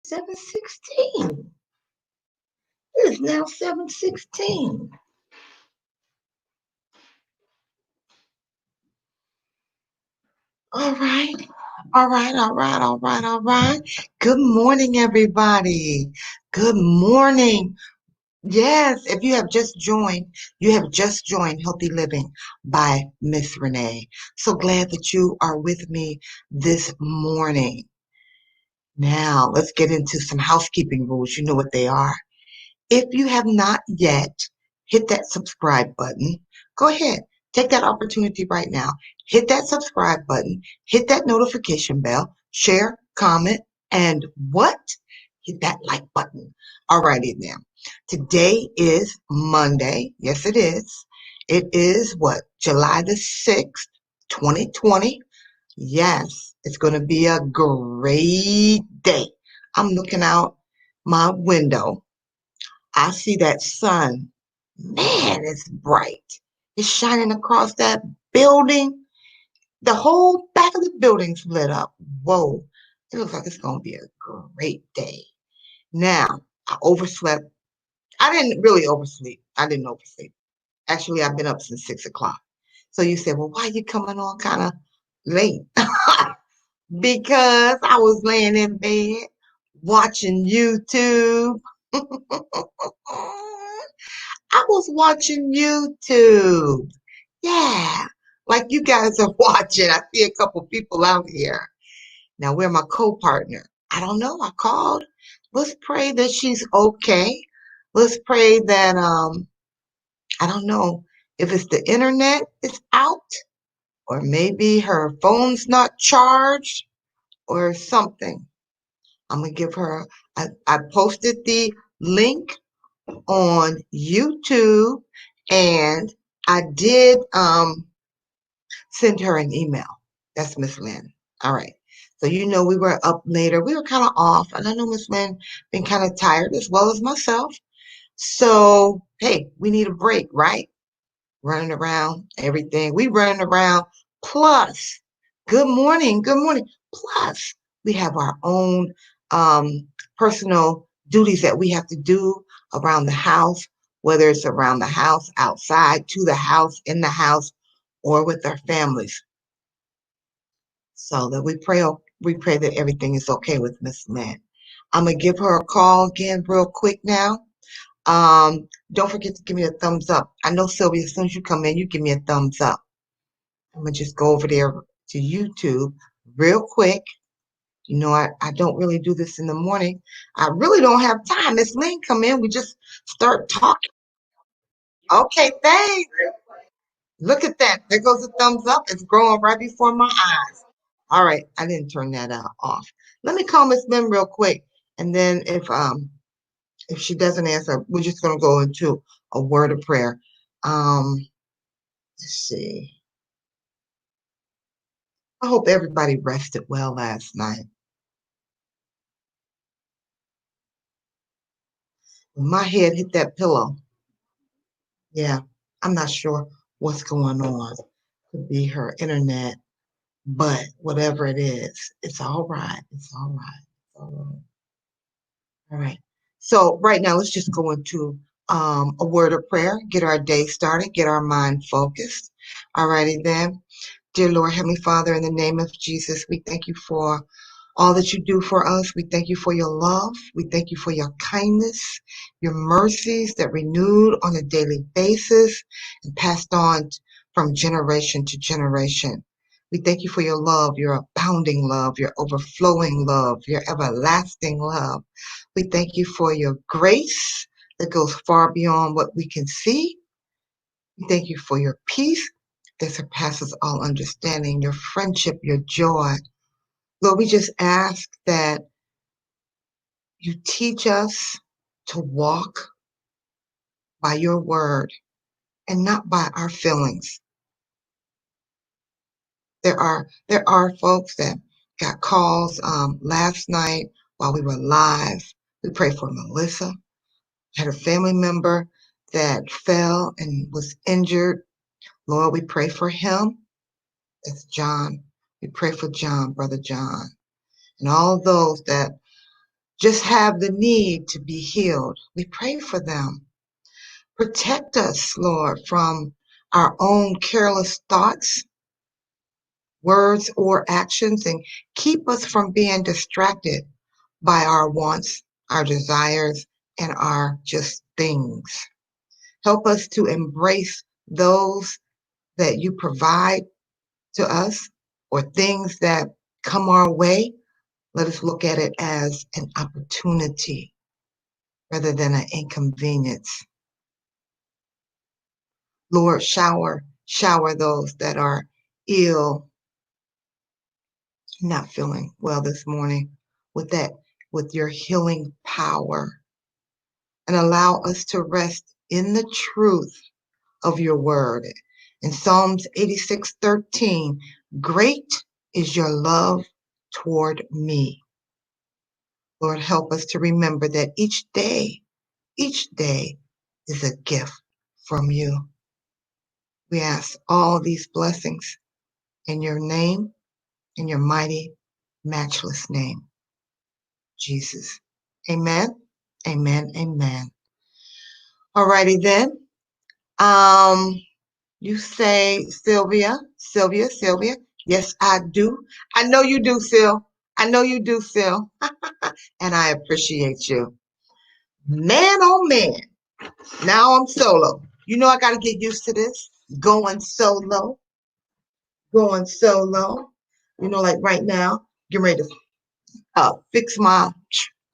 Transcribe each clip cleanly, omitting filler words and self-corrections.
7:16. It is now 7:16. All right. All right. Good morning, everybody. Good morning. Yes, if you have just joined, you have just joined Healthy Living by Miss Renee. So glad that you are with me this morning. Now, let's get into some housekeeping rules. You know what they are. If you have not yet hit that subscribe button, go ahead. Take that opportunity right now. Hit that subscribe button, hit that notification bell, share, comment, and what? Hit that like button. Alrighty then. Today is Monday. Yes, it is. It is what? July the 6th, 2020. Yes, it's going to be a great day. I'm looking out my window. I see that sun. Man, it's bright. It's shining across that building. The whole back of the building's lit up. Whoa. It looks like it's going to be a great day. Now, I overslept. I didn't really oversleep. I didn't oversleep. Actually, I've been up since 6 o'clock. So you said, well, why are you coming on kind of late? Because I was laying in bed watching YouTube. I was watching YouTube. Yeah, like you guys are watching. I see a couple people out here. Now, where my co-partner? I don't know. I called. Let's pray that she's okay. Let's pray that I don't know if it's the internet is out or maybe her phone's not charged or something. I'm gonna give her. I posted the link on YouTube, and I did send her an email. That's Miss Lynn. All right. So you know we were up later. We were kind of off, and I know Miss Lynn been kind of tired as well as myself. So hey, we need a break, right? Running around, everything. We running around. Plus, good morning, good morning. Plus, we have our own personal duties that we have to do around the house, whether it's around the house, outside, to the house, in the house, or with our families. So that we pray that everything is okay with Miss Lynn. I'm gonna give her a call again real quick now. Don't forget to give me a thumbs up. I know Sylvia, as soon as you come in, you give me a thumbs up. I'm gonna just go over there to YouTube real quick. You know, I don't really do this in the morning. I really don't have time. Miss Lynn come in, we just start talking. Okay, thanks. Look at that. There goes the thumbs up. It's growing right before my eyes. All right, I didn't turn that off. Let me call Miss Lynn real quick, and then if she doesn't answer, we're just gonna go into a word of prayer. Let's see. I hope everybody rested well last night. When my head hit that pillow, yeah, I'm not sure what's going on. Could be her internet, but whatever it is, it's all right. It's all right. It's all right. All right. So right now, let's just go into a word of prayer, get our day started, get our mind focused. All righty then. Dear Lord, Heavenly Father, in the name of Jesus, we thank you for all that you do for us. We thank you for your love. We thank you for your kindness, your mercies that renewed on a daily basis and passed on from generation to generation. We thank you for your love, your abounding love, your overflowing love, your everlasting love. We thank you for your grace that goes far beyond what we can see. We thank you for your peace that surpasses all understanding, your friendship, your joy. Lord, we just ask that you teach us to walk by your word and not by our feelings. There are folks that got calls last night while we were live. We pray for Melissa. Had a family member that fell and was injured. Lord, we pray for him. That's John. We pray for John, Brother John, and all those that just have the need to be healed. We pray for them. Protect us, Lord, from our own careless thoughts, words, or actions, and keep us from being distracted by our wants, our desires, and our just things. Help us to embrace those that you provide to us or things that come our way. Let us look at it as an opportunity rather than an inconvenience. Lord, shower those that are ill, not feeling well this morning with with your healing power, and allow us to rest in the truth of your word. In Psalms 86:13, great is your love toward me. Lord, help us to remember that each day is a gift from you. We ask all these blessings in your name, in your mighty, matchless name, Jesus. Amen, amen, amen. All righty then. Um, you say Sylvia. Yes, I do. I know you do, Sil. I know you do, Sil. And I appreciate you. Man, oh man. Now I'm solo. You know I got to get used to this. Going solo. Going solo. You know, like right now, get ready to fix my,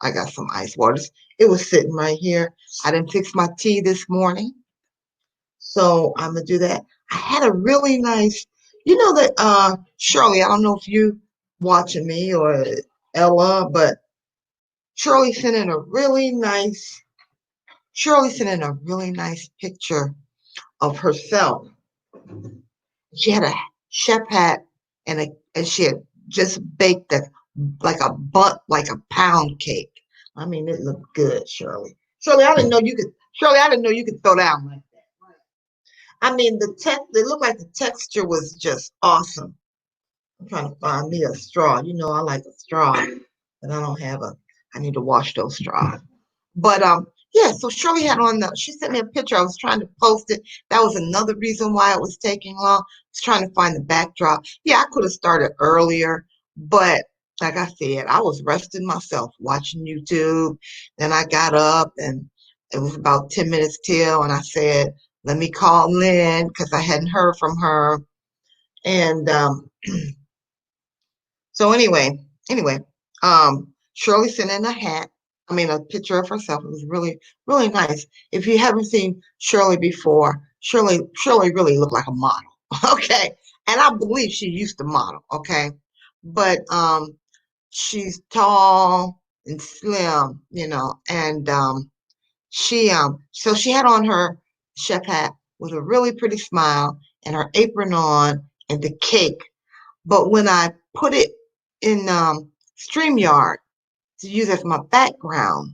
I got some ice waters. It was sitting right here. I didn't fix my tea this morning. So I'm going to do that. I had a really nice, you know that, Shirley, I don't know if you watching me or Ella, but Shirley sent in a really nice, picture of herself. She had a chef hat and she had just baked like a pound cake. I mean, it looked good, Shirley. Shirley, I didn't know you could throw down like that. I mean, it looked like the texture was just awesome. I'm trying to find me a straw. You know, I like a straw, but I don't have I need to wash those straws. But yeah, so Shirley had on she sent me a picture. I was trying to post it. That was another reason why it was taking long. I was trying to find the backdrop. Yeah, I could have started earlier, but like I said, I was resting myself watching YouTube. Then I got up and it was about 10 minutes till, and I said, let me call Lynn because I hadn't heard from her. And so anyway, Shirley sent in a hat. I mean, a picture of herself. It was really, really nice. If you haven't seen Shirley before, Shirley really looked like a model. Okay, and I believe she used to model. Okay, but she's tall and slim, you know, and so she had on her chef hat with a really pretty smile and her apron on and the cake. But when I put it in StreamYard to use as my background,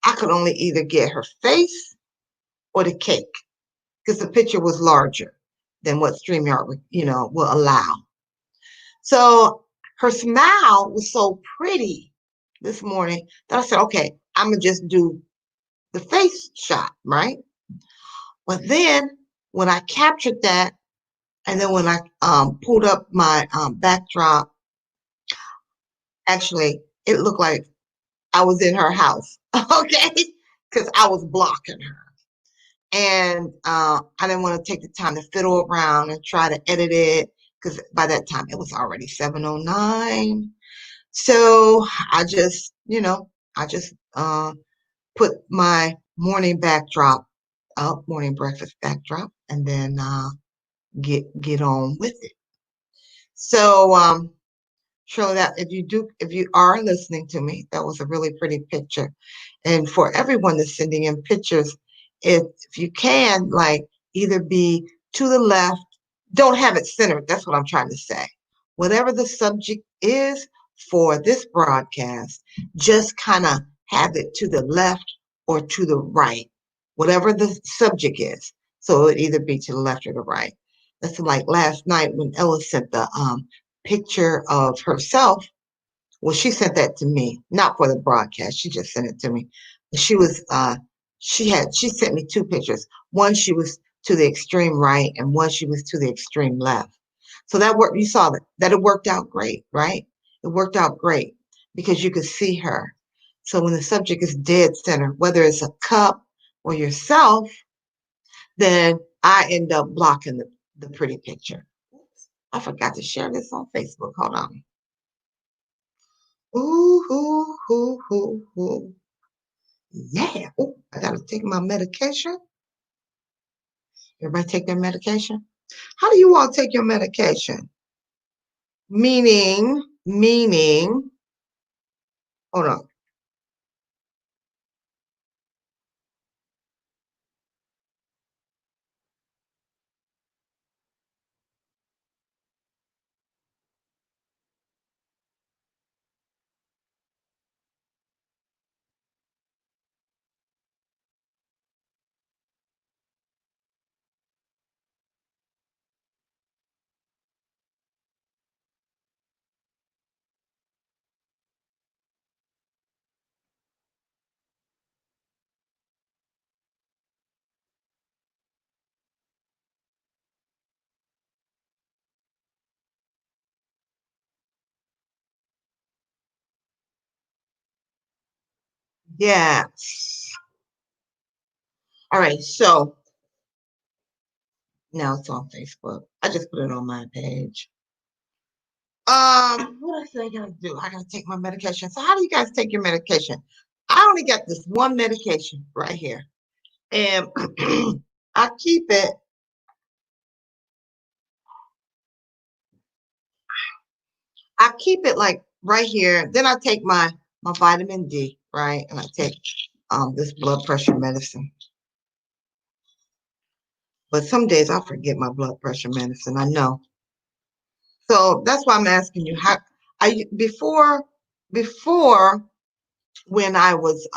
I could only either get her face or the cake because the picture was larger than what StreamYard would, will allow. So her smile was so pretty this morning that I said, okay, I'm gonna just do the face shot, right? But then when I captured that, and then when I pulled up my backdrop, actually, it looked like I was in her house, okay? Because I was blocking her. And I didn't want to take the time to fiddle around and try to edit it because by that time it was already 7:09. So I just, put my morning backdrop up, morning breakfast backdrop, and then get on with it. So show that if you are listening to me, that was a really pretty picture. And for everyone that's sending in pictures, if you can, like, either be to the left, don't have it centered. That's what I'm trying to say. Whatever the subject is for this broadcast, just kind of have it to the left or to the right, whatever the subject is. So it would either be to the left or the right. That's like last night when Ella sent the picture of herself Well, she sent that to me, not for the broadcast. She just sent it to me. She was she sent me two pictures. One she was to the extreme right and one she was to the extreme left. So that worked, you saw that it worked out great, right? It worked out great because you could see her. So when the subject is dead center, whether it's a cup or yourself, then I end up blocking the pretty picture. Oops, I forgot to share this on Facebook. Hold on. Ooh, hoo, hoo, hoo, hoo. Yeah. Ooh, I gotta take my medication. Everybody take their medication? How do you all take your medication? Meaning, hold on. Yes. All right, so now it's on Facebook. I just put it on my page. What else do I gotta do? I gotta take my medication. So how do you guys take your medication? I only got this one medication right here. And I keep it, I keep it like right here. Then I take my vitamin D, right? And I take this blood pressure medicine. But some days I forget my blood pressure medicine. I know. So that's why I'm asking you how I before when I was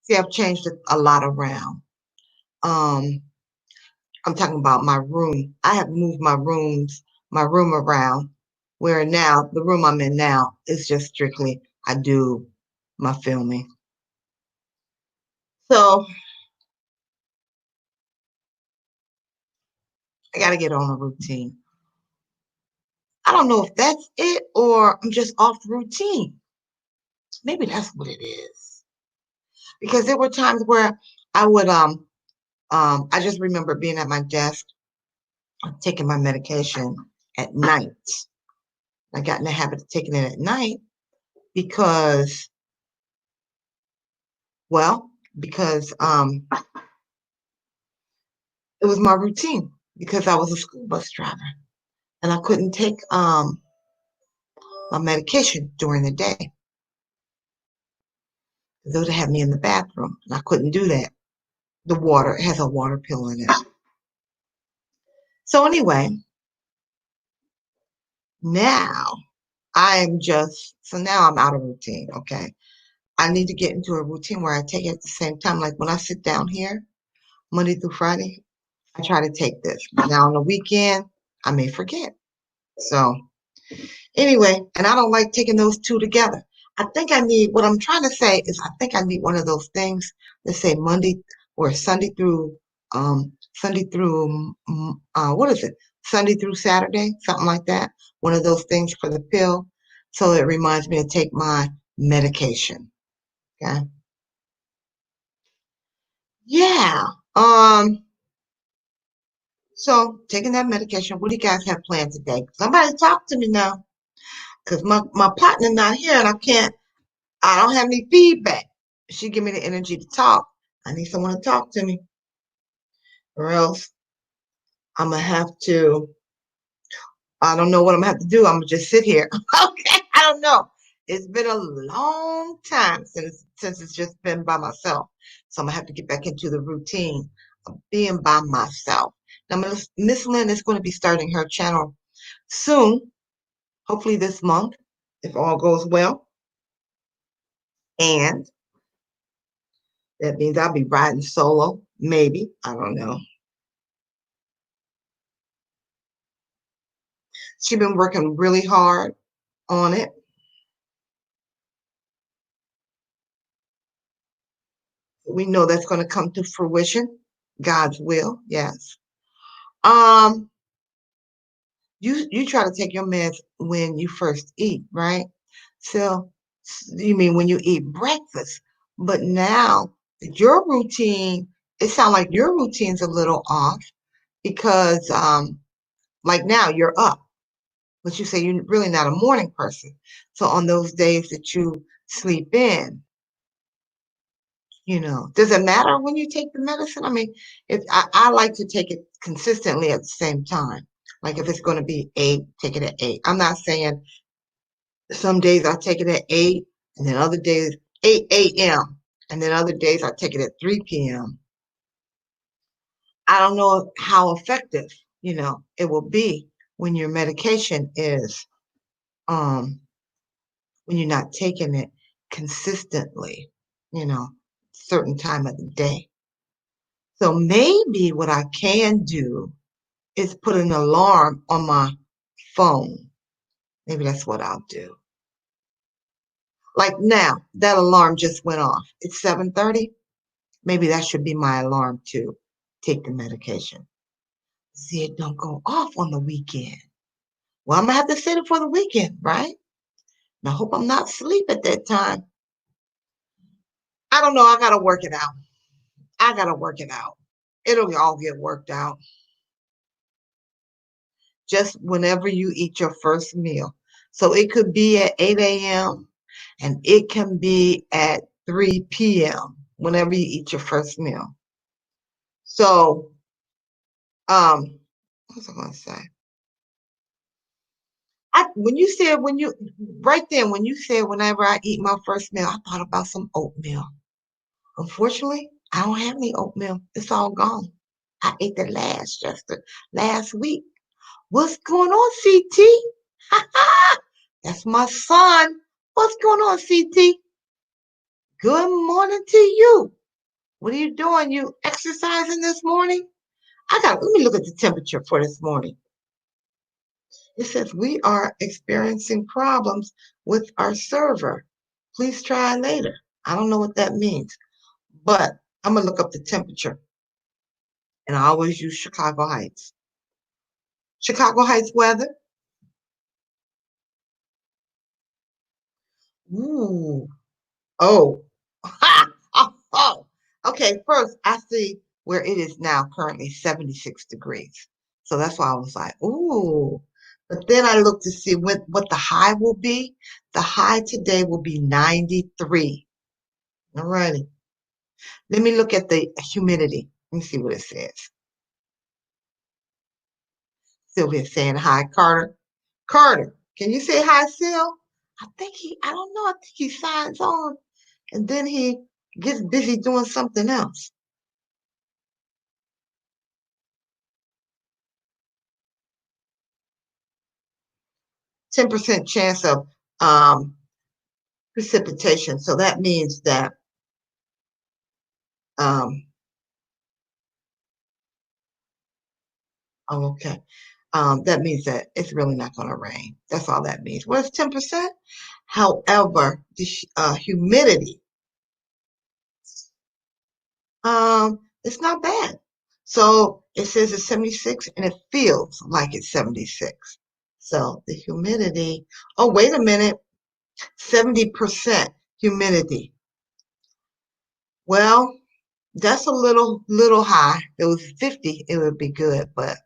see I've changed a lot around. Um I'm talking about my room. I have moved my room around where now the room I'm in now is just strictly I do my filming. So I got to get on a routine. I don't know if that's it or I'm just off routine. Maybe that's what it is. Because there were times where I would I just remember being at my desk taking my medication at night. I got in the habit of taking it at night because well, because it was my routine because I was a school bus driver and I couldn't take my medication during the day. They would have me in the bathroom and I couldn't do that. The water, it has a water pill in it. So anyway, now now I'm out of routine, okay? I need to get into a routine where I take it at the same time. Like when I sit down here, Monday through Friday, I try to take this. But now on the weekend, I may forget. So anyway, and I don't like taking those two together. I think I need, what I'm trying to say is I think I need one of those things that say Monday or Sunday through, what is it? Sunday through Saturday, something like that. One of those things for the pill. So it reminds me to take my medication. Okay. Yeah. Um, so taking that medication, what do you guys have planned today? Somebody talk to me now. Because my partner not here and I don't have any feedback. She give me the energy to talk. I need someone to talk to me, or else I'm gonna have to. I don't know what I'm gonna have to do. I'm gonna just sit here. Okay, I don't know. It's been a long time since it's just been by myself, so I'm gonna have to get back into the routine of being by myself. Now, Miss Lynn is going to be starting her channel soon, hopefully this month, if all goes well, and that means I'll be riding solo, maybe. I don't know. She's been working really hard. on it. We know that's going to come to fruition. God's will, yes. Um, you try to take your meds when you first eat, right? So you mean when you eat breakfast. But now your routine, it sounds like your routine's a little off because like now you're up, but you say you're really not a morning person. So on those days that you sleep in, does it matter when you take the medicine? I mean, if I like to take it consistently at the same time. Like if it's going to be 8, take it at 8. I'm not saying some days I take it at 8, and then other days 8 a.m. and then other days I take it at 3 p.m. I don't know how effective, it will be when your medication is um when you're not taking it consistently, certain time of the day. So maybe what I can do is put an alarm on my phone. Maybe that's what I'll do. Like now, that alarm just went off. It's 7:30. Maybe that should be my alarm to take the medication. See, it don't go off on the weekend. Well, I'm gonna have to set it for the weekend, right? And I hope I'm not asleep at that time. I don't know. I gotta work it out. I gotta work it out. It'll all get worked out. Just whenever you eat your first meal. So it could be at 8 a.m. and it can be at 3 p.m. whenever you eat your first meal. So, what was I going to say? When you said right then when you said whenever I eat my first meal, I thought about some oatmeal. Unfortunately, I don't have any oatmeal. It's all gone. I ate the last week. What's going on, CT? That's my son. What's going on, CT? Good morning to you. What are you doing? You exercising this morning? Let me look at the temperature for this morning. It says we are experiencing problems with our server. Please try later. I don't know what that means, but I'm gonna look up the temperature. And I always use Chicago Heights. Chicago Heights weather. Ooh. Oh. Oh, oh. Okay, first I see where it is now currently 76 degrees. So that's why I was like, ooh. But then I looked to see what the high will be. The high today will be 93. All righty. Let me look at the humidity. Let me see what it says. Sylvia's saying hi, Carter. Carter, can you say hi, Sil? I don't know, I think he signs on and then he gets busy doing something else. 10% chance of um, precipitation. So that means that um, okay. That means that it's really not going to rain. That's all that means. Well, it's 10%. However, the humidity, it's not bad. So it says it's 76 and it feels like it's 76. So the humidity, oh, wait a minute, 70% humidity. Well, that's a little high. If it was 50, it would be good, but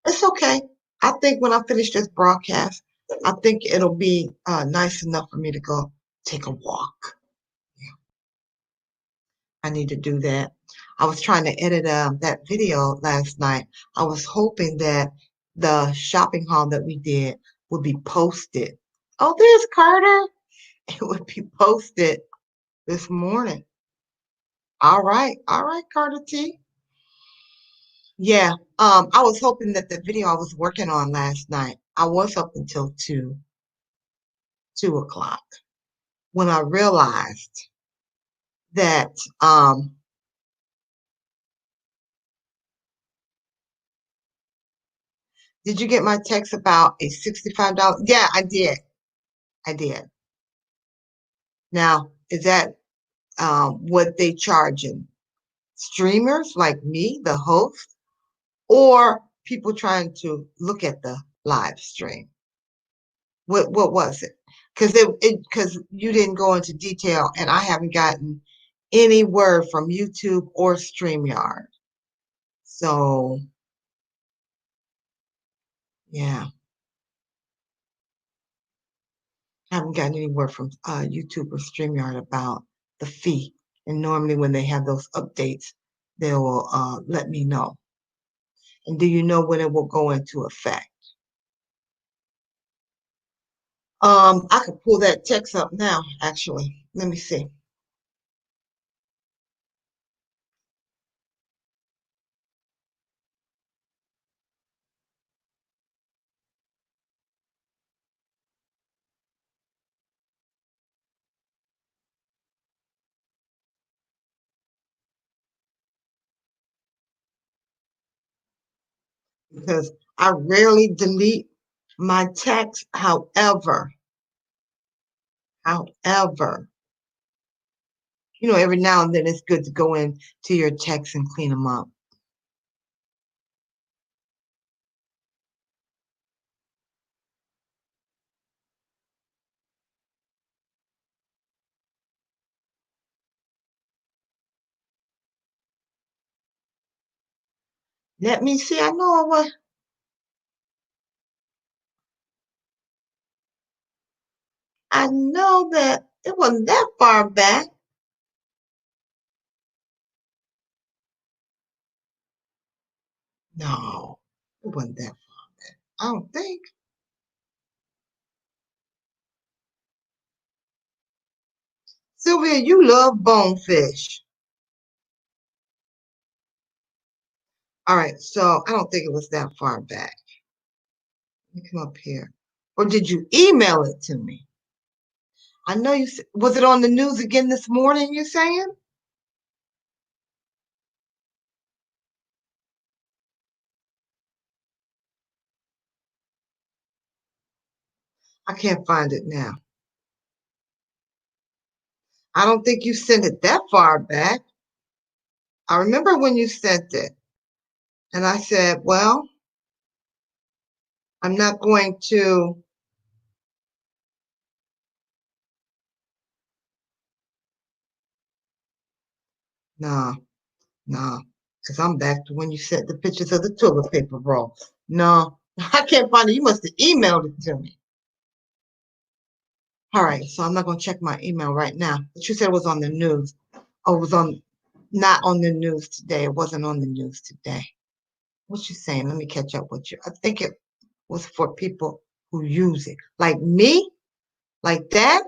it's okay. I think when I finish this broadcast, I think it'll be nice enough for me to go take a walk. I need to do that. I was trying to edit that video last night. I was hoping that the shopping haul that we did would be posted. Oh, there's Carter. It would be posted this morning. All right, Carter T. Yeah, I was hoping that the video I was working on last night, I was up until 2 o'clock when I realized that did you get my text about a $65? Yeah, I did. I did. Now, is that what they charging streamers like me, the host, or people trying to look at the live stream? What was it? Because you didn't go into detail, and I haven't gotten any word from YouTube or StreamYard. So yeah, I haven't gotten any word from YouTube or StreamYard about the fee. And normally when they have those updates, they will let me know. And do you know when it will go into effect? I could pull that text up now, actually. Let me see. Because I rarely delete my text. However, every now and then it's good to go in to your texts and clean them up. Let me see. I know that it wasn't that far back. No, it wasn't that far back. I don't think. Sylvia, you love bonefish. All right, so I don't think it was that far back. Let me come up here. Or did you email it to me? I know was it on the news again this morning, you're saying? I can't find it now. I don't think you sent it that far back. I remember when you sent it, and I said, well, I'm not going to, no, no, because I'm back to when you sent the pictures of the toilet paper roll. No, I can't find it. You must have emailed it to me. All right, so I'm not going to check my email right now. But you said it was on the news. Oh, it was not on the news today. It wasn't on the news today. What you saying? Let me catch up with you. I think it was for people who use it. Like me? Like that?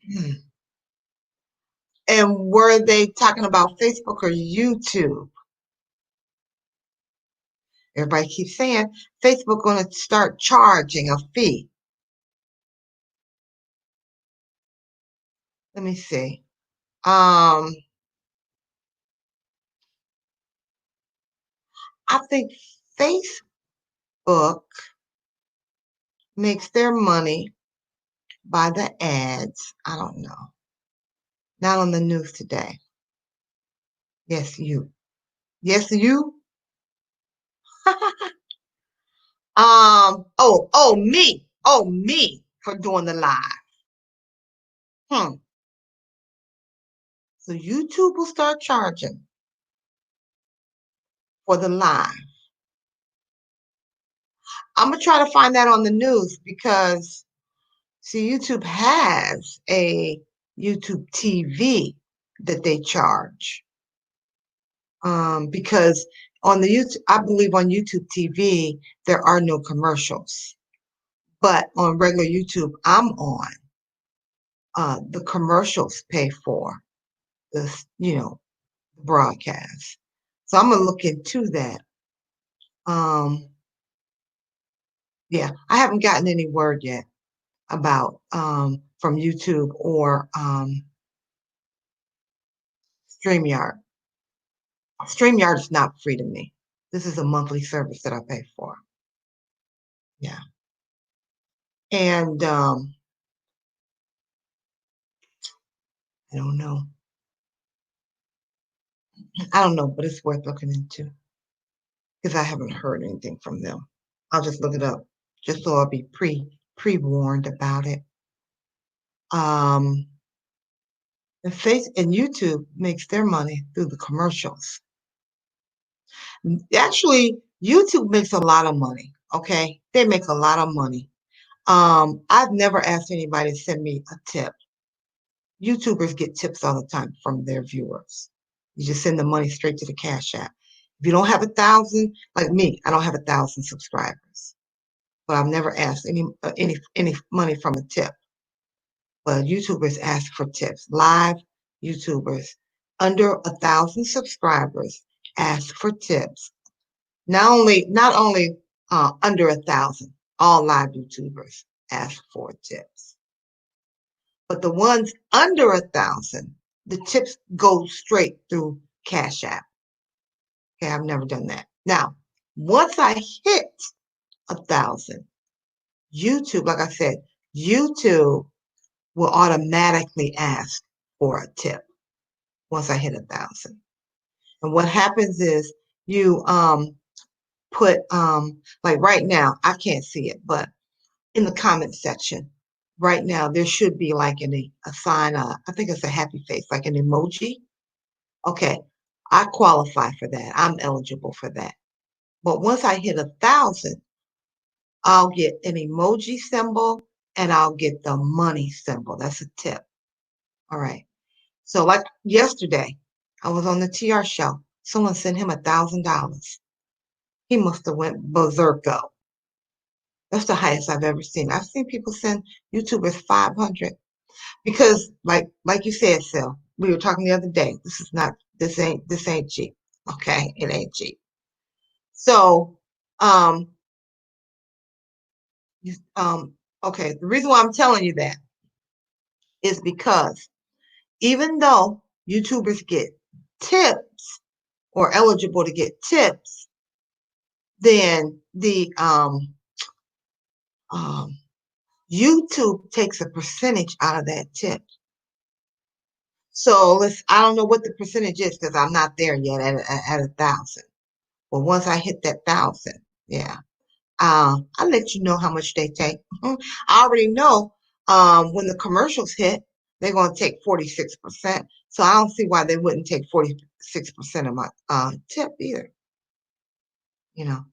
Hmm. And were they talking about Facebook or YouTube? Everybody keeps saying Facebook going to start charging a fee. Let me see. Um, I think Facebook makes their money by the ads. I don't know. Not on the news today. Yes, you. Yes, you. Me. Oh, me for doing the live. Hmm. So YouTube will start charging for the live. I'm gonna try to find that on the news because see, YouTube has a YouTube TV that they charge. Because on the YouTube, I believe on YouTube TV there are no commercials, but on regular YouTube I'm on, the commercials pay for the broadcast. So I'm gonna look into that. Um, yeah, I haven't gotten any word yet about from YouTube or StreamYard. StreamYard is not free to me. This is a monthly service that I pay for. Yeah. And I don't know. I don't know, but it's worth looking into because I haven't heard anything from them. I'll just look it up just so I'll be pre-warned about it. Um, and YouTube makes their money through the commercials. Actually, YouTube makes a lot of money. Okay, they make a lot of money. I've never asked anybody to send me a tip. YouTubers get tips all the time from their viewers. You just send the money straight to the Cash App. If you don't have 1,000, like me, I don't have 1,000 subscribers, but I've never asked any money from a tip. But YouTubers ask for tips. Live YouTubers under 1,000 subscribers ask for tips. Not only under 1,000, all live YouTubers ask for tips. But the ones under 1,000, the tips go straight through Cash App. Okay, I've never done that. Now, once I hit 1,000, YouTube, like I said, YouTube will automatically ask for a tip once I hit 1,000. And what happens is you put like right now, I can't see it, but in the comment section, right now there should be like a sign, I think it's a happy face, like an emoji. Okay, I qualify for that. I'm eligible for that. But once I hit 1,000, I'll get an emoji symbol and I'll get the money symbol. That's a tip. All right. So like yesterday, I was on the TR show. Someone sent him $1,000. He must have went berserko. That's the highest I've ever seen. I've seen people send YouTubers 500 because like you said, Sil, we were talking the other day. This ain't cheap. Okay, it ain't cheap. So, um, okay, the reason why I'm telling you that is because even though YouTubers get tips or eligible to get tips, then the um, YouTube takes a percentage out of that tip. So I don't know what the percentage is because I'm not there yet at 1,000. But once I hit that 1,000, yeah, I'll let you know how much they take. I already know when the commercials hit, they're going to take 46%. So I don't see why they wouldn't take 46% of my tip either. You know,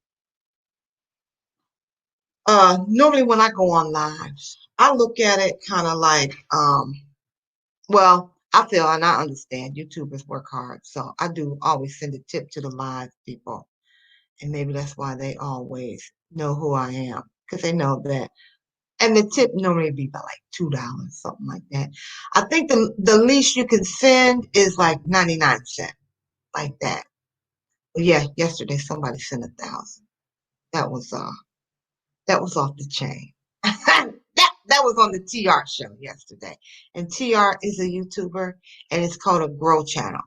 normally when I go on lives, I look at it kind of like, well, I feel and I understand YouTubers work hard. So I do always send a tip to the live people. And maybe that's why they always know who I am because they know that. And the tip normally be about like $2, something like that. I think the least you can send is like 99 cents, like that. But yeah, yesterday somebody sent 1,000. That was that was off the chain. That was on the TR show yesterday. And TR is a YouTuber and it's called a Grow Channel.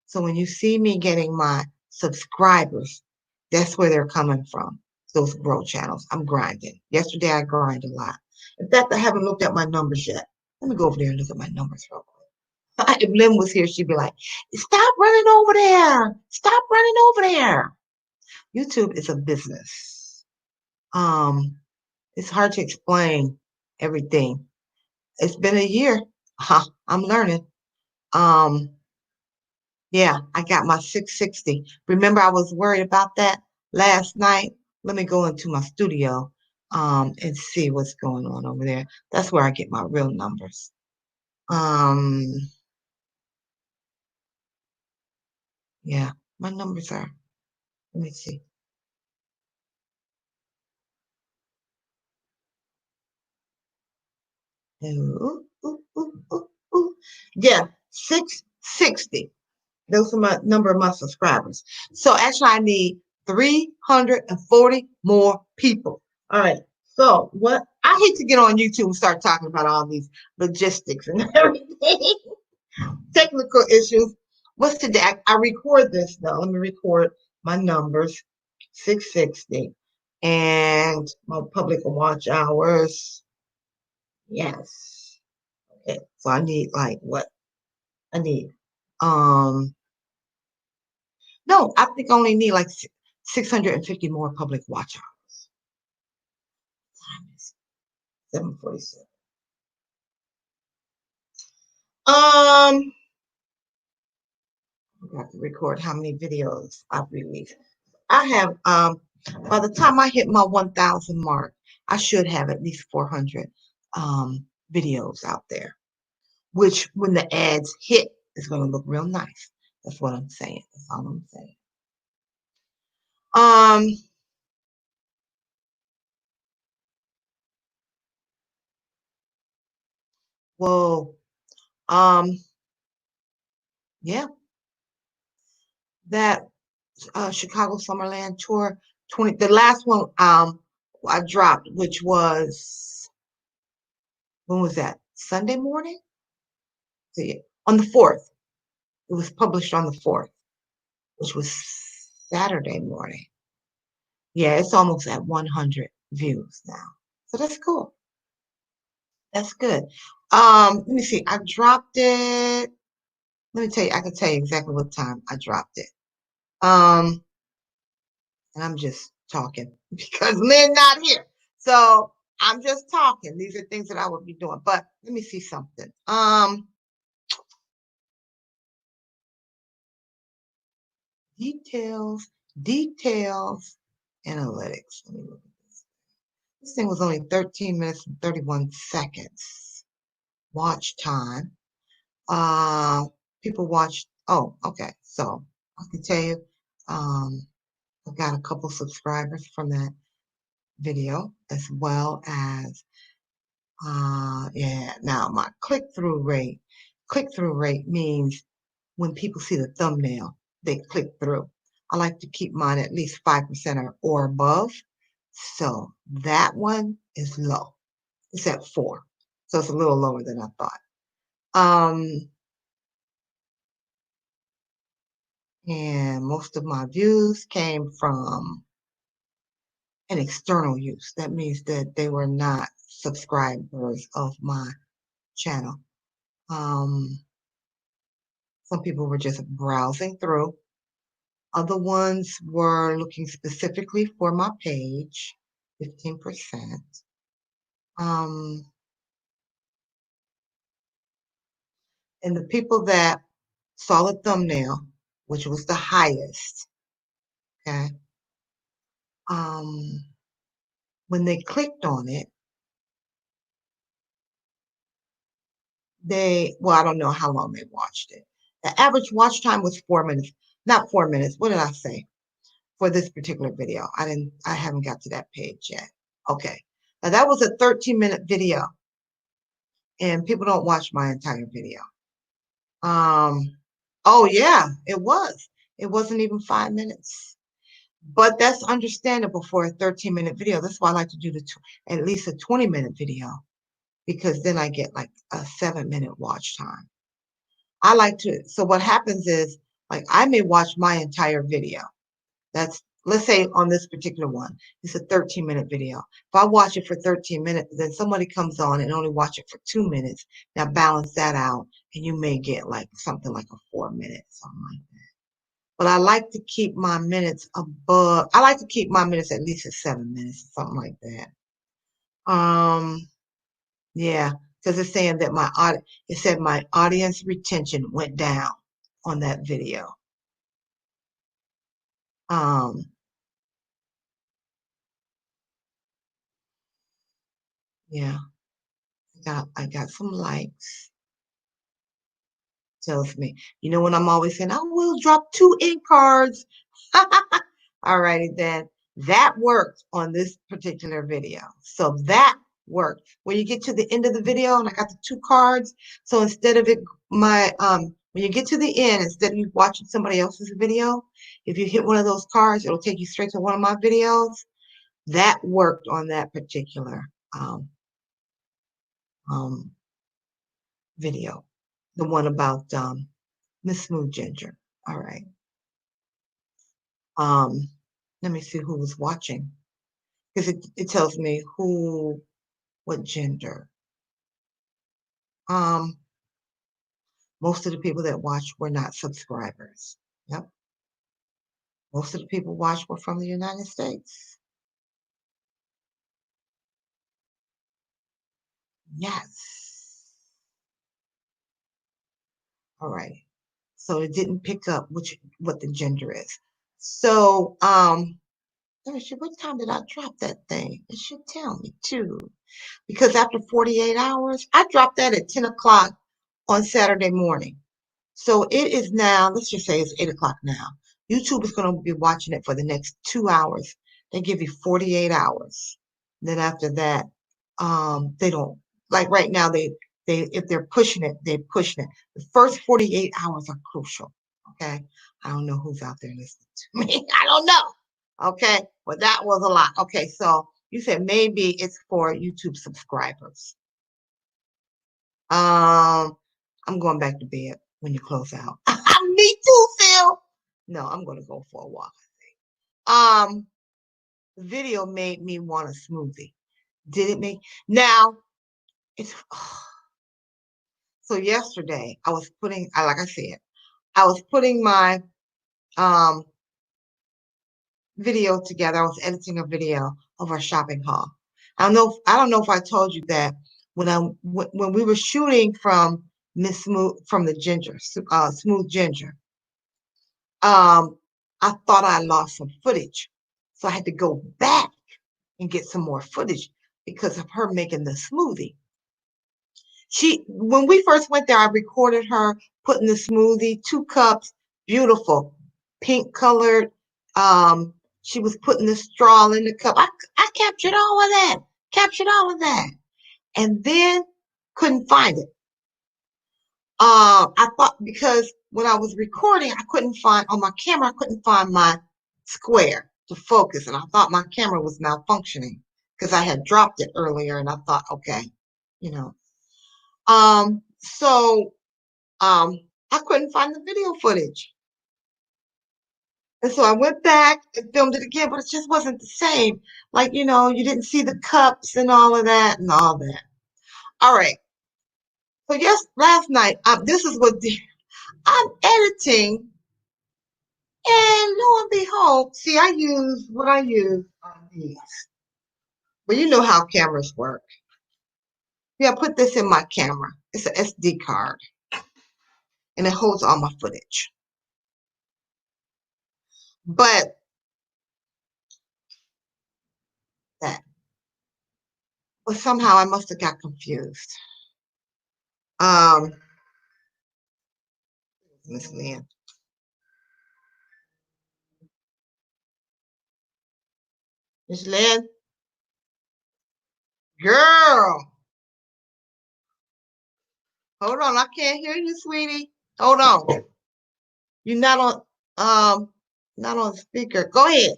So when you see me getting my subscribers, that's where they're coming from, those Grow Channels. I'm grinding. Yesterday I grinded a lot. In fact, I haven't looked at my numbers yet. Let me go over there and look at my numbers real quick. If Lynn was here, she'd be like, stop running over there. Stop running over there. YouTube is a business. Um, it's hard to explain everything. It's been a year. I'm learning. Um, Yeah, I got my 660. Remember, I was worried about that last night. Let me go into my studio and see what's going on over there. That's where I get my real numbers. Um, yeah, my numbers are, let me see. Ooh, ooh, ooh, ooh, ooh. Yeah, 660. Those are my number of my subscribers. So actually, I need 340 more people. All right. So what I hate to get on YouTube and start talking about all these logistics and everything, technical issues. What's today? I record this though. Let me record my numbers, 660. And my public watch hours, yes. Okay, so I need like what? I need, um, no, I think I only need like 650 more public watch hours. Time is 7:47. I got to record how many videos I've released. I have, by the time I hit my 1,000 mark, I should have at least 400 videos out there, which when the ads hit, is going to look real nice. That's what I'm saying. That's all I'm saying. Um, well, um, yeah, that Chicago Summerland tour 20, the last one I dropped, which was, when was that? Sunday morning? See, on the 4th. It was published on the 4th, which was Saturday morning. Yeah, it's almost at 100 views now. So that's cool. That's good. Let me see. I dropped it. Let me tell you, I can tell you exactly what time I dropped it. Um, and I'm just talking because Lynn's not here. So I'm just talking. These are things that I would be doing. But let me see something. Details, details, analytics. Let me look at this. This thing was only 13 minutes and 31 seconds. Watch time. Uh, People watched. Oh, okay. So I can tell you, um, I got a couple subscribers from that video as well as, yeah. Now my click-through rate. Click-through rate means when people see the thumbnail, they click through. I like to keep mine at least 5% or above. So that one is low. It's at 4. So it's a little lower than I thought. And most of my views came from an external use. That means that they were not subscribers of my channel. Um, some people were just browsing through. Other ones were looking specifically for my page, 15%. Um, and the people that saw the thumbnail, which was the highest, okay, um, when they clicked on it, well, I don't know how long they watched it. The average watch time was 4 minutes, not 4 minutes. What did I say for this particular video? I haven't got to that page yet. Okay. Now that was a 13-minute video and people don't watch my entire video. Oh yeah, it was. It wasn't even 5 minutes. But that's understandable for a 13-minute video. That's why I like to do at least a 20-minute video because then I get like a 7-minute watch time. I like to, so what happens is, like, I may watch my entire video. Let's say on this particular one, it's a 13-minute video. If I watch it for 13 minutes, then somebody comes on and only watch it for 2 minutes. Now balance that out, and you may get like something like a 4 minute, something like that. But I like to keep my minutes above, I like to keep my minutes at least at 7 minutes, something like that. Yeah, because it's saying that it said my audience retention went down on that video. Um, yeah, I got some likes. Tells me, when I'm always saying I will drop 2 in cards. Alrighty then. That worked on this particular video. So that worked. When you get to the end of the video and I got the 2 cards, so instead of when you get to the end, instead of you watching somebody else's video, if you hit one of those cards, it'll take you straight to one of my videos. That worked on that particular um, um, video, the one about Miss Smooth Ginger. All right. Um, Let me see who was watching because it tells me what gender. Um, Most of the people that watched were not subscribers. Yep. Most of the people watched were from the United States. Yes. All right. So it didn't pick up what the gender is. So let me see, what time did I drop that thing? It should tell me too. Because after 48 hours, I dropped that at 10 o'clock on Saturday morning. So it is now, let's just say it's 8 o'clock now. YouTube is going to be watching it for the next 2 hours. They give you 48 hours. Then after that, they don't, like right now, if they're pushing it, they're pushing it. The first 48 hours are crucial. Okay. I don't know who's out there listening to me. I don't know. Okay. But that was a lot. Okay. So you said maybe it's for YouTube subscribers. I'm going back to bed when you close out. Me too, Phil. No, I'm gonna go for a walk. Um, Video made me want a smoothie. Did it make now? It's so yesterday I was putting, like I said, I was putting my um video together. I was editing a video of our shopping haul. I don't know if I told you that when we were shooting from Miss Smooth from the Smooth Ginger. um, I thought I lost some footage. So I had to go back and get some more footage because of her making the smoothie. When we first went there, I recorded her putting the smoothie, 2 cups, beautiful, pink colored. She was putting the straw in the cup. I captured all of that, and then couldn't find it. I thought because when I was recording, I couldn't find on my camera, I couldn't find my square to focus, and I thought my camera was malfunctioning because I had dropped it earlier, and I thought, okay, you know. So I couldn't find the video footage, and so I went back and filmed it again, but it just wasn't the same. Like you didn't see the cups and all of that and all that. All right. So yes, last night, this is what I'm editing. And lo and behold, see, I use what I use on these. But you know how cameras work. Yeah, I put this in my camera. It's an SD card, and it holds all my footage. But that, but somehow I must have got confused. Um, Miss Lynn, Miss Lynn, girl, hold on, I can't hear you, sweetie. Hold on, you're not on speaker. Go ahead.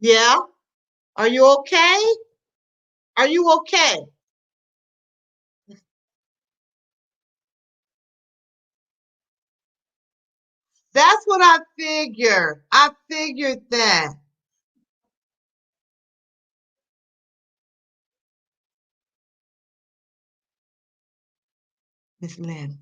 Yeah, are you okay? Are you okay? That's what I figured. I figured that. Miss Lynn.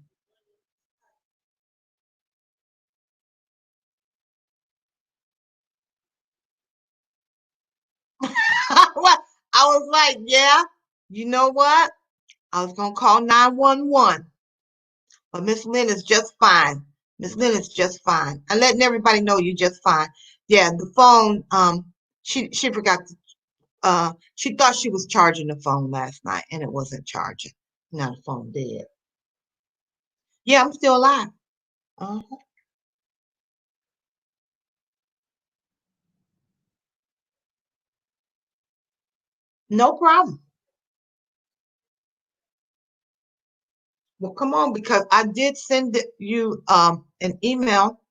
What? I was like, yeah, you know what? I was gonna call 911, but Miss Lynn is just fine. Miss Lynn is just fine. I'm letting everybody know you're just fine. Yeah, the phone, she forgot to, she thought she was charging the phone last night and it wasn't charging. Now the phone dead. Yeah, I'm still alive. Uh, no problem. Well, come on, because I did you an email,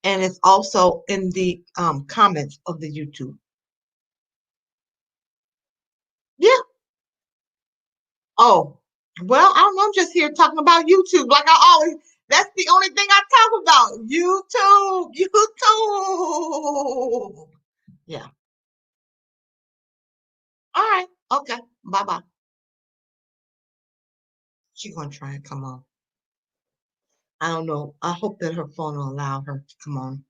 and it's also in the comments of the YouTube. Yeah. Oh. Well, I don't know. I'm just here talking about YouTube. Like I always, that's the only thing I talk about. YouTube, YouTube. Yeah. All right. Okay. Bye bye. She's gonna try and come on. I don't know. I hope that her phone will allow her to come on.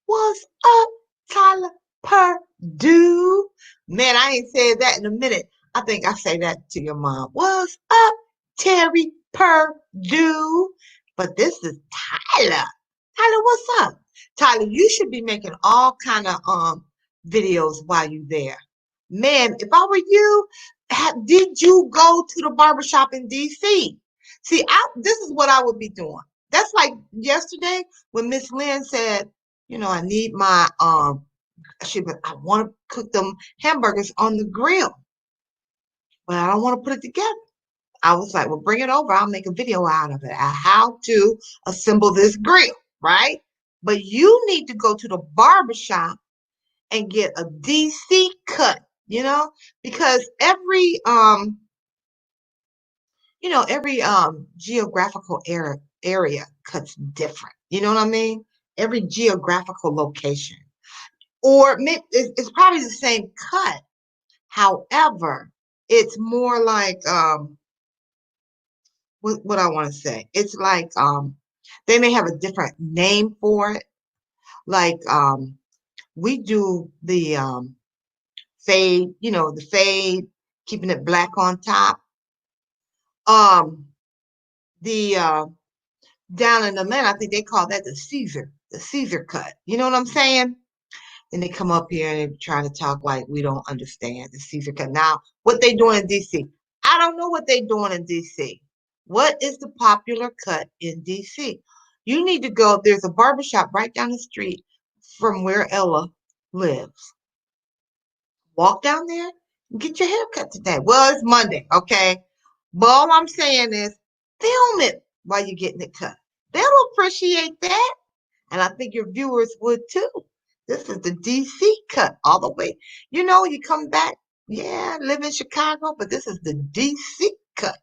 What's up, Tyler Purdue? Man, I ain't said that in a minute. I think I say that to your mom. What's up, Terry Purdue? But this is Tyler. Tyler, what's up? Tyler, you should be making all kind of videos while you there. Man, if I were you, did you go to the barbershop in DC? See, this is what I would be doing. That's like yesterday when Miss Lynn said, I need my I want to cook them hamburgers on the grill, but I don't want to put it together. I was like, well, bring it over. I'll make a video out of it. How to assemble this grill, right? But you need to go to the barbershop and get a DC cut, because every geographical area cuts different. You know what I mean? Every geographical location. Or it's probably the same cut. However, it's more like what I want to say. It's like they may have a different name for it. Like we do the fade, the fade, keeping it black on top. The Down in Atlanta, I think they call that the Caesar cut. You know what I'm saying? And they come up here and they're trying to talk like we don't understand the Caesar cut. Now, what they doing in DC? I don't know what they doing in DC. What is the popular cut in DC? You need to go. There's a barbershop right down the street from where Ella lives. Walk down there and get your hair cut today. Well, it's Monday, okay? But all I'm saying is film it while you're getting it cut. They'll appreciate that. And I think your viewers would too. This is the DC cut all the way. You come back, yeah, live in Chicago, but this is the DC cut.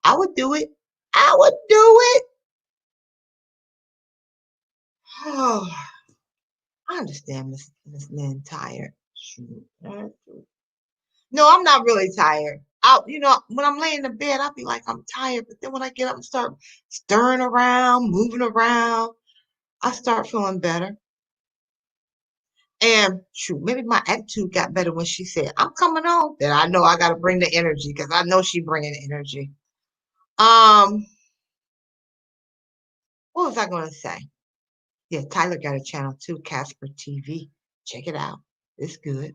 I would do it. I would do it. Oh, I understand Miss Lynn tired. Shoot. No, I'm not really tired. When I'm laying in bed, I'll be like, I'm tired. But then when I get up and start stirring around, moving around, I start feeling better. And shoot, maybe my attitude got better when she said, I'm coming on. Then I know I got to bring the energy because I know she bringing energy. Um, what was I going to say? Yeah, Tyler got a channel too, Casper TV. Check it out. It's good.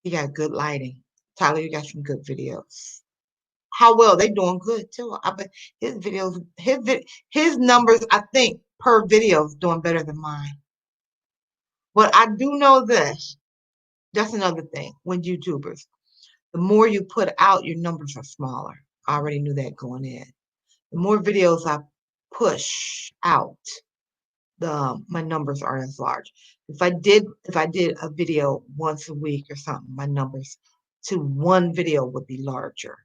He got good lighting. Tyler, you got some good videos. How well they doing good too. I bet his videos, his numbers, I think per video is doing better than mine. But I do know this. That's another thing. When YouTubers, the more you put out, your numbers are smaller. I already knew that going in. The more videos I push out, my numbers aren't as large. If I did a video once a week or something, my numbers to one video would be larger.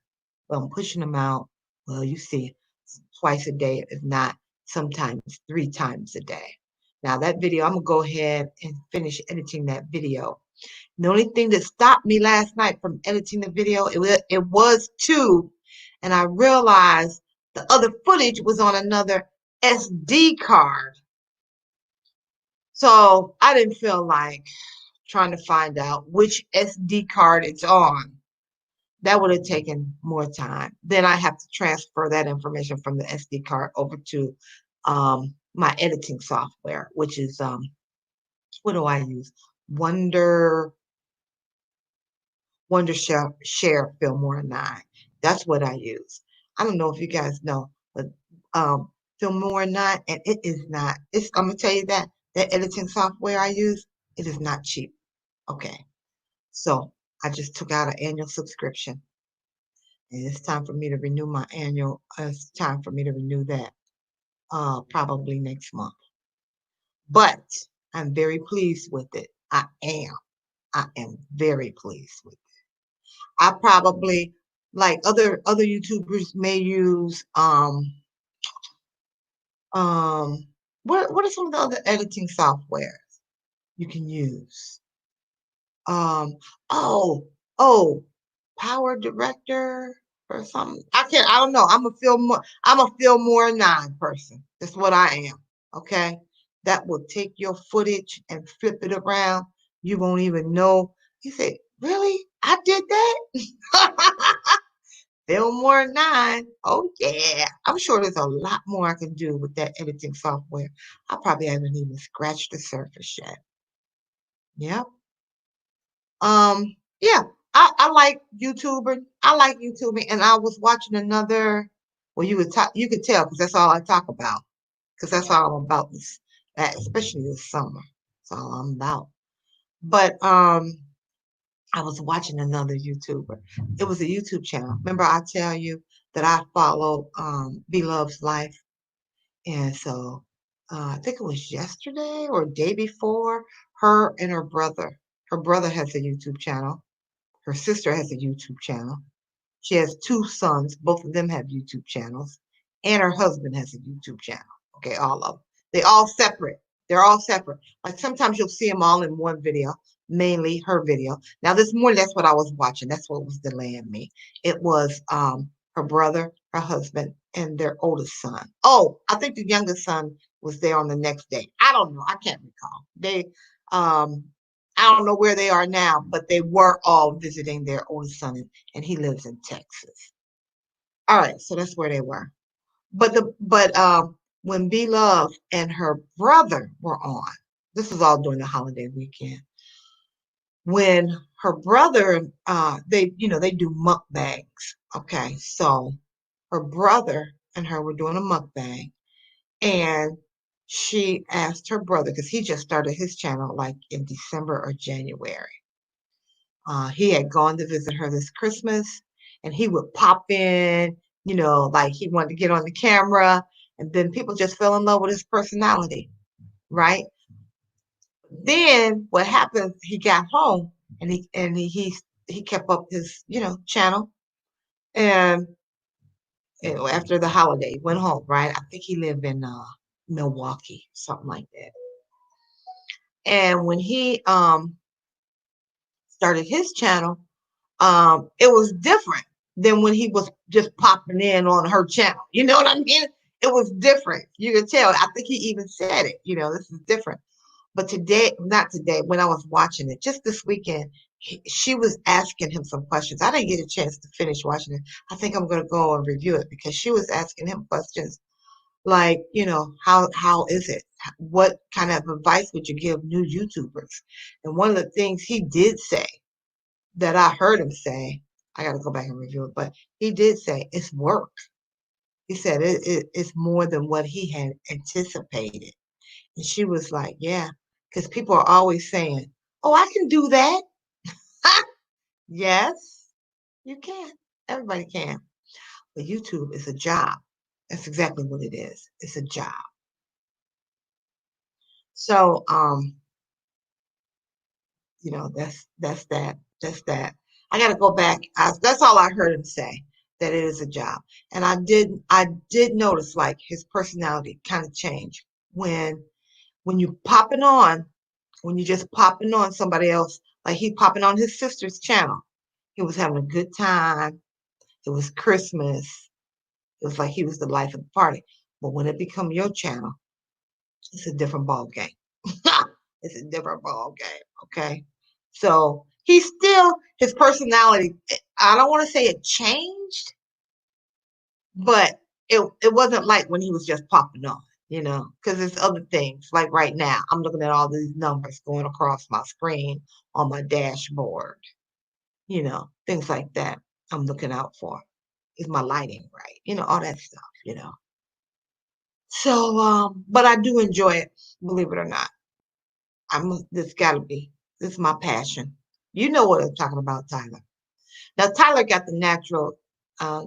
But I'm pushing them out. Well, you see, twice a day, if not sometimes 3 times a day. Now that video, I'm gonna go ahead and finish editing that video. The only thing that stopped me last night from editing the video, it was two, and I realized the other footage was on another SD card. So I didn't feel like trying to find out which SD card it's on. That would have taken more time. Then I have to transfer that information from the SD card over to my editing software, which is what do I use? Wonder Share Filmora 9. That's what I use. I don't know if you guys know, but Filmora 9, and it is not. I'm gonna tell you that editing software I use, it is not cheap. Okay, so I just took out an annual subscription, and it's time for me to renew my annual. It's time for me to renew that probably next month. But I'm very pleased with it. I am. I am very pleased with it. I probably Like other YouTubers may use um what are some of the other editing software you can use? Um, oh, oh, Power Director or something. I don't know. I'm a feel more nine person. That's what I am. Okay. That will take your footage and flip it around. You won't even know. You say, really? I did that? Fillmore 9. Oh, yeah. I'm sure there's a lot more I can do with that editing software. I probably haven't even scratched the surface yet. Yep. Yeah, I like YouTubing. I like YouTubing, and I was watching another. Well, you could tell because that's all I talk about. Because that's all I'm about this, especially this summer. That's all I'm about. But I was watching another YouTuber. It was a YouTube channel. Remember, I tell you that I follow Be Love's Life, and so I think it was yesterday or day before. Her and her brother. Her brother has a YouTube channel. Her sister has a YouTube channel. She has two sons. Both of them have YouTube channels. And her husband has a YouTube channel. Okay, all of them. They all separate. They're all separate. Like sometimes you'll see them all in one video, mainly her video. Now this morning, that's what I was watching. That's what was delaying me. It was her brother, her husband, and their oldest son. Oh, I think the youngest son was there on the next day. I don't know. I can't recall. Um I don't know where they are now, but they were all visiting their oldest son, and he lives in Texas. All right, so that's where they were. But when B Love and her brother were on, this was all during the holiday weekend. When her brother, they do mukbangs. Okay, so her brother and her were doing a mukbang, and she asked her brother because he just started his channel like in December or January. He had gone to visit her this Christmas, and he would pop in, like he wanted to get on the camera, and then people just fell in love with his personality, right? Then what happened? He got home, and he kept up his channel, and after the holiday, went home, right? I think he lived in Milwaukee, something like that. And when he started his channel, it was different than when he was just popping in on her channel. You know what I mean? It was different. You could tell. I think he even said it. This is different. But today, not today, when I was watching it, just this weekend, she was asking him some questions. I didn't get a chance to finish watching it. I think I'm going to go and review it because she was asking him questions like, how is it? What kind of advice would you give new YouTubers? And one of the things he did say that I heard him say, I got to go back and review it, but he did say it's work. He said it's more than what he had anticipated. And she was like, yeah, because people are always saying, oh, I can do that. Yes, you can. Everybody can. But YouTube is a job. That's exactly what it is. It's a job. So, that's that. That's that. I got to go back. That's all I heard him say, that it is a job. And I did notice like his personality kind of changed when you popping on, when you just popping on somebody else, like he popping on his sister's channel. He was having a good time. It was Christmas. It was like he was the life of the party. But when it become your channel, it's a different ball game. It's a different ball game. Okay. So he's still his personality. I don't want to say it changed, but it wasn't like when he was just popping on, because it's other things. Like right now, I'm looking at all these numbers going across my screen on my dashboard, things like that. I'm looking out for. Is my lighting right? All that stuff. So, but I do enjoy it, believe it or not. This gotta be. This is my passion. You know what I'm talking about, Tyler. Now, Tyler got the natural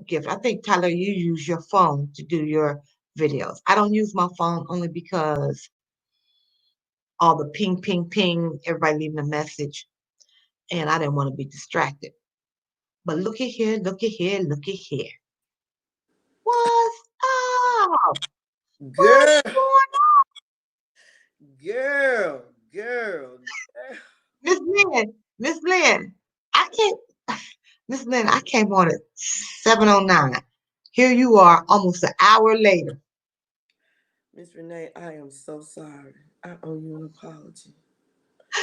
gift. I think, Tyler, you use your phone to do your videos. I don't use my phone only because all the ping, ping, ping, everybody leaving a message, and I didn't want to be distracted. But looky here, looky here, looky here. What's up? Girl, What's going girl, girl. on? Miss Lynn, Miss Lynn, I can't, Miss Lynn, I came on at 7:09. Here you are, almost an hour later. Miss Renee, I am so sorry. I owe you an apology.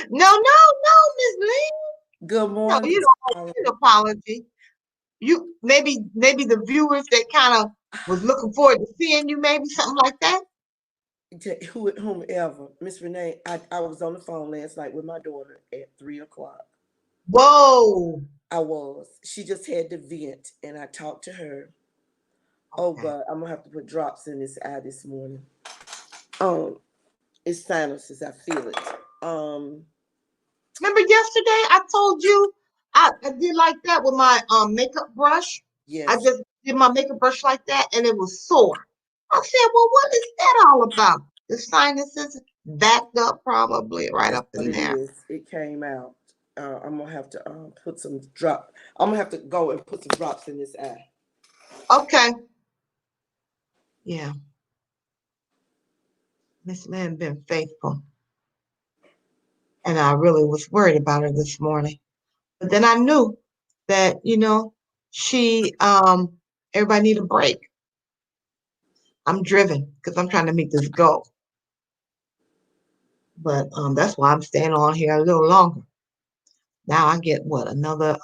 No, no, no, Miss Lynn. Good No, morning, you don't owe darling. me an apology. You maybe the viewers that kind of was looking forward to seeing you, maybe something like that. To whomever. Miss Renee, I was on the phone last night with my daughter at 3 o'clock. Whoa. I was. She just had the vent, and I talked to her. Oh Okay. God, I'm gonna have to put drops in this eye this morning. Um, it's sinuses. I feel it. Um, Remember yesterday I told you I did like that with my makeup brush. I yes. just did my makeup brush like that and it was sore. I said, well, what is that all about? The sinuses backed up probably right That's up what in it there. is. It came out. I'm gonna have to put some drop. I'm gonna have to go and put some drops in this eye. Okay. Yeah. Miss Lynn been faithful. And I really was worried about her this morning. But then I knew that, she everybody need a break. I'm driven because I'm trying to make this go. But that's why I'm staying on here a little longer. Now I get what another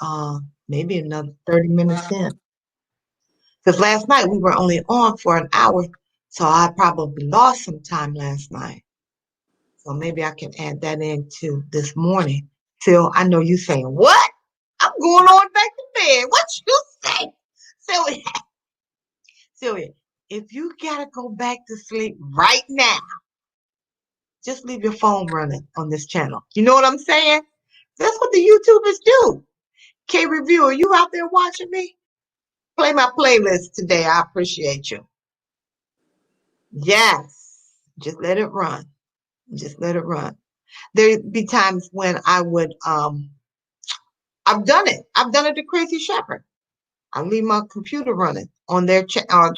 maybe another 30 minutes in. Because last night we were only on for an hour, so I probably lost some time last night. So maybe I can add that into this morning. Till I know you saying, what? I'm going on back to bed. What you say? Sylvia, Sylvia, if you gotta go back to sleep right now, just leave your phone running on this channel. You know what I'm saying? That's what the YouTubers do. K Review, are you out there watching me? Play my playlist today. I appreciate you. Yes. Just let it run. Just let it run. There'd be times when I would I've done it. I've done it to Crazy Shepherd. I leave my computer running on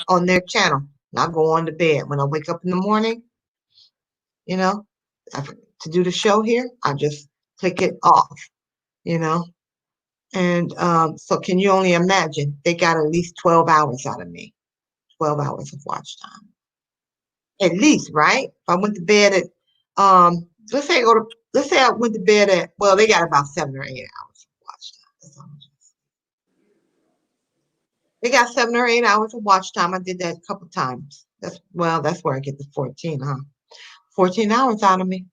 on their channel. And I go on to bed. When I wake up in the morning, you know, to do the show here, I just click it off, you know. And so can you only imagine? They got at least 12 hours out of me. 12 hours of watch time. At least, right? If I went to bed at let's say I went to bed at well, they got about 7 or 8 hours of watch time. They got 7 or 8 hours of watch time. I did that a couple times. That's where I get the 14, huh? 14 hours out of me.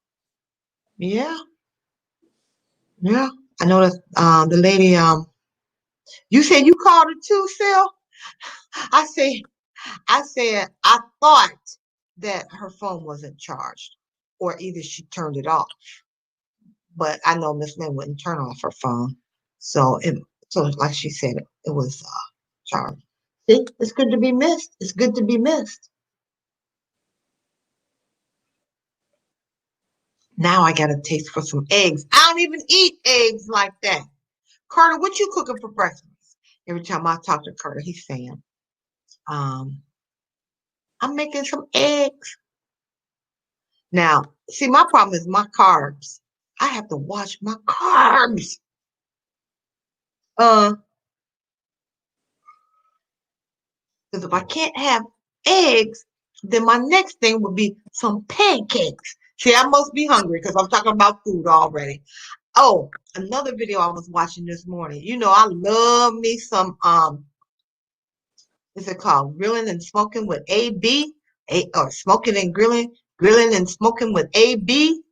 Yeah, yeah. I know that the lady you said you called her too, Sil? I said I thought that her phone wasn't charged, or either she turned it off. But I know Miss Lynn wouldn't turn off her phone, so like she said, it was charged. See, it's good to be missed. It's good to be missed. Now I got a taste for some eggs. I don't even eat eggs like that. Carter, what you cooking for breakfast? Every time I talk to Carter, he's saying, um, I'm making some eggs. Now, see, my problem is my carbs. I have to watch my carbs. Because if I can't have eggs, then my next thing would be some pancakes. See, I must be hungry because I'm talking about food already. Oh, another video I was watching this morning. You know, I love me some what's it called? Grilling and smoking with AB, or smoking and grilling and smoking with AB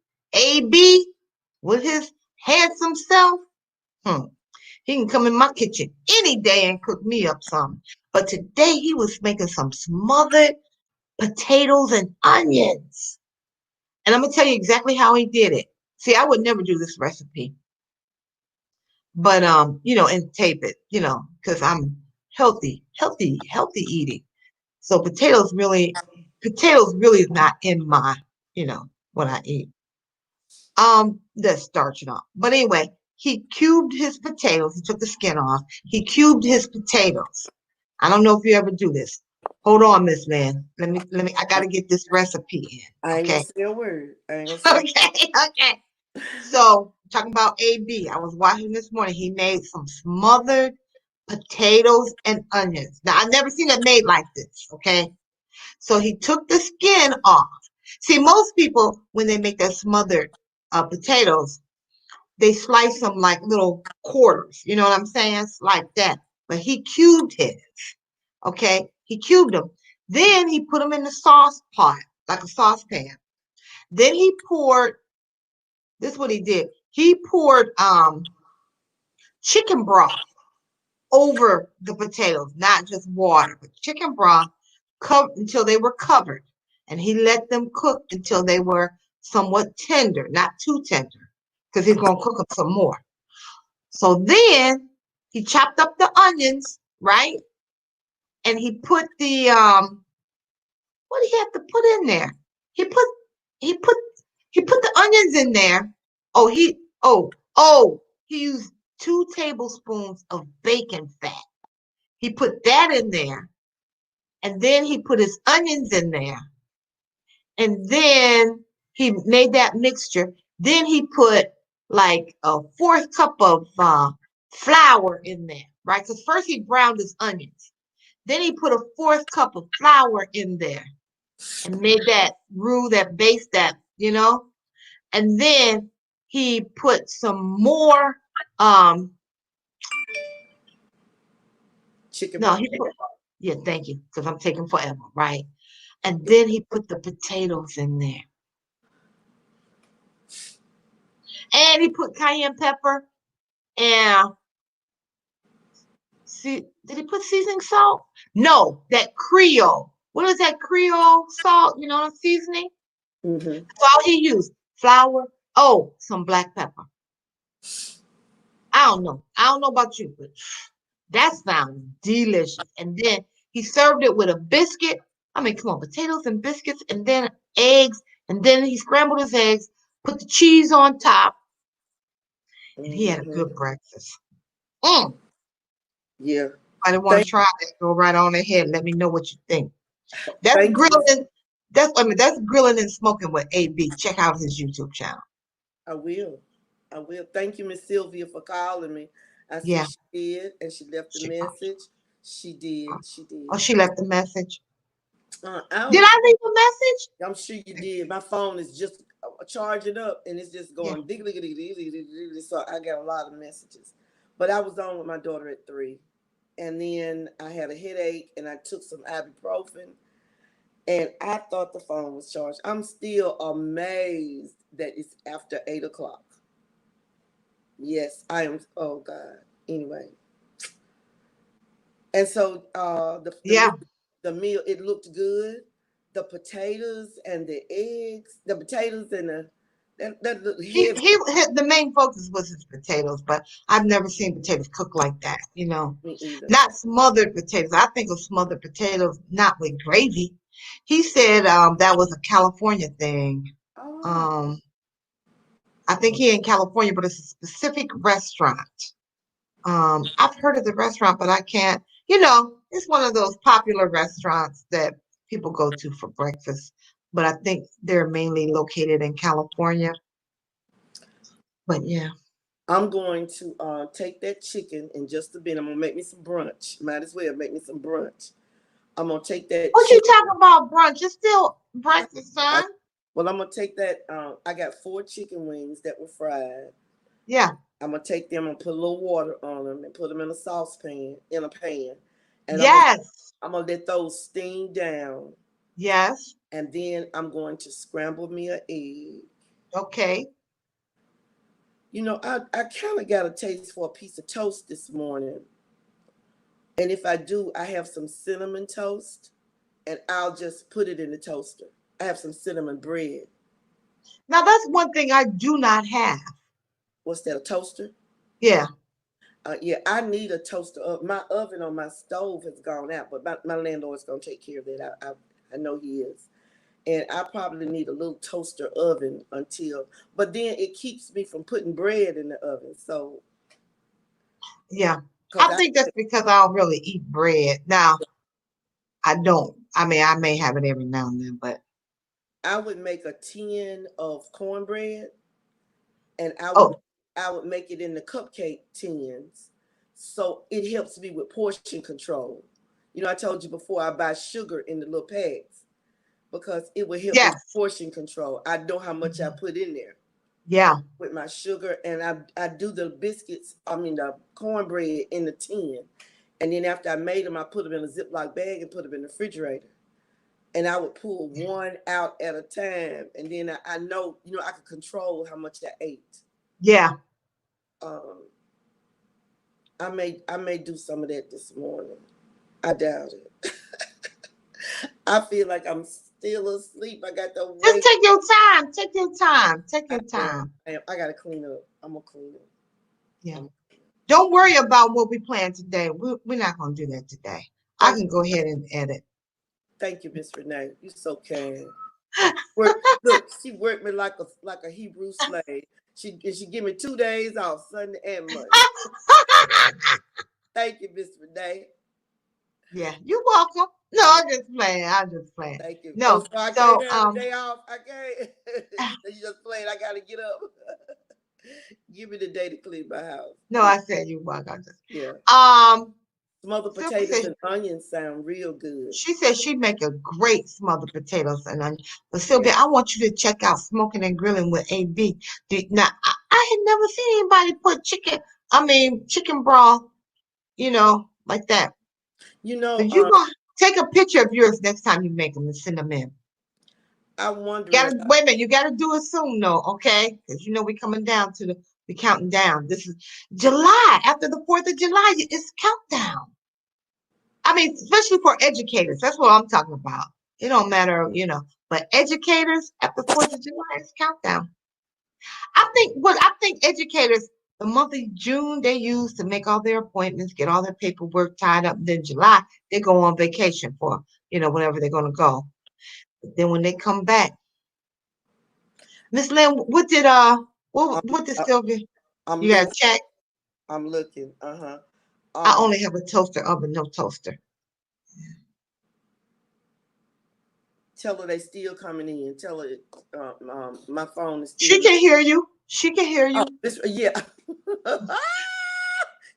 with his handsome self. Hmm. He can come in my kitchen any day and cook me up some. But today he was making some smothered potatoes and onions. And I'm gonna tell you exactly how he did it. See, I would never do this recipe, but and tape it, because I'm healthy eating. So potatoes really is not in my, what I eat. That's starch and all. But anyway, he cubed his potatoes. He took the skin off. He cubed his potatoes. I don't know if you ever do this. Hold on, Miss Man. I gotta get this recipe in. I ain't gonna Okay. say a word. I ain't gonna say. Okay. So talking about AB, I was watching this morning. He made some smothered potatoes and onions. Now I never seen it made like this. Okay. So he took the skin off. See, most people when they make their smothered potatoes, they slice them like little quarters. You know what I'm saying? It's like that. But he cubed his. Okay. He cubed them. Then he put them in the sauce pot, like a saucepan. Then he poured, this is what he did. He poured chicken broth over the potatoes, not just water, but chicken broth covered until they were covered. And he let them cook until they were somewhat tender, not too tender, because he's going to cook them some more. So then he chopped up the onions, right? And he put the what did he have to put in there? He put he put he put the onions in there. Oh, he used 2 tablespoons of bacon fat. He put that in there, and then he put his onions in there, and then he made that mixture. Then he put like a fourth cup of flour in there, right? Because first he browned his onions. Then he put a fourth cup of flour in there and made that roux, that base, that. And then he put some more, Chicken no, broth. he put, yeah, thank you, because I'm taking forever, right? And then he put the potatoes in there. And he put cayenne pepper and see, did he put seasoning salt? No, that Creole. What is that Creole salt? You know, seasoning? Mm-hmm. That's all he used. Flour. Oh, some black pepper. I don't know. I don't know about you, but that sounds delicious. And then he served it with a biscuit. I mean, come on, potatoes and biscuits, and then eggs. And then he scrambled his eggs, put the cheese on top, and he had a good breakfast. Mm. Yeah. I didn't want to Thank, try that. Go right on ahead. Let me know what you think. That's thank you. grilling. That's grilling and smoking with AB. Check out his YouTube channel. I will. I will. Thank you, Miss Sylvia, for calling me. I see Yeah. she did, and she left a She, message. She did. She oh, did. she left a message. I Did I leave a message? I'm sure you did. My phone is just charging up, and it's just Yeah. going diggly diggly diggly diggly. So I got a lot of messages. But I was on with my daughter at 3, and then I had a headache, and I took some ibuprofen, and I thought the phone was charged. I'm still amazed that it's after 8 o'clock. Yes, I am. Oh God. Anyway, and so Yeah. the meal, it looked good. The potatoes and the eggs, the potatoes and that looked heavy. The main focus was his potatoes, but I've never seen potatoes cooked like that. Me either. Not smothered potatoes. I think of smothered potatoes not with gravy. He said that was a California thing. Oh, Um, I think he in California, but it's a specific restaurant. I've heard of the restaurant, but I can't. It's one of those popular restaurants that people go to for breakfast. But I think they're mainly located in California. But yeah. I'm going to take that chicken in just a bit. I'm gonna make me some brunch. Might as well make me some brunch. I'm gonna take that What you chicken. talking about brunch? It's still breakfast, I, son. well, I'm gonna take that. I got 4 chicken wings that were fried. Yeah. I'm gonna take them and put a little water on them and put them in a saucepan, in a pan, and Yes. I'm gonna let those steam down, Yes. and then I'm going to scramble me an egg. Okay. I kind of got a taste for a piece of toast this morning, and if I do, I have some cinnamon toast, and I'll just put it in the toaster. I have some cinnamon bread. Now that's one thing I do not have. What's that? A toaster? Yeah. Yeah, I need a toaster. My oven on my stove has gone out, but my landlord's gonna take care of that. I know he is. and I probably need a little toaster oven until, but then it keeps me from putting bread in the oven. So, Yeah. cause I think that's because I don't really eat bread. Now, I don't. I mean, I may have it every now and then, but I would make a tin of cornbread, and oh, I would make it in the cupcake tins, so it helps me with portion control. You know, I told you before I buy sugar in the little packs because it will help with yes. portion control. I know how much I Mhm. put in there Yeah. with my sugar, and I do the biscuits. I mean the cornbread in the tin, and then after I made them, I put them in a Ziploc bag and put them in the refrigerator. And I would pull one out at a time, and then I know, you know, I could control how much I ate. Yeah. Um, I may do some of that this morning. I doubt it. I feel like I'm still asleep. I got to Just wake. take your time. Take your time. Take I your am. time. I gotta clean up. I'm gonna clean up. Yeah. I'm, Don't worry about what we plan today. We're not going to do that today. I thank can go ahead and edit. thank you, Miss Renee. You so kind. Work, look, she worked me like a Hebrew slave. She give me 2 days off, Sunday and Monday. Thank you, Miss Renee. Yeah, you're welcome. No, Yeah, I'm just playing. I'm just playing. thank you. Oh, No, so I can't so have a day off. I can't. You say you just playing. I gotta get up. Give me the day to clean my house. no, I said you're welcome. Yeah. Um, Smothered Sylvia potatoes said and onions sound real good. she said she'd make a great smothered potatoes and onion. But Yeah. Sylvia, I want you to check out Smoking and Grilling with AB. Now, I had never seen anybody put chicken broth, like that. You So know, you gonna take a picture of yours next time you make them and send them in. I'm wondering Gotta about. wait a minute. You gotta do it soon, though, okay? Because we coming down to we counting down. This is July. After the 4th of July, it's countdown. I mean, especially for educators. That's what I'm talking about. It don't matter. But educators after 4th of July, it's countdown. I think educators, the month of June they use to make all their appointments, get all their paperwork tied up. Then July they go on vacation for whenever they're gonna go. But then when they come back, Miss Lynn, what did I'm, what did I- Sylvia? I'm You gotta looking. check. I'm looking. Uh-huh. I Um, only have a toaster oven, no toaster. Tell her they still coming in. Tell her my phone is She still. can hear you. She can hear Oh, you. yeah.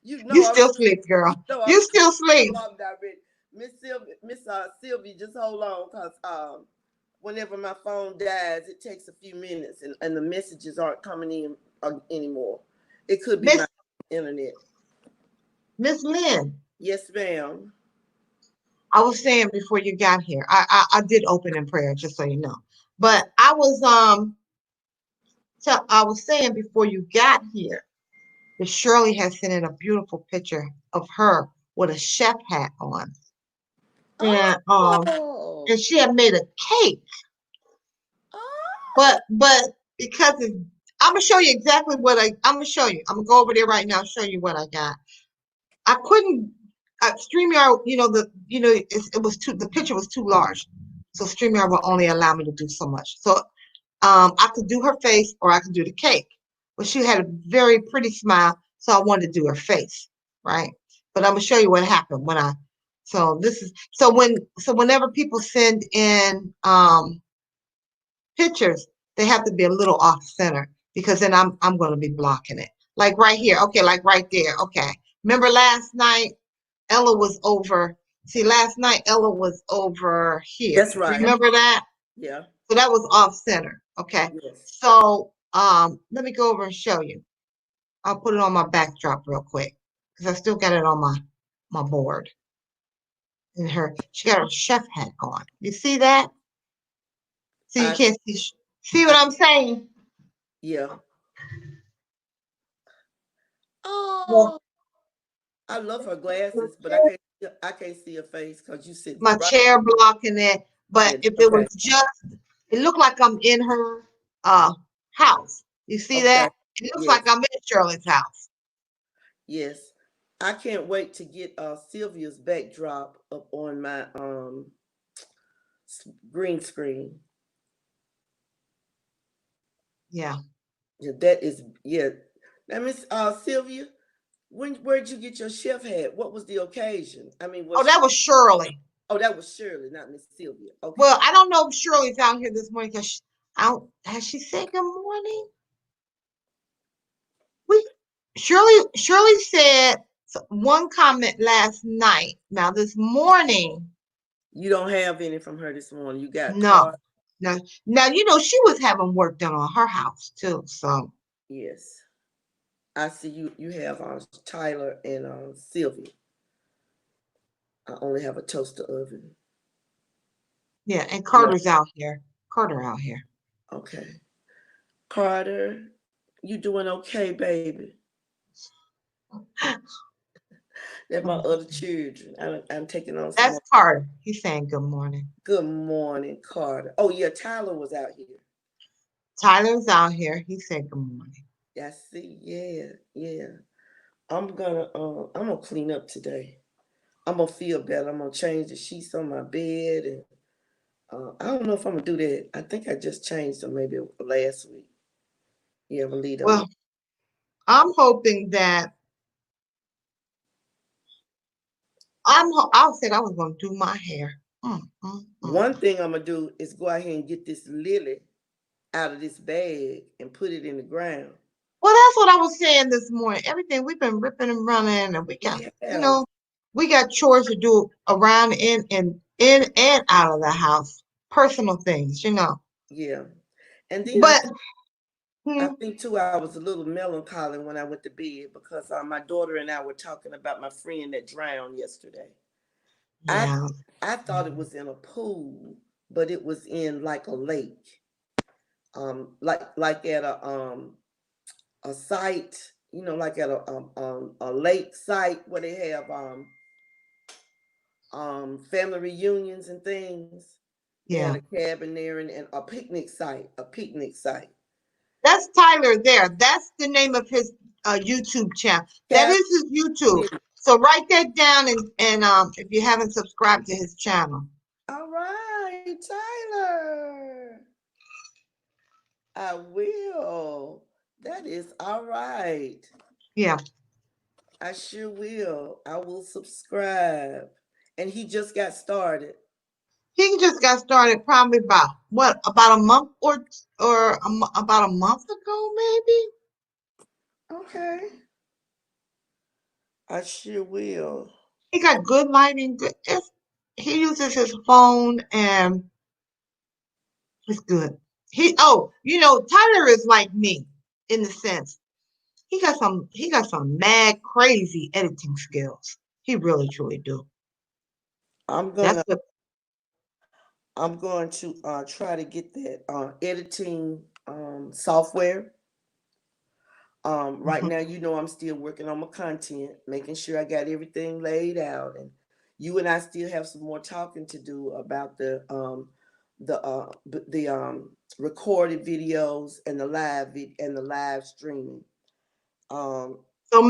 You I'm. still sleep, girl. You know I'm. You still sleep. I'm not ready. Miss Sylvia, just hold on, cause whenever my phone dies, it takes a few minutes, and the messages aren't coming in anymore. It could be my Miss internet. Miss Lynn, Yes, ma'am. I was saying before you got here, I did open in prayer, just so you know. Yes. But I was saying before you got here that Shirley has sent in a beautiful picture of her with a chef hat on. And Oh. she had made a cake. Oh. But because I'm gonna show you exactly I'm gonna show you. I'm gonna go over there right now, show you what I got. I couldn't StreamYard, it was the picture was too large. So StreamYard will only allow me to do so much. So I could do her face or I could do the cake. But she had a very pretty smile, so I wanted to do her face, right? But I'm gonna show you what happened when I so this is so whenever people send in pictures, they have to be a little off center because then I'm gonna be blocking it. Like right here, okay, like right there, okay. Remember last night Ella was over. See, last night Ella was over here. That's right. Remember that? Yeah. So that was off center. Okay. Yes. So let me go over and show you. I'll put it on my backdrop real quick because I still got it on my board. And she got her chef hat on. You see that? See, you I. can't see what I. I'm saying? Yeah. Well, Oh. I love her glasses, but I can't see her face because you sit my right chair blocking it. But in. if it Okay. was it looked like I'm in her uh house. You see Okay. that? It looks like Yes. I'm in Shirley's house. Yes. I can't wait to get Sylvia's backdrop up on my green screen. Yeah. Yeah, that is, yeah. Now, Miss Sylvia, where'd you get your chef hat? What was the occasion? I mean, Oh, was that was Shirley. oh, that was Shirley, not Miss Sylvia. Well, Okay. I don't know if Shirley's out here this morning because I don't, has she said good morning? We Shirley said one comment last night. Now this morning, You don't have any from her this morning. You got no, card. no. Now she was having work done on her house too. So Yes, I see you. You have Tyler and Sylvia. I only have a toaster oven. yeah, and Yeah. Carter's out here. Carter out here. Okay. Carter, you doing okay, baby? They're my other children. I'm taking on some That's more. Carter. He's saying good morning. Good morning, Carter. Oh yeah, Tyler was out here. Tyler's out here. He said good morning. I see. Yeah, yeah. I'm gonna clean up today. I'm gonna feel better. I'm gonna change the sheets on my bed, and I don't know if I'm gonna do that. I think I just changed them maybe last week. Yeah, I'm gonna leave them. Well, I'm hoping that I said I was going to do my hair. Mm, mm, mm. One thing I'm gonna do is go out here and get this lily out of this bag and put it in the ground. Well, that's what I was saying this morning. Everything we've been ripping and running, and we got, We have, we got chores to do around in and out of the house, personal things. yeah. And then But I hmm, think too, I was a little melancholy when I went to bed because my daughter and I were talking about my friend that drowned yesterday. I yeah, I thought it was in a pool, but it was in like a lake, like at a site, like at a lake site where they have family reunions and things. They had yeah. a cabin there and a picnic site. That's Tyler there. That's the name of his YouTube channel. That Cabin. is his YouTube. So write that down and if you haven't subscribed to his channel. All right, Tyler. I will. That is all right. Yeah. I sure will. I will subscribe. And he just got started. He just got started probably about a month or about a month ago, maybe. Okay. I sure will. He got good lighting. He uses his phone and it's good. Tyler is like me in the sense he got some mad crazy editing skills. He really truly do. I'm That's gonna what. I'm going to try to get that editing software. Right Mhm. now, I'm still working on my content, making sure I got everything laid out, and you and I still have some more talking to do about the recorded videos and the live streaming. Um, So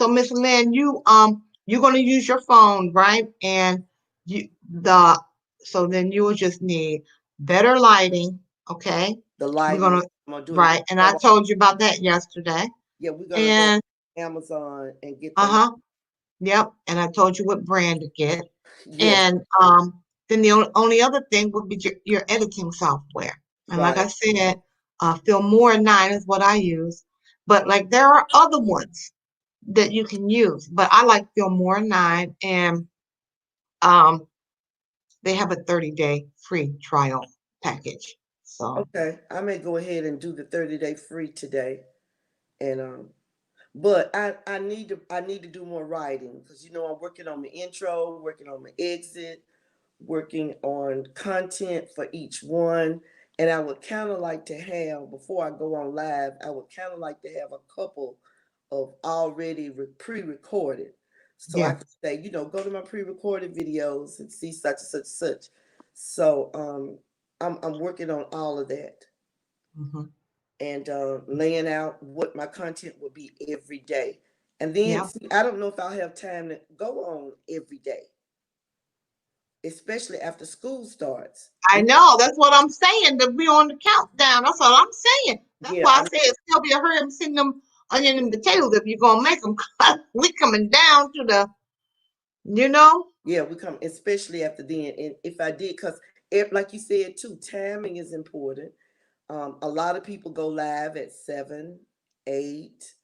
Miss Lynn, you're gonna use your phone, right? And you the so then you will just need better lighting, okay? the We're lighting, gonna I'm gonna do it. right, and I told you about that yesterday. Yeah, we're gonna go And on Amazon and get the uh-huh, yep, and I told you what brand to get. yes, And then the only other thing would be your editing software. And like right. I said, Filmora 9 is what I use. But like there are other ones that you can use. But I like Filmora 9 and um they have a 30-day free trial package. So Okay, I may go ahead and do the 30-day free today, and but I need to do more writing because I'm working on my intro, working on my exit, working on content for each one. And I would kind of like to have, before I go on live, I would kind of like to have a couple of already pre-recorded. So I yeah. could say, go to my pre-recorded videos and see such and such such. So I'm working on all of that Hmm. and laying out what my content will be every day. And then Yeah. see, I don't know if I'll have time to go on every day. especially after school starts. I know. That's what I'm saying. To be on the countdown. That's what I'm saying. That's Yeah, why I say it's still be a hurry up and send them onion and potatoes if you're gonna make them. We coming down to the, you know. yeah, we come, especially after then. And if I did, because like you said too, timing is important. A lot of people go live at 7, 8,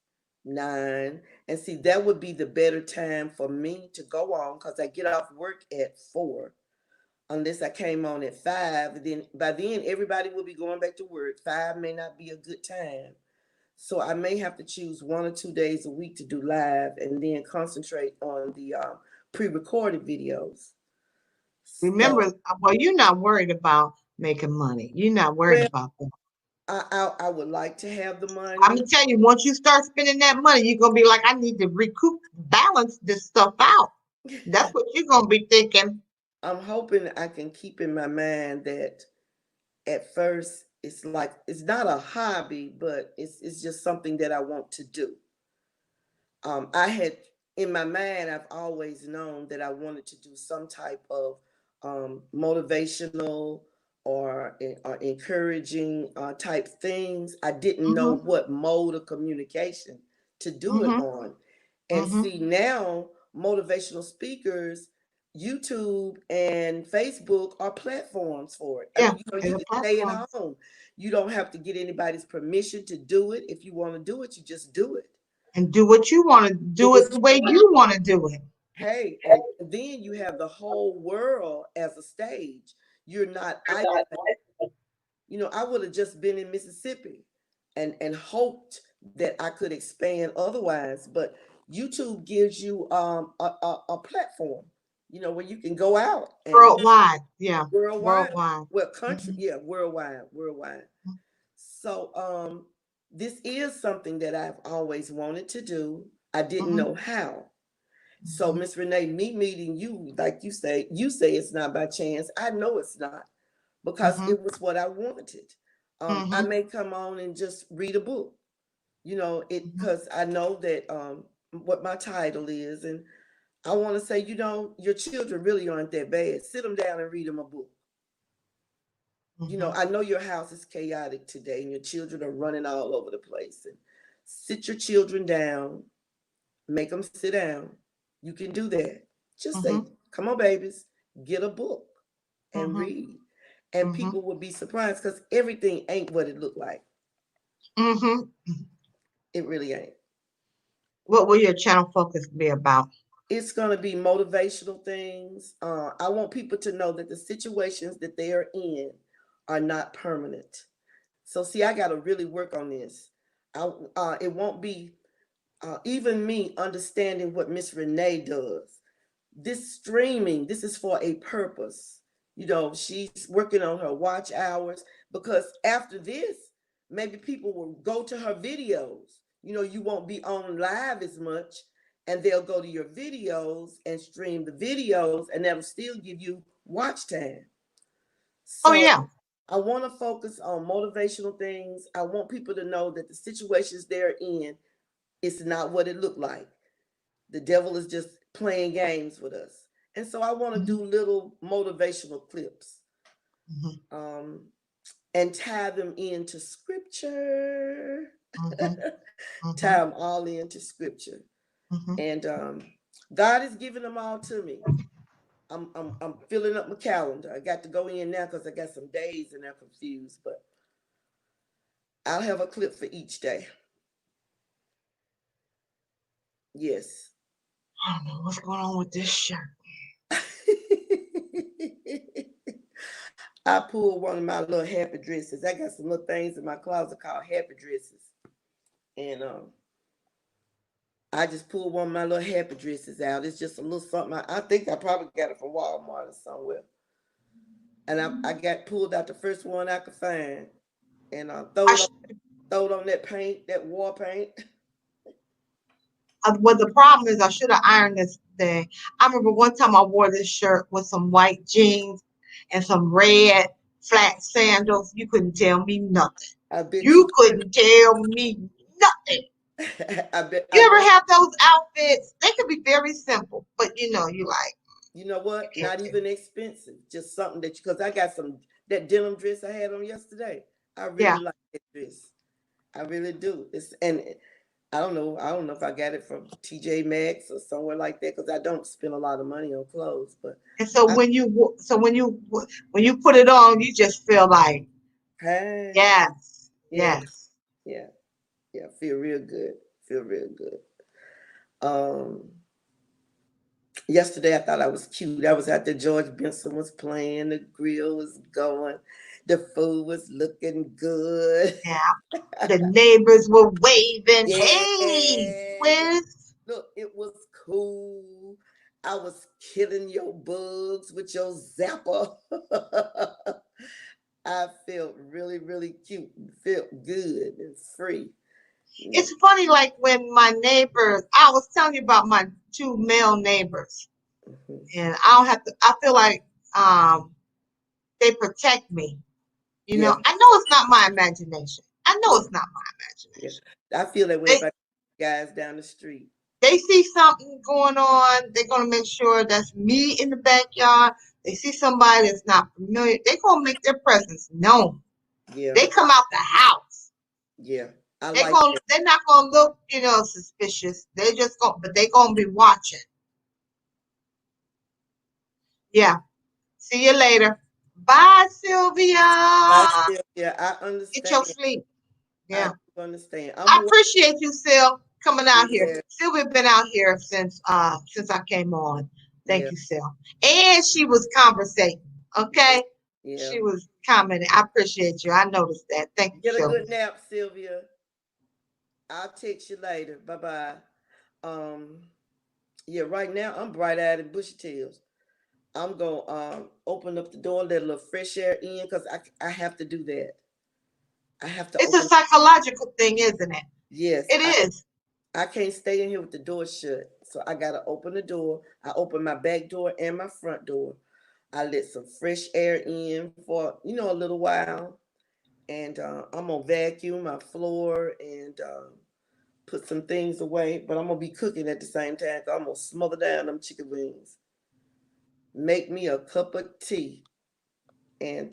9, and see that would be the better time for me to go on because I get off work at 4. Unless I came on at 5, then by then everybody will be going back to work. 5 may not be a good time. So I may have to choose 1 or 2 days a week to do live and then concentrate on the pre-recorded videos. Remember, So, well, you're not worried about making money. You're not worried well, about that. I would like to have the I'm money. gonna tell you, once you start spending that money, you're gonna be like, I need to recoup, balance this stuff out. That's what you're gonna be thinking. I'm hoping I can keep in my mind that at first it's like it's not a hobby, but it's just something that I want to do. I had in my mind, I've always known that I wanted to do some type of motivational or encouraging type things. I didn't know Mm-hmm. what mode of communication to do it Mm-hmm. on. And Mm-hmm. see now, motivational speakers, YouTube and Facebook are platforms for it. I Yeah, mean, you and the can stay at platforms. home. You don't have to get anybody's permission to do it. If you want to do it, you just do it. And do what you want to Do do what it the way you want to do it. Hey, and then you have the whole world as a stage. You're not isolated. I would have just been in Mississippi and hoped that I could expand otherwise, but YouTube gives you a platform, where you can go out and Worldwide. Yeah. worldwide, Worldwide. well, country, Mm-hmm. yeah, worldwide. So this is something that I've always wanted to do. I didn't Mm-hmm. know how. So, Miss Renee, me meeting you, like you say it's not by chance. I know it's not because Mm-hmm. it was what I wanted. I Mm-hmm. may come on and just read a book, it Mm-hmm. because I know that what my title is, and I want to say, your children really aren't that bad. Sit them down and read them a book. Mm-hmm. I know your house is chaotic today, and your children are running all over the place. And sit your children down, make them sit down. You can do that. Just say, Mm-hmm. come on, babies, get a book and Mm-hmm. read. And Mm-hmm. people will be surprised because everything ain't what it looked like. Mm-hmm. It really ain't. What will your channel focus be about? It's going to be motivational things. I want people to know that the situations that they are in are not permanent. So, see, I got to really work on this. It won't be even me understanding what Miss Renee does. This streaming, this is for a purpose. She's working on her watch hours because after this, maybe people will go to her videos. You won't be on live as much, and they'll go to your videos and stream the videos, and that'll still give you watch time. Oh So yeah. I want to focus on motivational things. I want people to know that the situations they're in, it's not what it looked like. The devil is just playing games with us. And so I want to Mm-hmm. do little motivational clips Mm-hmm. um, and tie them into scripture. Mm-hmm. Tie Mm-hmm. them all into scripture. Mm-hmm. And God is giving them all to me. I'm filling up my calendar. I got to go in now because I got some days and they're confused, but I'll have a clip for each day. Yes. I don't know what's going on with this shirt. I pulled one of my little happy dresses. I got some little things in my closet called happy dresses. And I just pulled one of my little happy dresses out. It's just a little something. I think I probably got it from Walmart or somewhere. And I got pulled out the first one I could find. And throw it on that paint, that war paint. Well, the problem is I should have ironed this thing. I remember one time I wore this shirt with some white jeans and some red flat sandals. You couldn't tell me nothing. I bet you You couldn't tell me nothing. I bet You I ever know have those outfits? They could be very simple, but you like, You know what? Get Not to. even expensive. Just something that because I got that denim dress I had on yesterday. I really Yeah. like that dress. I really do. And I don't know if I got it from TJ Maxx or somewhere like that because I don't spend a lot of money on clothes. But And so I when you put it on, you just feel like, hey, yes, yeah, yes. yeah, yeah. Feel real good. Feel real good. Um, Yesterday I thought I was cute. I was out there. George Benson was playing. The grill was going. The food was looking good. Yeah. The neighbors were waving, Yeah, hey, yeah. Swiss. Look, it was cool. I was killing your bugs with your zapper. I felt really, really cute. Felt good and free. It's funny, like when my neighbors, I was telling you about my two male neighbors, Mhm. and I don't have to, I feel like um they protect me. You know, Yeah, I know it's not my imagination. I know yeah, it's not my yeah. imagination. I feel that way They about guys down the street. they see something going on, they're gonna make sure that's me in the backyard. They see somebody that's not familiar, they're gonna make their presence known. Yeah, They come out the house. yeah. I like that. They're not gonna look, suspicious. They just go, but they gonna be watching. Yeah. See you later. Bye, I Sylvia. still, yeah, I Get your understand. sleep. I Yeah. do understand. I appreciate you, Sil, coming out here. Yeah, Sylvia been out here since I came on. Thank yeah, you, Sil. And she was conversating. yeah, Okay? yeah. She was commenting. I appreciate you. I noticed that. Thank you, Get a Sylvia. good nap, Sylvia. I'll text you later. Bye bye. Um, yeah, right now I'm bright eyed and bushy tails. I'm gonna open up the door, let a little fresh air in, because I have to do that. I have to It's a open. psychological thing, isn't it? Yes, It is. I can't stay in here with the door shut, so I gotta open the door. I open my back door and my front door. I let some fresh air in for a little while, and I'm gonna vacuum my floor and put some things away. But I'm gonna be cooking at the same time. 'Cause I'm gonna smother down them chicken wings. Make me a cup of tea, and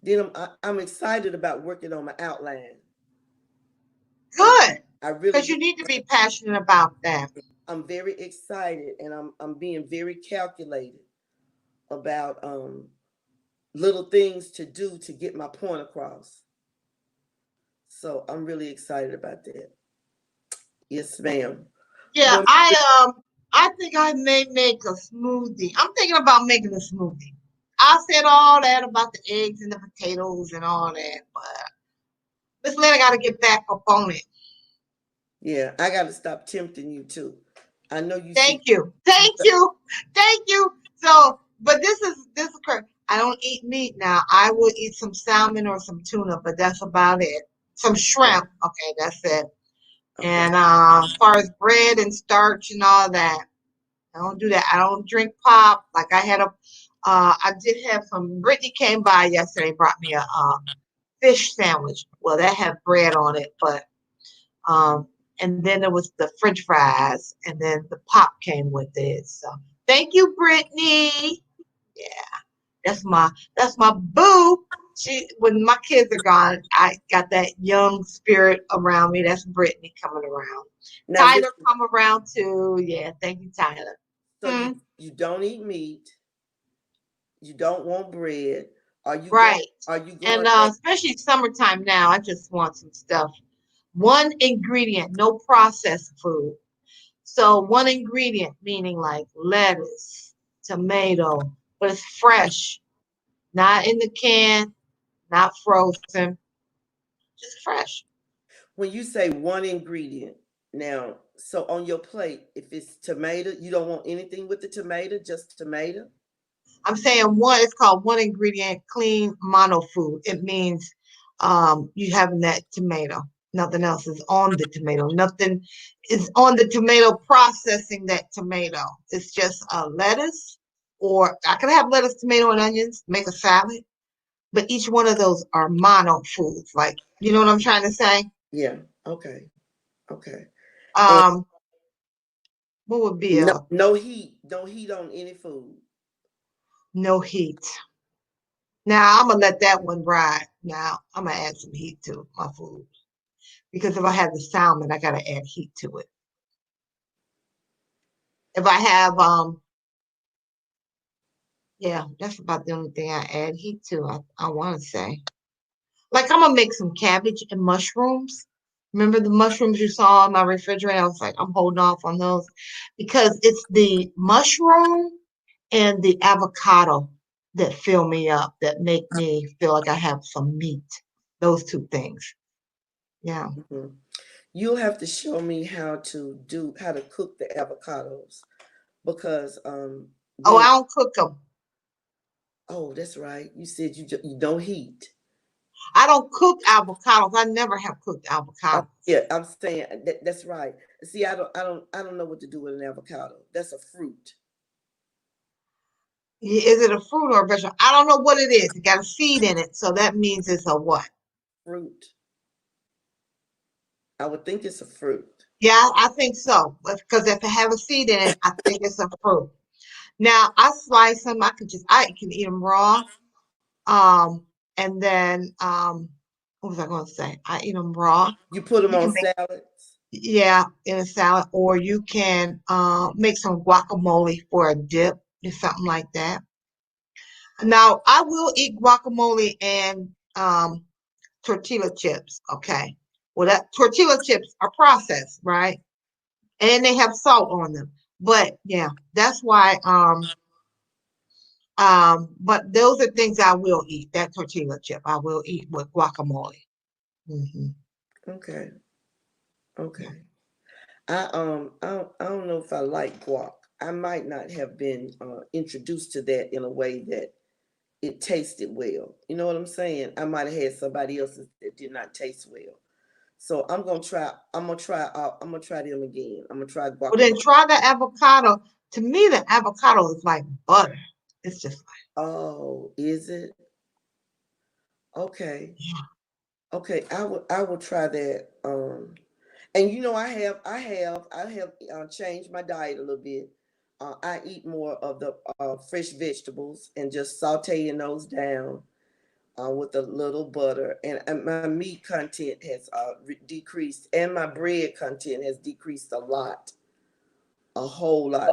then I'm excited about working on my outline. I'm Good. I really, Because you really need to be passionate about that. I'm very excited, and I'm being very calculated about little things to do to get my point across. So I'm really excited about that. Yes, ma'am. Yeah, Well, I think I may make a smoothie. I'm thinking about making a smoothie. I said all that about the eggs and the potatoes and all that, but Miss Lynn, I gotta get back up on it. yeah, I got to stop tempting you too. I know you see. Thank you. Thank you. Thank you. So, but this is correct. I don't eat meat now. I will eat some salmon or some tuna, but that's about it. Some Okay, shrimp. Okay, that's it. okay, And as far as bread and starch and all that, I don't do that. I don't drink pop. Like I did have some. Brittany came by yesterday, brought me a fish sandwich. Well, that had bread on it, but um, and then there was the French fries, and then the pop came with it. So thank you, Brittany. Yeah, that's my boo. When my kids are gone, I got that young spirit around me. That's Brittany coming around. now Tyler listen. come around too. Yeah, thank you, Tyler. So Hmm, you don't eat meat. You don't want bread. Are you going? right. Are you And going back? especially summertime now, I just want some stuff. One ingredient, no processed food. So one ingredient, meaning like lettuce, tomato, but it's fresh, not in the can, not frozen, just fresh. When you say one ingredient, now, so on your plate, if it's tomato, you don't want anything with the tomato, just tomato. I'm saying one, it's called one ingredient clean mono food. It means you having that tomato. Nothing else is on the tomato. Nothing is on the tomato processing that tomato. It's just a lettuce, or I could have lettuce, tomato, and onions, make a salad, but each one of those are mono foods. Like, you know what I'm trying to say? Yeah. Okay. Okay. And Um, what would be no, a no heat. Don't heat on any food. No heat. Now I'm gonna let that one ride. Now I'm gonna add some heat to my food because if I have the salmon, I gotta add heat to it. If I have yeah, that's about the only thing I add heat to. I want to say. Like I'm gonna make some cabbage and mushrooms. Remember the mushrooms you saw in my refrigerator? I was like, I'm holding off on those because it's the mushroom and the avocado that fill me up, that make me feel like I have some meat. Those two things. Yeah. Mhm. You'll have to show me how to cook the avocados because Oh, I being don't cook them. oh, that's right. You said you don't heat. I don't cook avocados. I never have cooked avocados. Yeah, I'm saying that's right. See, I don't know what to do with an avocado. That's a fruit. Is it a fruit or a vegetable? I don't know what it is. It got a seed in it, so that means it's a what? Fruit. I would think it's a fruit. Yeah, I think so. Because if it have a seed in it, I think it's a fruit. Now I slice them. I can eat them raw. Um, and then what was I going to say? I eat them raw. You put them You on can make salads. yeah in a salad, or you can make some guacamole for a dip or something like that. Now I will eat guacamole and tortilla chips. Okay. Well, that tortilla chips are processed, right? And they have salt on them. But yeah, that's why but those are things I will eat. That tortilla chip I will eat with guacamole. Hmm. Okay. Yeah. Okay. I don't know if I like guac. I might not have been introduced to that in a way that it tasted well. You know what I'm saying? I might have had somebody else's that did not taste well. So I'm gonna try. I'm gonna try them again. I'm gonna try Well, then guacamole. try the avocado. To me, the avocado is like butter. It's just like, Oh, is it? Okay. yeah. Okay. I will try that. And you know, I have changed my diet a little bit. I eat more of the fresh vegetables and just sauteing those down with a little butter. And my meat content has decreased, and my bread content has decreased a whole lot,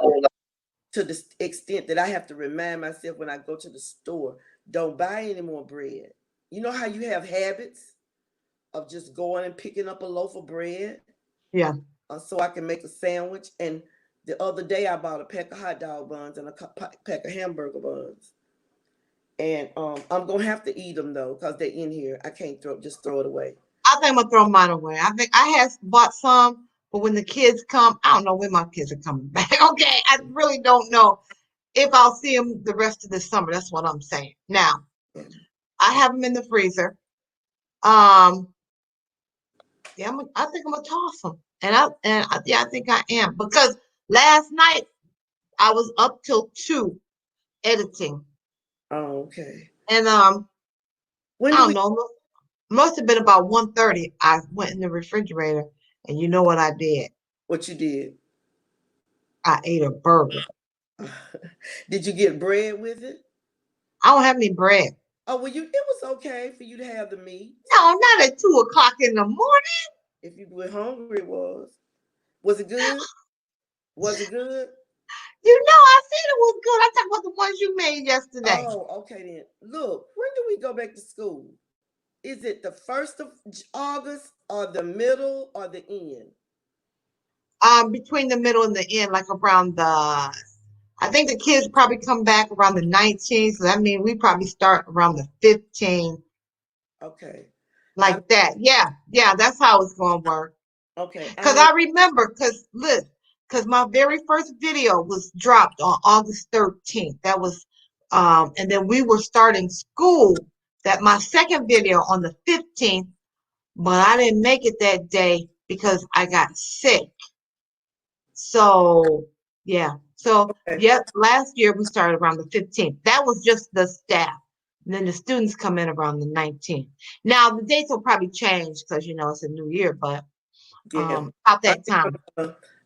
to the extent that I have to remind myself when I go to the store, don't buy any more bread. You know how you have habits of just going and picking up a loaf of bread Yeah. so I can make a sandwich. And the other day I bought a pack of hot dog buns and a pack of hamburger buns. And I'm gonna have to eat them though because they're in here. I can't throw it away. I think I'm gonna throw mine away. I think I have bought some, but when the kids come, I don't know when my kids are coming back. Okay, I really don't know if I'll see them the rest of the summer. That's what I'm saying. Now, Yeah. I have them in the freezer. Um, yeah, I think I'm gonna toss them, yeah, I think I am because last night I was up till 2 editing, Oh, okay. and When I do don't we? know, must have been about 1:30. I went in the refrigerator, and you know what I did? What you did? I ate a burger. Did you get bread with it? I don't have any bread. Oh well, it was okay for you to have the meat No, not at 2 o'clock in the morning. if you were hungry. It was. Was it good? Was it good? You know, I said it was good. I'm talking about the ones you made yesterday. Oh, okay then. Look, when do we go back to school? Is it the 1st of August or the middle or the end? Between the middle and the end, like around I think the kids probably come back around the 19th. So that means we probably start around the 15th, Okay. I'm like that. Yeah, yeah, that's how it's going to work. okay. Because I remember, because my very first video was dropped on August 13th. That was, and then we were starting school. That my second video on the 15th, but I didn't make it that day because I got sick. So, yeah. So, okay. yeah, last year we started around the 15th. That was just the staff. And then the students come in around the 19th. Now, the dates will probably change because, it's a new year, but Yeah. about I that time.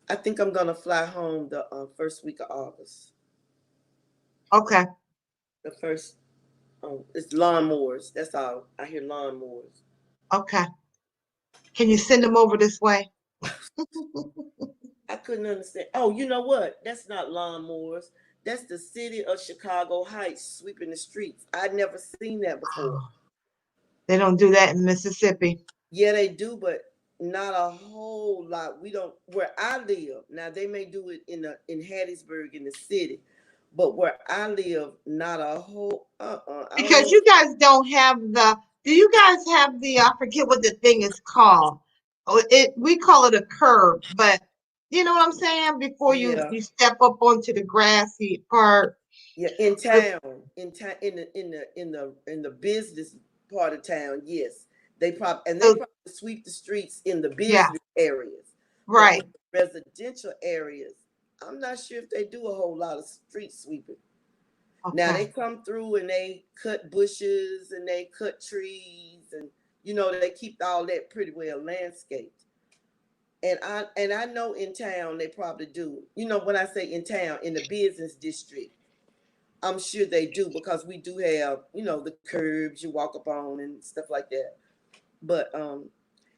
I think I'm gonna fly home the first week of August. Okay. The first, it's lawnmowers. That's all I hear. Lawnmowers. Okay. Can you send them over this way? I couldn't understand. Oh, you know what? That's not lawnmowers. That's the city of Chicago Heights sweeping the streets. I'd never seen that before. Oh, they don't do that in Mississippi. Yeah, they do, but not a whole lot. We don't where I live. Now they may do it in Hattiesburg in the city, but where I live, not a whole. I don't Because know. you guys don't have do you guys have I forget what the thing is called. Oh, we call it a curb, but you know what I'm saying? Before Yeah, you step up onto the grassy part. yeah. In But town, in the business part of town, yes, they so probably sweep the streets in the yeah, business areas, but in right. the residential areas, I'm not sure if they do a whole lot of street sweeping. Now Okay. they come through and they cut bushes and they cut trees and they keep all that pretty well landscaped. And I know in town they probably do. When I say in town, in the business district, I'm sure they do because we do have, the curbs you walk up on and stuff like that. But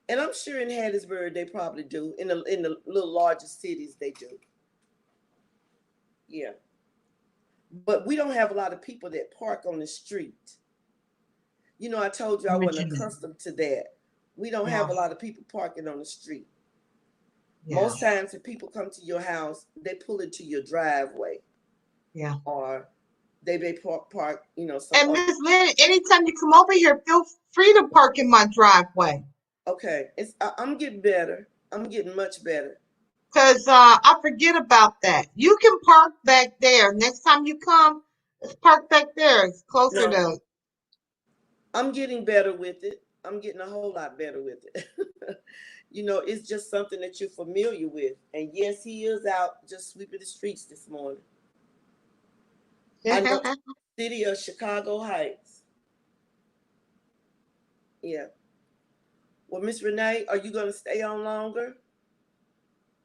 and I'm sure in Hattiesburg they probably do. In the little larger cities they do. Yeah. But we don't have a lot of people that park on the street. I told you I wasn't Mention that. accustomed to that. We don't Yeah, have a lot of people parking on the street. yeah, Most times, if people come to your house, they pull into your driveway, yeah. or they may park, some And other. Miss Lynn, anytime you come over here, feel free to park in my driveway. Okay, I'm getting better. I'm getting much better. Cause I forget about that. You can park back there. Next time you come, let's park back there. It's closer No, to. I'm getting better with it. I'm getting a whole lot better with it. It's just something that you're familiar with. And yes, he is out just sweeping the streets this morning. I know, city of Chicago Heights. Yeah. Well, Miss Renee, are you going to stay on longer?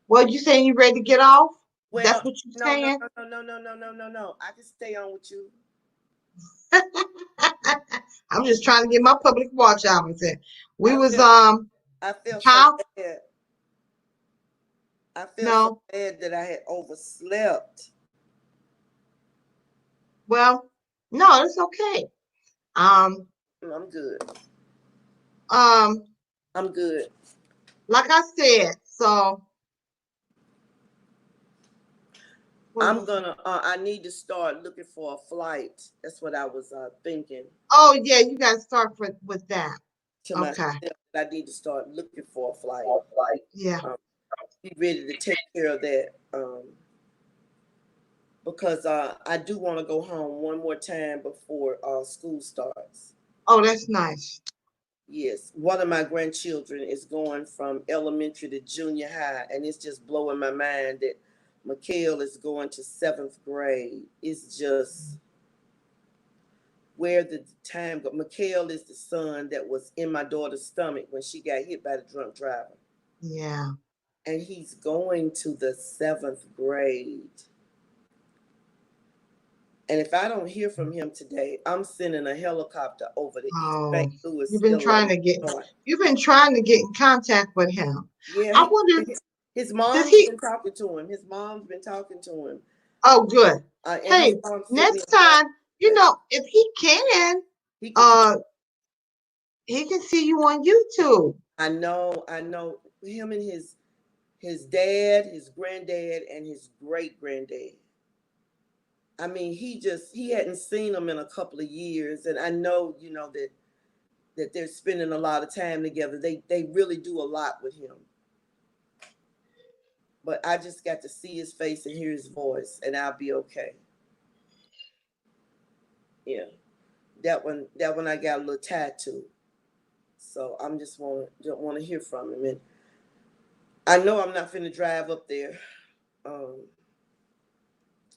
Well, you saying you ready to get off? That's Well, what you no, no, saying? no, no, no, no, no, no, no. I can stay on with you. I'm just trying to get my public watch hours in. We I was feel, I feel so how bad. I feel so no. bad that I had overslept. Well, no, it's okay. Um I'm good. um I'm good. like I said, so what I'm was gonna. I need to start looking for a flight. That's what I was thinking oh yeah, you gotta start with that. to Okay. myself. I need to start looking for a flight. Yeah. Um, be ready to take care of that. Because I do want to go home one more time before school starts. Oh, that's nice. Yes, one of my grandchildren is going from elementary to junior high, and it's just blowing my mind that Mikhail is going to seventh grade. It's just where the time go. Mikhail is the son that was in my daughter's stomach when she got hit by the drunk driver, Yeah. and he's going to the seventh grade. And if I don't hear from him today, I'm sending a helicopter over to East St. Oh, Louis, Illinois. you've been trying to get in contact with him. Yeah, I wonder, his does mom's he? been talking to him. His mom's been talking to him. Oh, good. And his Hey, mom sent me next a time, message. if he can, He can. uh, he can see you on YouTube. I know. Him and his dad, his granddad, and his great granddad. I mean, he hadn't seen them in a couple of years, and I know that they're spending a lot of time together. They really do a lot with him. But I just got to see his face and hear his voice, and I'll be okay. Yeah, that one I got a little tattoo, so I'm just want to hear from him, and I know I'm not finna drive up there. Um,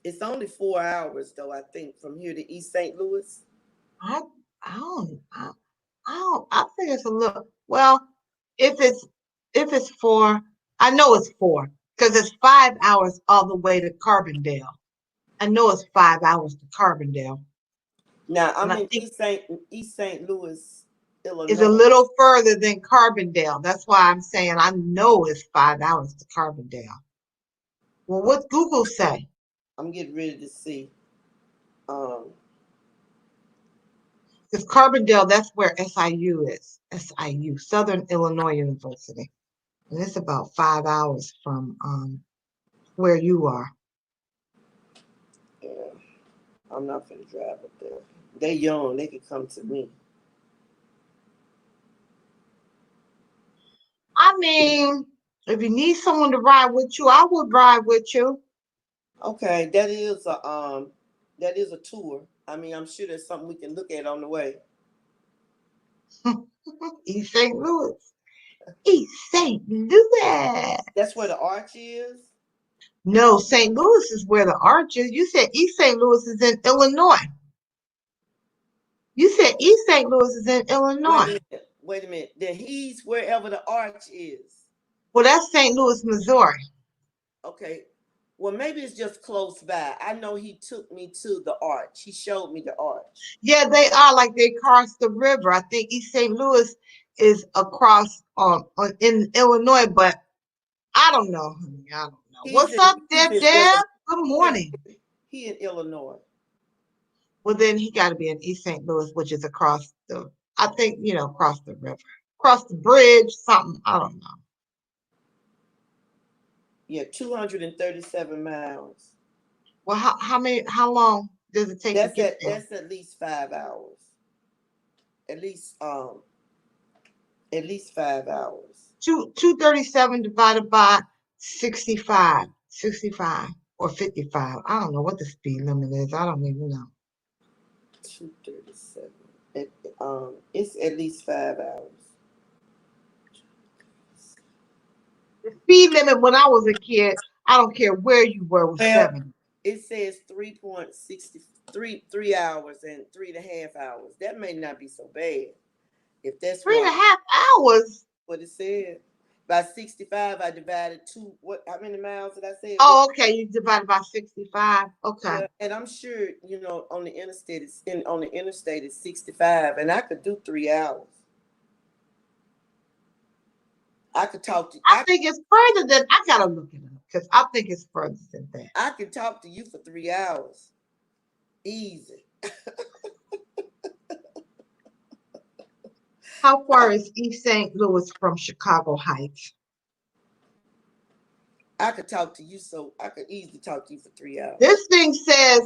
it's only 4 hours though. I think from here to East St. Louis. I, I don't, I think it's a little. Well, if it's 4, I know it's 4. Because it's 5 hours all the way to Carbondale. I know it's 5 hours to Carbondale. Now And I'm I in think East St. Louis, it's a Illinois. little further than Carbondale. That's why I'm saying I know it's 5 hours to Carbondale. Well, what's Google say? I'm getting ready to see. Um, Because Carbondale, that's where SIU is. SIU, Southern Illinois University. And it's about 5 hours from where you are. yeah, I'm not gonna drive up there. They young, they could come to me. I mean, if you need someone to ride with you, I would ride with you. Okay, that is a tour. I mean, I'm sure there's something we can look at on the way. East St. Louis. East St. Louis. That's where the arch is. No, St. Louis is where the arch is. You said East St. Louis is in Illinois. You said East St. Louis is in Wait a Illinois. minute. Wait a minute. Then he's wherever the arch is. Well, that's St. Louis, Missouri. Okay. Well, maybe it's just close by. I know he took me to the arch. He showed me the arch. Yeah, they are like they cross the river. I think East St. Louis is across in Illinois, but I don't know, honey. I don't know. What's up, He's Deb in Deb? Good Illinois. morning. He in Illinois. Well, then he got to be in East St. Louis, which is across I think, across the river, across the bridge, something. I don't know. Yeah, 237 miles. Well, how long does it take to get there? That's at least 5 hours. At least 5 hours. 237 divided by 65, 65 or 55. I don't know what the speed limit is. I don't even know. 237. It's at least 5 hours. The speed limit when I was a kid, I don't care where you were, was Well, 70. it says 3.63 hours and 3.5 hours. That may not be so bad. If that's Three and a half hours. what it said. By 65, I divided two. What? How many miles did I say? Oh, okay. You divided by 65. Okay. Yeah, and I'm sure on the interstate it's 65, and I could do 3 hours. I could talk to. I think it's further than I gotta look it up because I think it's further than that. I can talk to you for 3 hours, easy. How far is East St. Louis from Chicago Heights? I could talk to you, so I could easily talk to you for 3 hours. This thing says,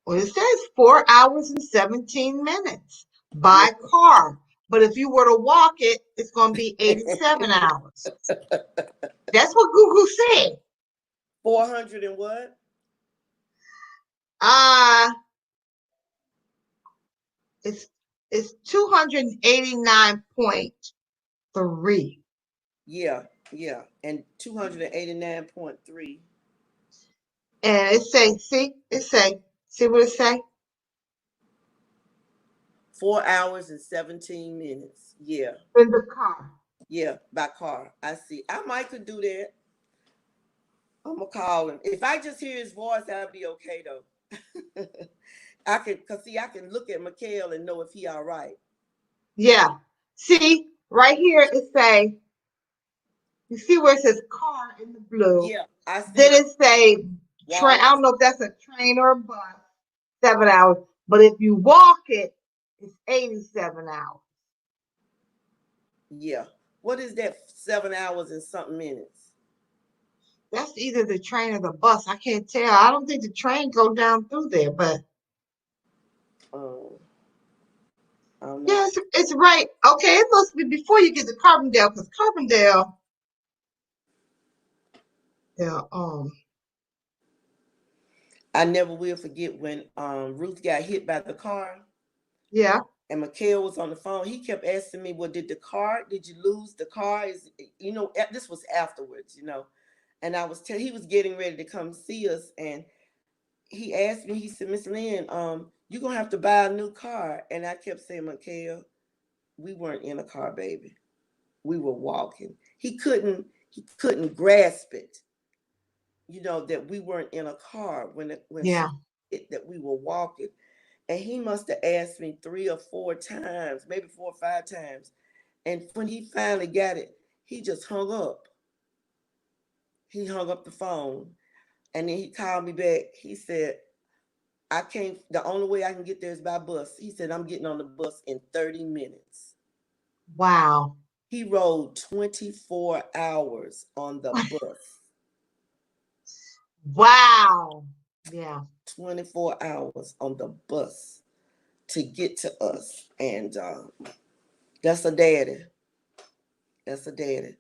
well, it says 4 hours and 17 minutes by car. But if you were to walk it, it's going to be 87 hours. That's what Google said. 400 and what? It's 289.3. Yeah, and 289.3. And see what it say? 4 hours and 17 minutes. Yeah. In the car. Yeah, by car. I see. I might could do that. I'm gonna call him. If I just hear his voice, I'll be okay though. I can look at Mikhail and know if he all right. Yeah. See, right here it say, you see where it says car in the blue. Yeah, I see. Then it say train. I don't know if that's a train or a bus. 7 hours. But if you walk it, it's 87 hours. Yeah. What is that? 7 hours and something minutes. That's either the train or the bus. I can't tell. I don't think the train go down through there, but I don't know. yeah, it's right. Okay, it must be before you get to Carbondale, because Carbondale, yeah, I never will forget when Ruth got hit by the car. Yeah. And Mikhail was on the phone. He kept asking me, well, did you lose the car? This was afterwards, And he was getting ready to come see us. And he asked me, he said, Miss Lynn, you're going to have to buy a new car. And I kept saying, Mikhail, we weren't in a car, baby. We were walking. He couldn't he couldn't grasp it, that we weren't in a car when Yeah. that we were walking. And he must have asked me 3 or 4 times, maybe 4 or 5 times. And when he finally got it, he just hung up. He hung up the phone. And then he called me back. He said, I can't, the only way I can get there is by bus. He said, I'm getting on the bus in 30 minutes. Wow. He rode 24 hours on the bus. Wow. Yeah. 24 hours on the bus to get to us. And that's a daddy. That's a daddy.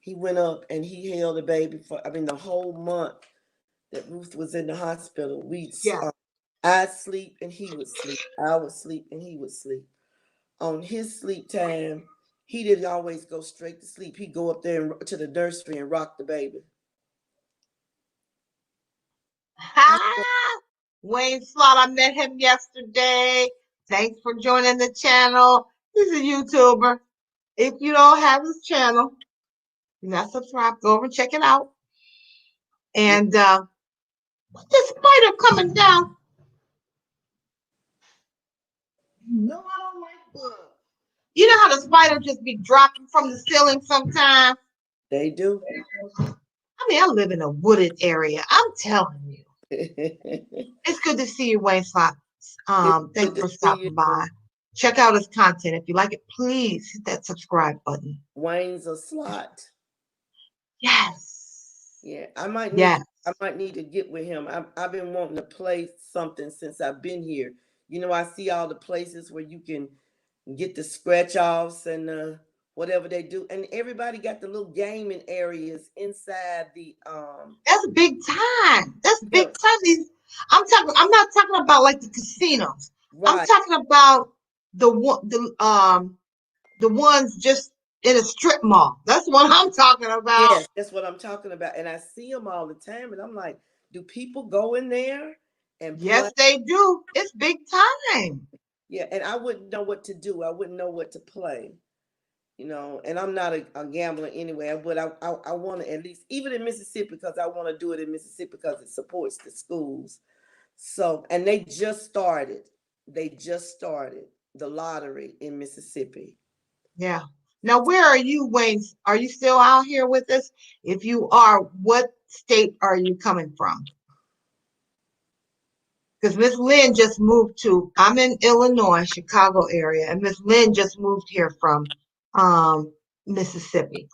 He went up and he held the baby the whole month that Ruth was in the hospital. Yeah. I'd sleep and he would sleep. I would sleep and he would sleep. On his sleep time, he didn't always go straight to sleep. He'd go up there to the nursery and rock the baby. Wayne Slaughter, I met him yesterday. Thanks for joining the channel. He's a YouTuber. If you don't have his channel, you're not subscribed, go over and check it out. And what's this spider coming down? No, I don't like bugs. You know how the spider just be dropping from the ceiling sometimes? They do. I mean, I live in a wooded area. I'm telling you. It's good to see you, Wayne Slaughter. Thanks for stopping by. Check out his content. If you like it, please hit that subscribe button. Wayne's a slot. Yes. Yeah, I might need to get with him. I've been wanting to play something since I've been here. I see all the places where you can get the scratch offs and whatever they do, and everybody got the little gaming areas inside the. That's big time. That's big time. I'm not talking about like the casinos. Right. I'm talking about the ones just in a strip mall. That's what I'm talking about. Yes, that's what I'm talking about. And I see them all the time, and I'm like, do people go in there and play? Yes, they do. It's big time. Yeah, and I wouldn't know what to do. I wouldn't know what to play. And I'm not a gambler anyway, but I want to, at least, even in Mississippi, because I want to do it in Mississippi because it supports the schools. So, and they just started the lottery in Mississippi. Yeah. Now, where are you, Wayne? Are you still out here with us? If you are, what state are you coming from? Because Miss Lynn just moved I'm in Illinois, Chicago area, and Miss Lynn just moved here from Mississippi.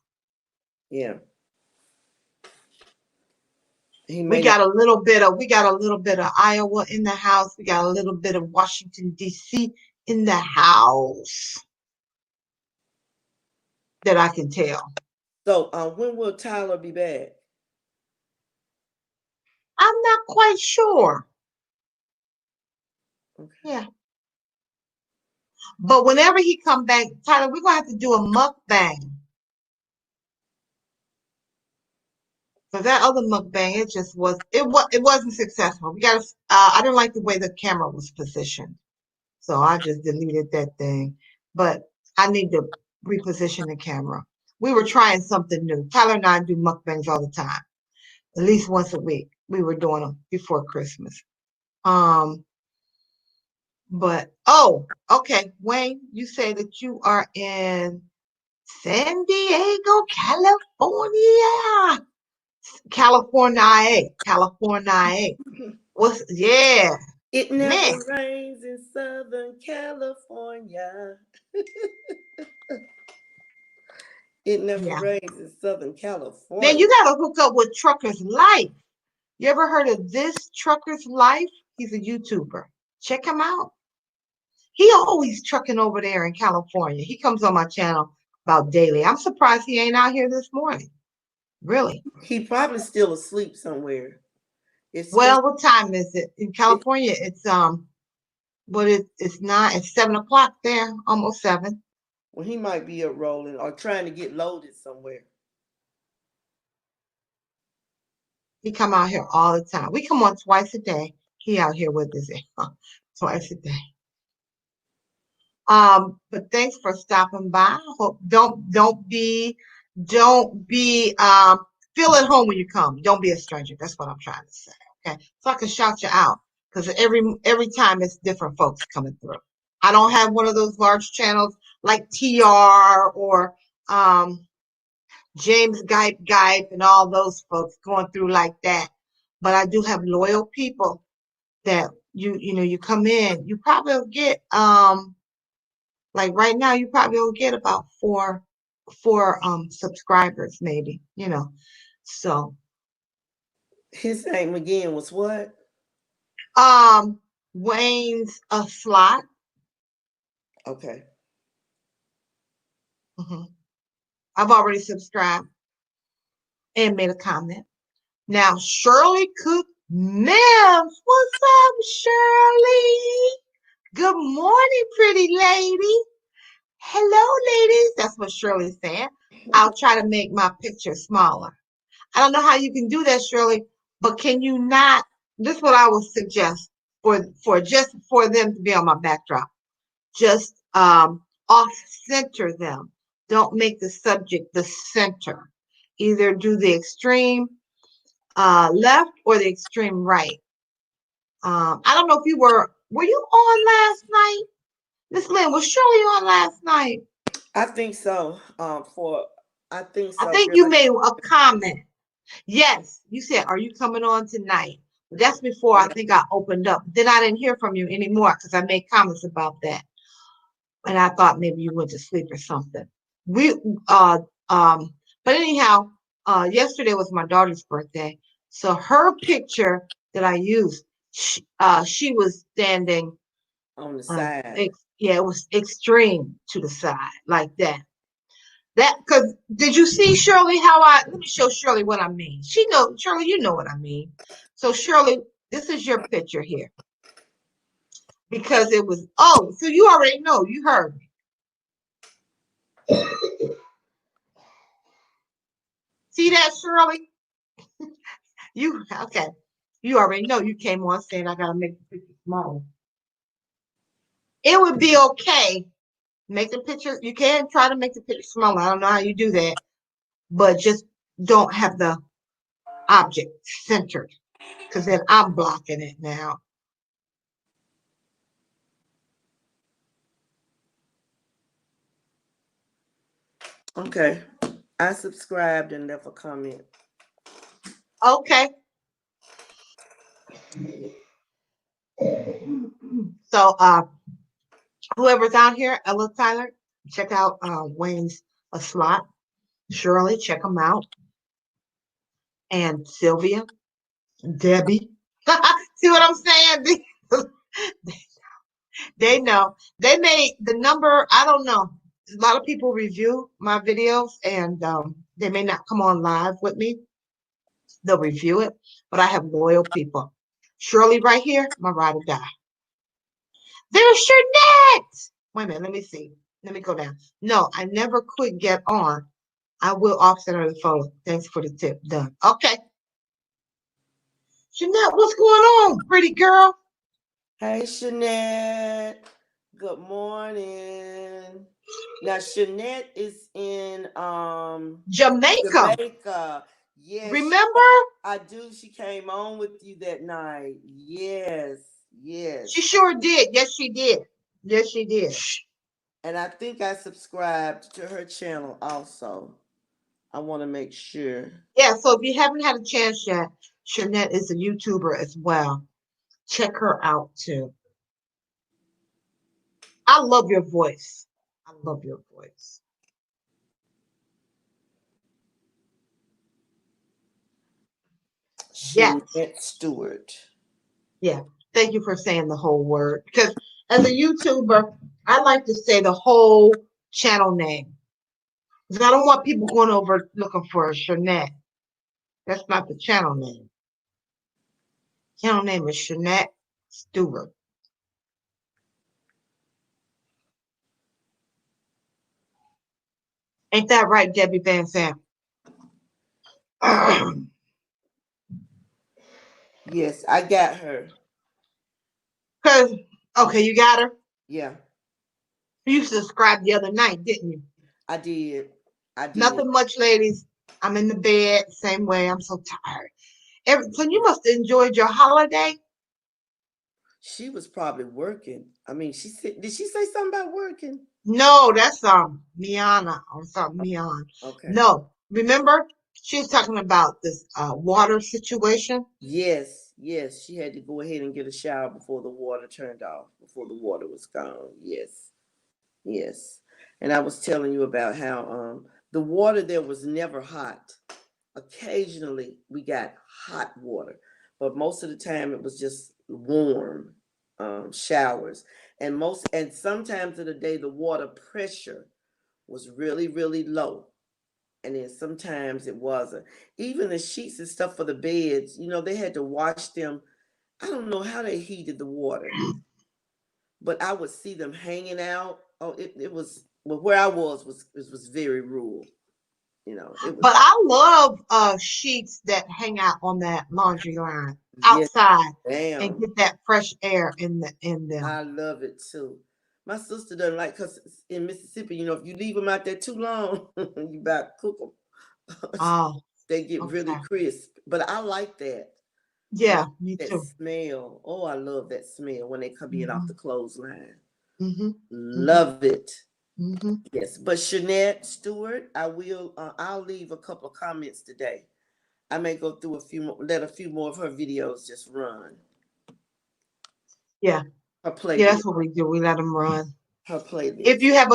Yeah. We got a little bit of Iowa in the house. We got a little bit of Washington, D.C. in the house that I can tell. So when will Tyler be back? I'm not quite sure. Okay. Yeah. But whenever he come back, Tyler, we're gonna have to do a mukbang. So that other mukbang, it wasn't successful. I didn't like the way the camera was positioned. So I just deleted that thing. But I need to reposition the camera. We were trying something new. Tyler and I do mukbangs all the time, at least once a week. We were doing them before Christmas. But okay, Wayne, you say that you are in San Diego, California. California. Yeah. It never rains in Southern California. It never rains in Southern California. Man, you gotta hook up with Trucker's Life. You ever heard of this Trucker's Life? He's a YouTuber. Check him out. He always trucking over there in California. He comes on my channel about daily. I'm surprised he ain't out here this morning. Really? He probably still asleep somewhere. Well, what time is it? In California, it's it's 7 o'clock there, almost 7. Well, he might be up rolling or trying to get loaded somewhere. He come out here all the time. We come on twice a day. He out here with us twice a day. But thanks for stopping by. Hope don't be Don't be feel at home when you come. Don't be a stranger. That's what I'm trying to say. Okay. So I can shout you out because every time it's different folks coming through. I don't have one of those large channels like TR or um James Gype and all those folks going through like that. But I do have loyal people that you come in, you probably will get like right now you probably will get about four subscribers maybe, So His name again was what? Wayne's a slot. Okay. hmm I've already subscribed and made a comment. Now Shirley Cook Mims, what's up, Shirley? Good morning, pretty lady. Hello, ladies. That's what Shirley's saying. I'll try to make my picture smaller. I don't know how you can do that, Shirley, but can you not? This is what I would suggest for just for them to be on my backdrop. Just off center them. Don't make the subject the center. Either do the extreme left or the extreme right. I don't know if were you on last night? Miss Lynn, was Shirley on last night? I think so. I think I so, think you girl. made a comment. Yes, you said, "Are you coming on tonight?" But that's before I Yeah. think I opened up. Then I didn't hear from you anymore because I made comments about that, and I thought maybe you went to sleep or something. We uh um, but anyhow, yesterday was my daughter's birthday, so her picture that I used, she was standing, On the side. yeah, it was extreme to the side like that. That because did you see Shirley how let me show Shirley what I mean. She know Shirley, you know what I mean. So Shirley, this is your picture here because it was so you already know you heard me. See that Shirley? You okay? You already know you came on saying I gotta make the picture smaller. It would be okay. Make the picture. You can try to make the picture smaller. I don't know how you do that, but just don't have the object centered because then I'm blocking it now. Okay. I subscribed and left a comment. Okay. So whoever's out here, Ella Tyler, check out Wayne's a slot. Shirley, check them out. And Sylvia, Debbie. See what I'm saying? They know. They made the number, I don't know. A lot of people review my videos and they may not come on live with me. They'll review it, but I have loyal people. Shirley right here, my ride or die. There's Shernette. Wait a minute, let me see. Let me go down. No, I never could get on. I will offset her the photo. Thanks for the tip. Done. Okay. Shernette, what's going on, pretty girl? Hey, Shanette. Good morning. Now, Shanette is in Jamaica. Jamaica. Yes, Remember? I do. She came on with you that night. Yes, yes. She sure did. Yes, she did. Yes, she did. And I think I subscribed to her channel also. I want to make sure. Yeah, so if you haven't had a chance yet, Shernette is a YouTuber as well. Check her out too. I love your voice. I love your voice. Yes. Shanette Stewart. Yeah. Thank you for saying the whole word. Because as a YouTuber, I like to say the whole channel name. Because I don't want people going over looking for a Shernette. That's not the channel name. Channel name is Shernette Stewart. Ain't that right, Debbie Van Sam? Yes, I got her. Because, okay, you got her? Yeah, You subscribed the other night, didn't you? I did. I did. Nothing much, ladies. I'm in the bed, same way. I'm so tired. So you must have enjoyed your holiday. She was probably working. I mean, she said, did she say something about working? No, that's Miana or something, Mian. Okay. No, remember she was talking about this water situation. Yes, yes. She had to go ahead and get a shower before the water turned off, before the water was gone. Yes, yes. And I was telling you about how the water there was never hot. Occasionally we got hot water, but most of the time it was just warm showers. And sometimes of the day the water pressure was really, really low. And then sometimes it wasn't. Even the sheets and stuff for the beds, they had to wash them. I don't know how they heated the water, but I would see them hanging out. Oh, it was, well, where I was very rural. It was. But I love sheets that hang out on that laundry line Yes, outside and damn. get that fresh air in them. I love it too. My sister doesn't like, because in Mississippi, if you leave them out there too long, you about to cook them. Oh, They get really okay. crisp. But I like that. Yeah, me That too. smell. Oh, I love that smell when they come in off Hmm. the clothesline. Hmm. Hmm. Love it. Hmm. Yes. But Shanette Stewart, I'll leave a couple of comments today. I may go through let a few more of her videos just run. Yeah, Her yeah, playlist. that's what we do. We let them run. Her If playlist. you have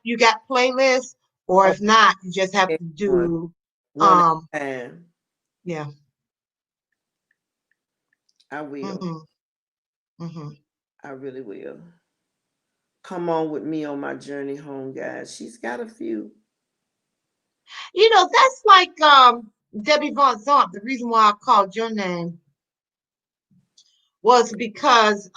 you got playlists, or Oh, if not, you just have to one. do One at a time. yeah. I will. Hmm. Hmm. I really will. Come on with me on my journey home, guys. She's got a few. That's like Debbie Von Zant. The reason why I called your name was because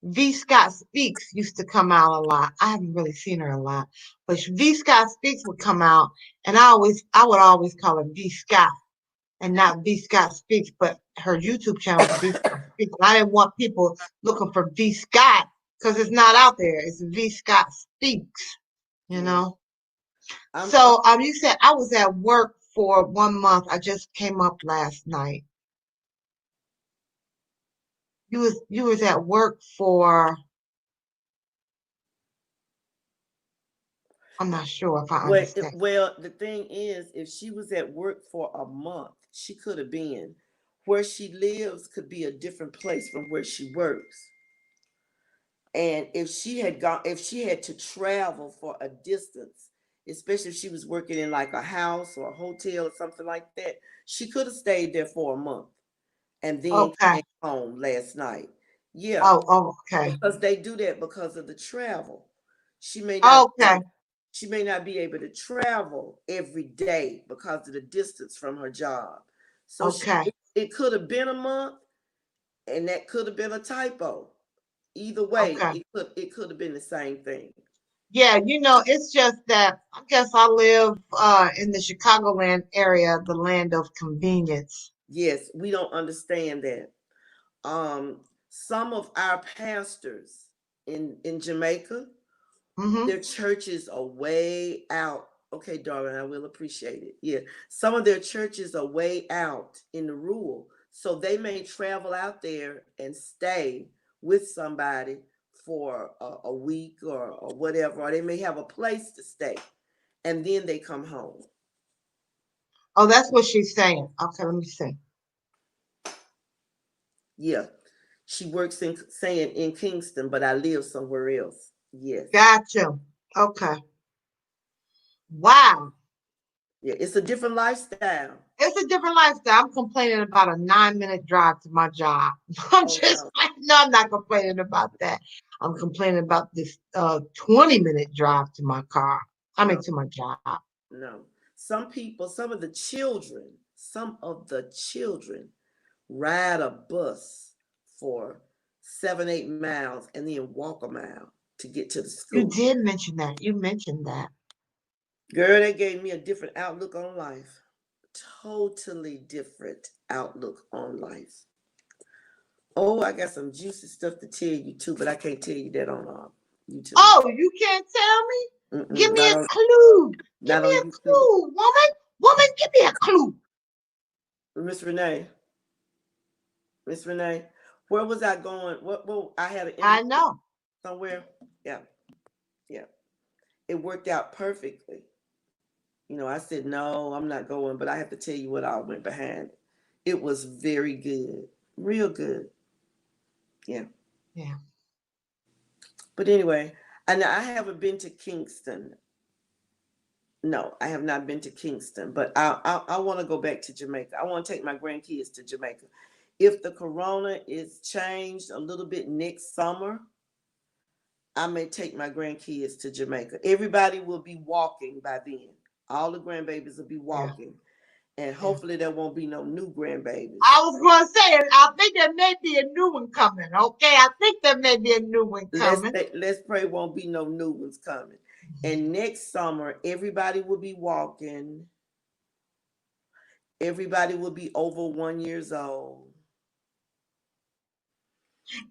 V. Scott Speaks used to come out a lot. I haven't really seen her a lot, but V. Scott Speaks would come out, and I would always call her V. Scott and not V. Scott Speaks, but her YouTube channel is V. Scott Speaks. I didn't want people looking for V. Scott because it's not out there. It's V. Scott Speaks, you Yeah. know. I'm So you said I was at work for 1 month. I just came up last night. You was at work for, I'm not sure if I understand. well, the thing is, if she was at work for a month, she could have been. Where she lives could be a different place from where she works. And if she had to travel for a distance, especially if she was working in like a house or a hotel or something like that, she could have stayed there for a month and then Okay. came home last night. Yeah, Oh, okay. because they do that because of the travel. She may not be Okay. able, she may not be able to travel every day because of the distance from her job. So Okay. it could have been a month, and that could have been a typo. Either way, Okay. it could have been the same thing. Yeah, it's just that I guess I live in the Chicagoland area, the land of convenience. Yes, we don't understand that. Some of our pastors in Jamaica, Hmm. their churches are way out. Okay, darling, I will appreciate it. Yeah. Some of their churches are way out in the rural. So they may travel out there and stay with somebody for a week or whatever, or they may have a place to stay and then they come home. Oh, that's what she's saying. Okay, let me see. Yeah. She works in Kingston, but I live somewhere else. Yes. Gotcha. Okay. Wow. Yeah, it's a different lifestyle. It's a different lifestyle. I'm complaining about a 9-minute drive to my job. I'm Oh just no, like, no, I'm not complaining about that. I'm complaining about this 20-minute drive to my car. I mean, no, to my job. no. Some of the children ride a bus for 7, 8 miles and then walk a mile to get to the You school. did mention that. You mentioned that. Girl, they gave me a different outlook on life. Totally different outlook on life. Oh, I got some juicy stuff to tell you too, but I can't tell you that on YouTube. Oh, you can't tell me? Give me Not a on, clue. Give not me on a YouTube. clue, woman. Woman, give me a clue. Miss Renee, Miss Renee, where was I going? What I had an I interview know. somewhere. Yeah, yeah. It worked out perfectly. I said no, I'm not going, but I have to tell you what I went behind. It was very good, real good. Yeah. Yeah. But anyway, and I haven't been to Kingston. No, I have not been to Kingston, but I want to go back to Jamaica. I want to take my grandkids to Jamaica. If the corona is changed a little bit next summer, I may take my grandkids to Jamaica. Everybody will be walking by then. All the grandbabies will be Yeah. walking. And Yeah. hopefully there won't be no new grandbabies. I was going to say, I think there may be a new one coming. Okay, I think there may be a new one coming. Let's pray won't be no new ones coming. And next summer, everybody will be walking. Everybody will be over 1 year old.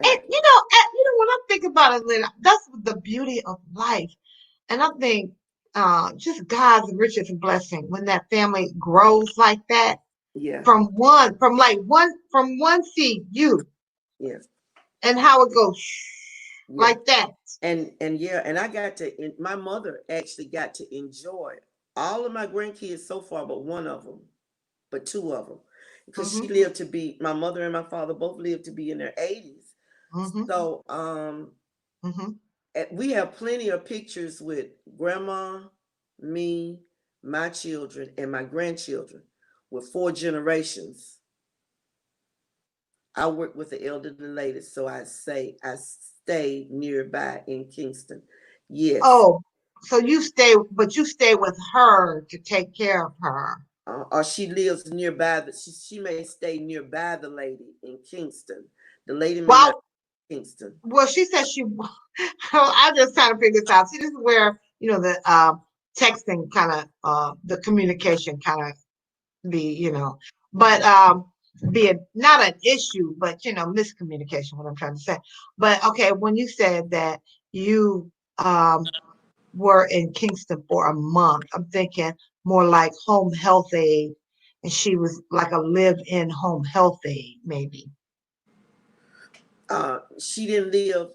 And when I think about it, that's the beauty of life. And I think just God's richest blessing when that family grows like that Yeah, from one seed, yeah, and how it goes yeah. like that. And yeah, and I got to. My mother actually got to enjoy all of my grandkids so far, but one of them, but two of them, because Mm-hmm. she lived to be. My mother and my father both lived to be in their 80s. Mm-hmm. So Mm-hmm. we have plenty of pictures with grandma, me, my children, and my grandchildren, with 4 generations. I work with the elderly ladies, so I stay nearby in Kingston. Yes. Oh, so you stay with her to take care of her. Or she lives nearby. She may stay nearby the lady in Kingston. The lady may not Well, be in Kingston. she said she. I just trying to figure this out. See, this is where the texting kind of the communication kind of be but be not an issue, but miscommunication. What I'm trying to say. But okay, when you said that you were in Kingston for a month, I'm thinking more like home health aide, and she was like a live-in home health aide, maybe. She didn't live.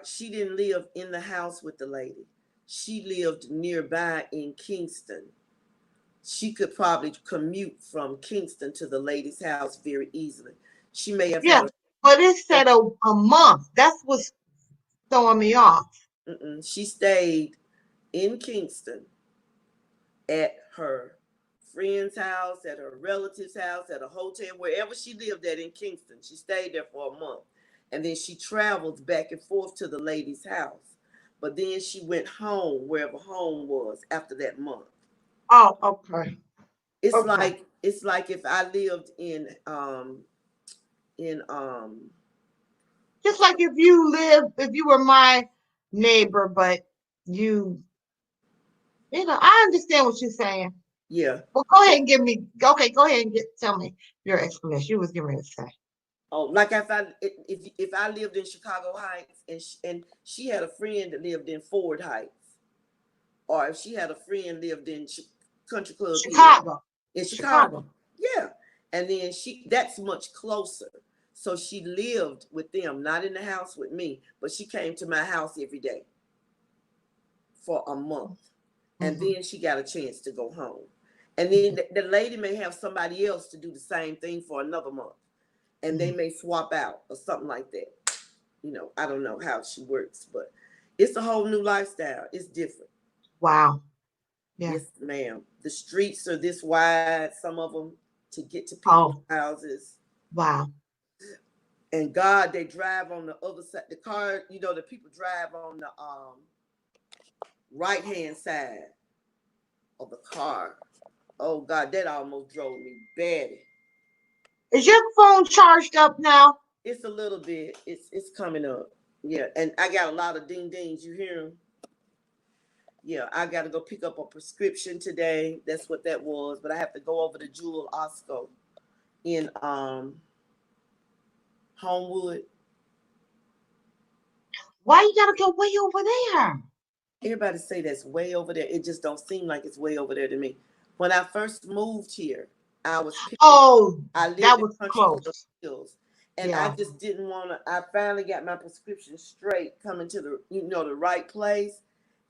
She didn't live in the house with the lady. She lived nearby in Kingston. She could probably commute from Kingston to the lady's house very easily. She may have Yeah, had but it said a month. That's what's throwing me off. she stayed in Kingston at her friend's house, at her relative's house, at a hotel, wherever she lived at in Kingston. She stayed there for a month. And then she traveled back and forth to the lady's house. But then she went home, wherever home was, after that month. Oh, okay. It's Okay. like if I lived in Just like if you were my neighbor, but you, I understand what you're saying. yeah. Well, go ahead and okay, go ahead and tell me your explanation. You was getting ready to say. Oh, like if I lived in Chicago Heights and she had a friend that lived in Ford Heights, or if she had a friend lived in Country Club Hill Chicago. in Chicago. Chicago, yeah, and then that's much closer. So she lived with them, not in the house with me, but she came to my house every day for a month, and Mm-hmm. then she got a chance to go home, and then the lady may have somebody else to do the same thing for another month, and they may swap out or something like that. I don't know how she works, but it's a whole new lifestyle. It's different. Wow. Yeah. Yes, ma'am. The streets are this wide, some of them, to get to people's Oh, houses. wow. And God, they drive on the other side. The car, the people drive on the right hand side of the car. Oh God, that almost drove me batty. Is your phone charged up now? It's a little bit. It's coming up. Yeah, and I got a lot of ding dings. You hear them? Yeah, I got to go pick up a prescription today. That's what that was. But I have to go over to Jewel Osco in Homewood. Why you gotta go way over there? Everybody say that's way over there. It just don't seem like it's way over there to me. When I first moved here, I was picking. Oh, I lived that in was Countryville close. Hills, and I Yeah. just didn't want to. I finally got my prescription straight, coming to the right place,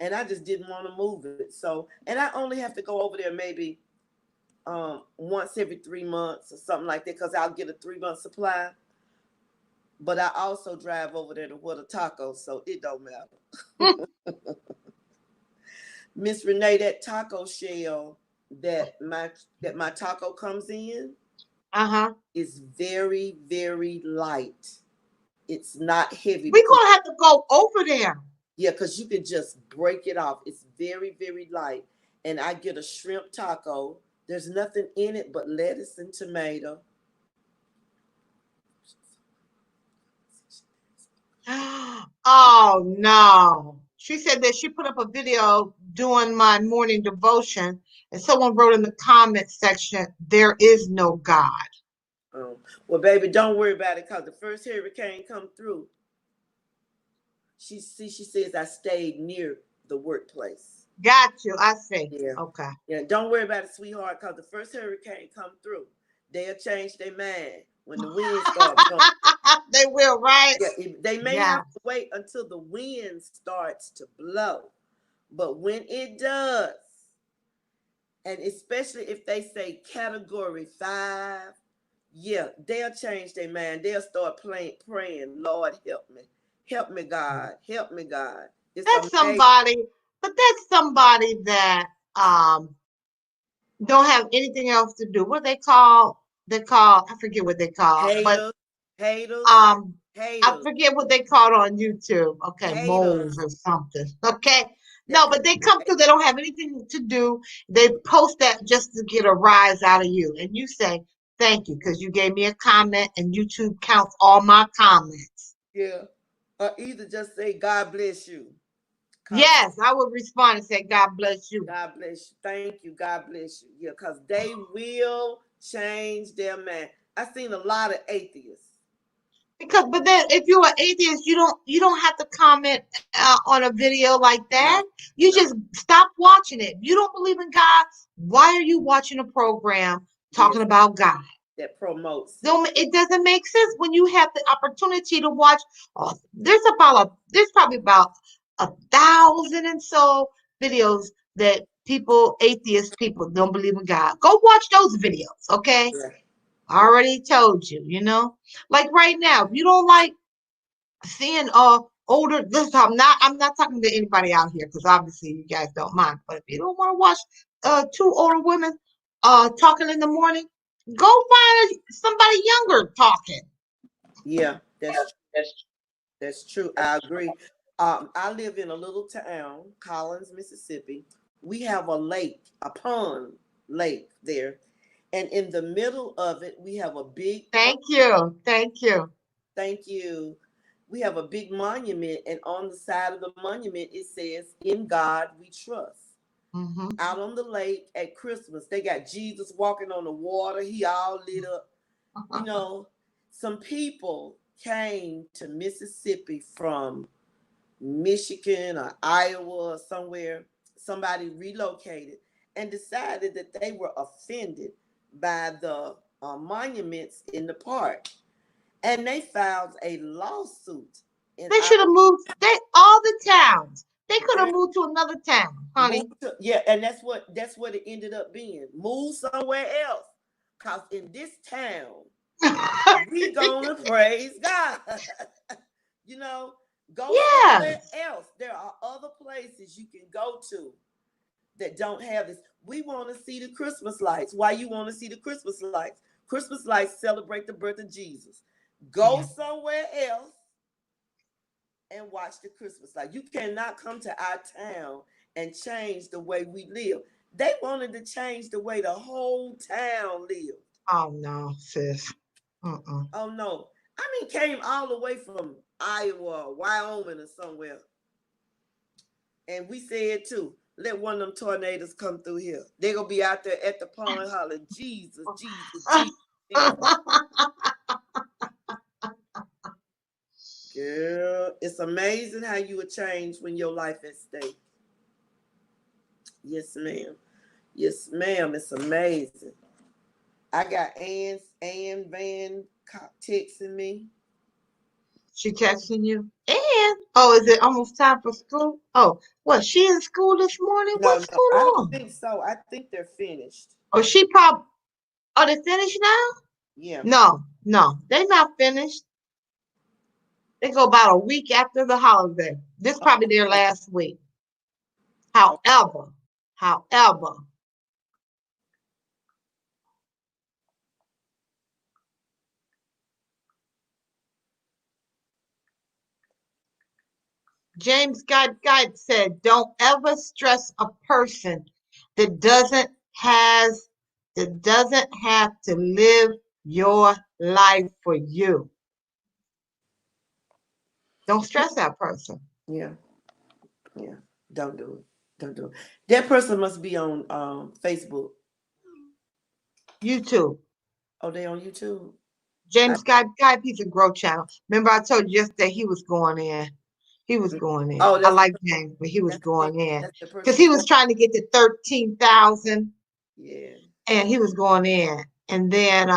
and I just didn't want to move it. So, and I only have to go over there maybe once every 3 months or something like that, because I'll get a 3 month supply. But I also drive over there to Water Tacos, so it don't matter. Miss Renee, that taco shell that my taco comes in Uh-huh. is very, very light. It's not heavy We're because, gonna have to go over there. yeah, because you can just break it off. It's very, very light. And I get a shrimp taco. There's nothing in it but lettuce and tomato. Oh no. She said that she put up a video doing my morning devotion, and someone wrote in the comment section, there is no God. Well, baby, don't worry about it, because the first hurricane come through. She says I stayed near the workplace. Got you. I see. Yeah. Okay. Yeah, don't worry about it, sweetheart, because the first hurricane come through, they'll change their mind when the winds start blowing. They will, right? Yeah, they may Yeah. have to wait until the wind starts to blow, but when it does, and especially if they say Category 5, yeah, they'll change their mind. They'll start praying, Lord, help me, God, help me, God. It's That's amazing. somebody, but that's somebody that don't have anything else to do. What they call, I forget what they call, but Haters, haters, um I haters, forget what they called on YouTube. Okay, haters. moles or something. Okay. That No, but they come through, they don't have anything to do. They post that just to get a rise out of you. And you say, thank you, because you gave me a comment and YouTube counts all my comments. Yeah. Or either just say, God bless you. Cause Yes, I would respond and say, God bless you. God bless you. Thank you. God bless you. Yeah, because they will change their mind. I've seen a lot of atheists. Because, but then if you're an atheist, you don't have to comment on a video like that. No, You no. just stop watching it. If you don't believe in God, why are you watching a program talking Yes, about God? that promotes it. Don't, it doesn't make sense when you have the opportunity to watch. Oh, there's probably about 1,000 and so videos that atheist people don't believe in God. Go watch those videos, okay? Yeah. I already told you, like right now, if you don't like seeing older, this I'm not talking to anybody out here because obviously you guys don't mind, but if you don't want to watch two older women talking in the morning, go find somebody younger talking. Yeah, that's true. I agree. I live in a little town, Collins, Mississippi. We have a lake, a pond lake there. And in the middle of it, we have a big, Thank you. thank you. We have a big monument, and on the side of the monument, it says, In God We Trust. Hmm. Out on the lake at Christmas, they got Jesus walking on the water. He all lit up. You know, some people came to Mississippi from Michigan or Iowa or somewhere. Somebody relocated and decided that they were offended by the monuments in the park, and they filed a lawsuit. And They should have moved. All the towns. They could have I moved to another town, honey. moved to, yeah, and that's what it ended up being. Move somewhere else, cause in this town we gonna praise God. you know, go somewhere Yes. else. There are other places you can go to that don't have this. We want to see the Christmas lights. Why you want to see the Christmas lights? Christmas lights celebrate the birth of Jesus. Go Yeah. somewhere else and watch the Christmas light. You cannot come to our town and change the way we live. They wanted to change the way the whole town lived. Oh no, sis. Mm-mm. Oh no. I mean, came all the way from Iowa, Wyoming, or somewhere. And we said too, let one of them tornadoes come through here. They're gonna be out there at the pond hollering, Jesus, Jesus, Jesus, Jesus. Girl, it's amazing how you would change when your life at stake. Yes, ma'am. Yes, ma'am. It's amazing. I got Ann Van texting me. She texting you? And oh, is it almost time for school? Oh, what? She in school this morning? No, What's no, going I don't on? think so. I think they're finished. Oh, she probably. Oh, they finished now? Yeah. No, no, they not finished. They go about a week after the holiday. This probably their last week. However, James Guide said, "Don't ever stress a person that doesn't have to live your life for you. Don't stress that person." Yeah. Yeah. Don't do it. Don't do it. That person must be on Facebook. YouTube. Oh, they on YouTube. I, James Guide, he's a growth channel. Remember, I told you yesterday he was going in. He was going in. oh, I like James, but he was that's the going in that's the because person he before. was trying to get to 13,000, Yeah. and he was going in. And then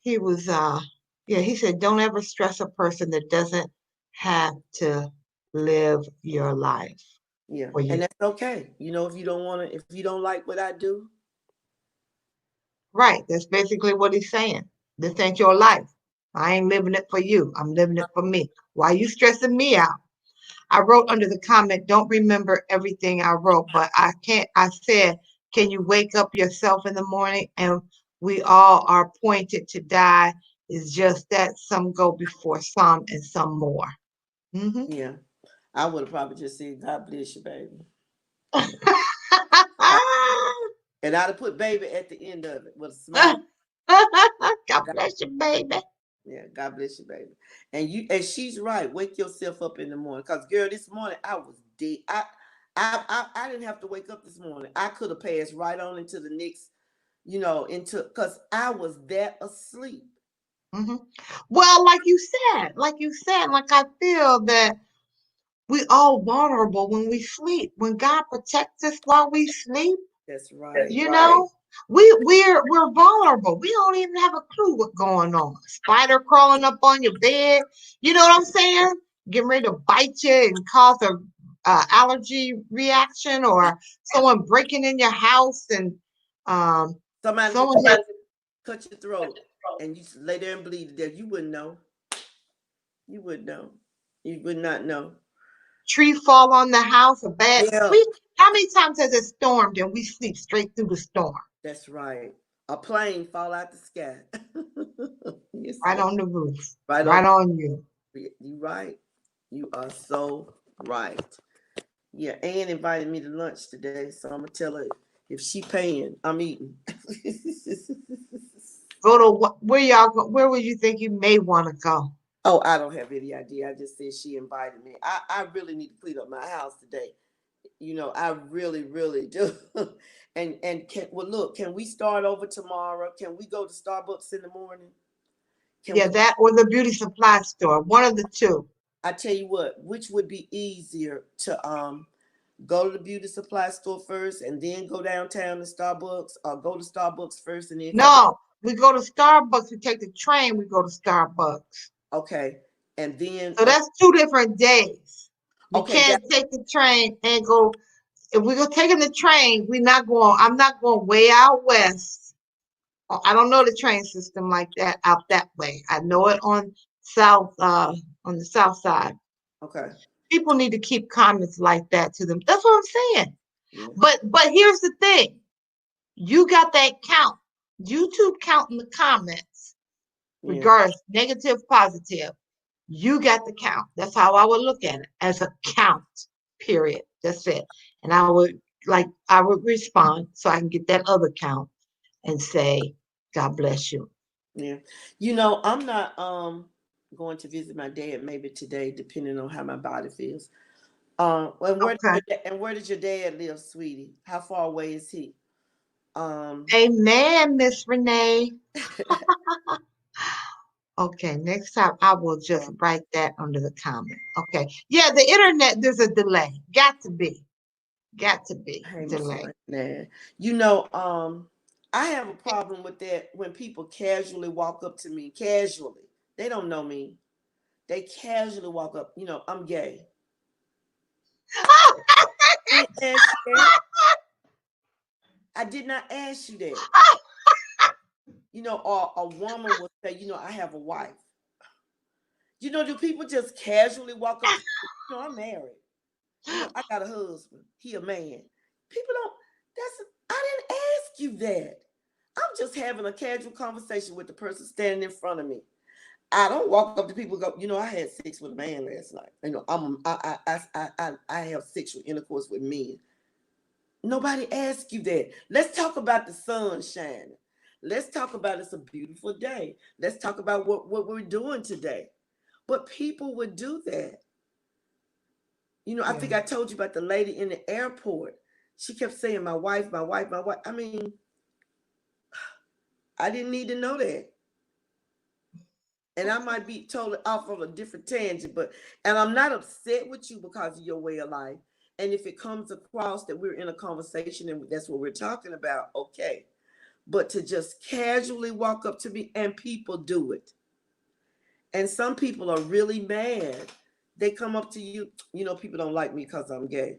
he was yeah, he said, "Don't ever stress a person that doesn't have to live your life Yeah. for you." And that's okay. If you don't want to, if you don't like what I do, Right. That's basically what he's saying. This ain't your life. I ain't living it for you. I'm living it for me. Why you stressing me out? I wrote under the comment, don't remember everything I wrote, but I said, can you wake up yourself in the morning? And we all are appointed to die. It's just that some go before some and some more. Hmm. yeah, I would have probably just said, God bless you, baby. And I'd have put baby at the end of it with a smile. God bless you, baby. Yeah, God bless you, baby. And she's right. Wake yourself up in the morning. Cause girl, this morning I was dead. I didn't have to wake up this morning. I could have passed right on into the next, into because I was that asleep. Hmm. Well, like I feel that we all vulnerable when we sleep. When God protects us while we sleep, That's right. you know, we're vulnerable. We don't even have a clue what's going on. Spider crawling up on your bed. You know what I'm saying? Getting ready to bite you and cause a allergy reaction, or someone breaking in your house and um Somebody just someone just cut your throat and you lay there and bleed to death. You wouldn't know. You wouldn't know. You would not know. tree fall on the house, a bad Yeah, we how many times has it stormed and we sleep straight through the storm? that's right. A plane fall out the sky. Yes, Right ma'am. on the roof. Right on. Right on you. You right. You are so right. Yeah, Ann invited me to lunch today, so I'm gonna tell her if she paying, I'm eating. Go to where y'all go, where would you think you may want to go? Oh, I don't have any idea. I just said she invited me. I really need to clean up my house today. I really, really do. And look, can we start over tomorrow? Can we go to Starbucks in the morning? Can Yeah, we that or the beauty supply store. One of the two. I tell you what, which would be easier to go to the beauty supply store first and then go downtown to Starbucks, or go to Starbucks first and then come back? No, we go to Starbucks. We take the train. We go to Starbucks. Okay. And then So that's 2 different days. We okay, that can't take the train and go. If we go taking the train, we're not going. I'm not going way out west. I don't know the train system like that out that way. I know it on the south side. okay. People need to keep comments like that to them. That's what I'm saying. Yeah. But here's the thing. You got that count. YouTube count in the comments, Yeah. regardless, negative, positive. You got the count. That's how I would look at it, as a count, period. That's it. And I would respond so I can get that other count and say, God bless you. Yeah. I'm not going to visit my dad maybe today, depending on how my body feels. Okay. And where does your dad live, sweetie? How far away is he? Um, Amen, Miss Renee. Okay, next time I will just write that under the comment. Okay. Yeah, the internet, there's a delay. Got to be. Got to be Hey, Miss delay. Lynn. You know, I have a problem with that when people casually walk up to me, casually. They don't know me. They casually walk up, you know, I'm gay. I didn't ask you that. I did not ask you that. You know, or a woman will say, you know, I have a wife. You know, do people just casually walk up to you? You know, I'm married. You know, I got a husband. He a man. People don't, I didn't ask you that. I'm just having a casual conversation with the person standing in front of me. I don't walk up to people and go, you know, I had sex with a man last night. You know, I have sexual intercourse with men. Nobody asked you that. Let's talk about the sun shining. Let's talk about it's a beautiful day. Let's talk about what we're doing today. But people would do that. You know, I think I told you about the lady in the airport. She kept saying, my wife, my wife, my wife. I mean, I didn't need to know that. And I might be totally off on a different tangent, and I'm not upset with you because of your way of life. And if it comes across that we're in a conversation and that's what we're talking about, okay. But to just casually walk up to me, and people do it. And some people are really mad. They come up to you, you know, people don't like me because I'm gay.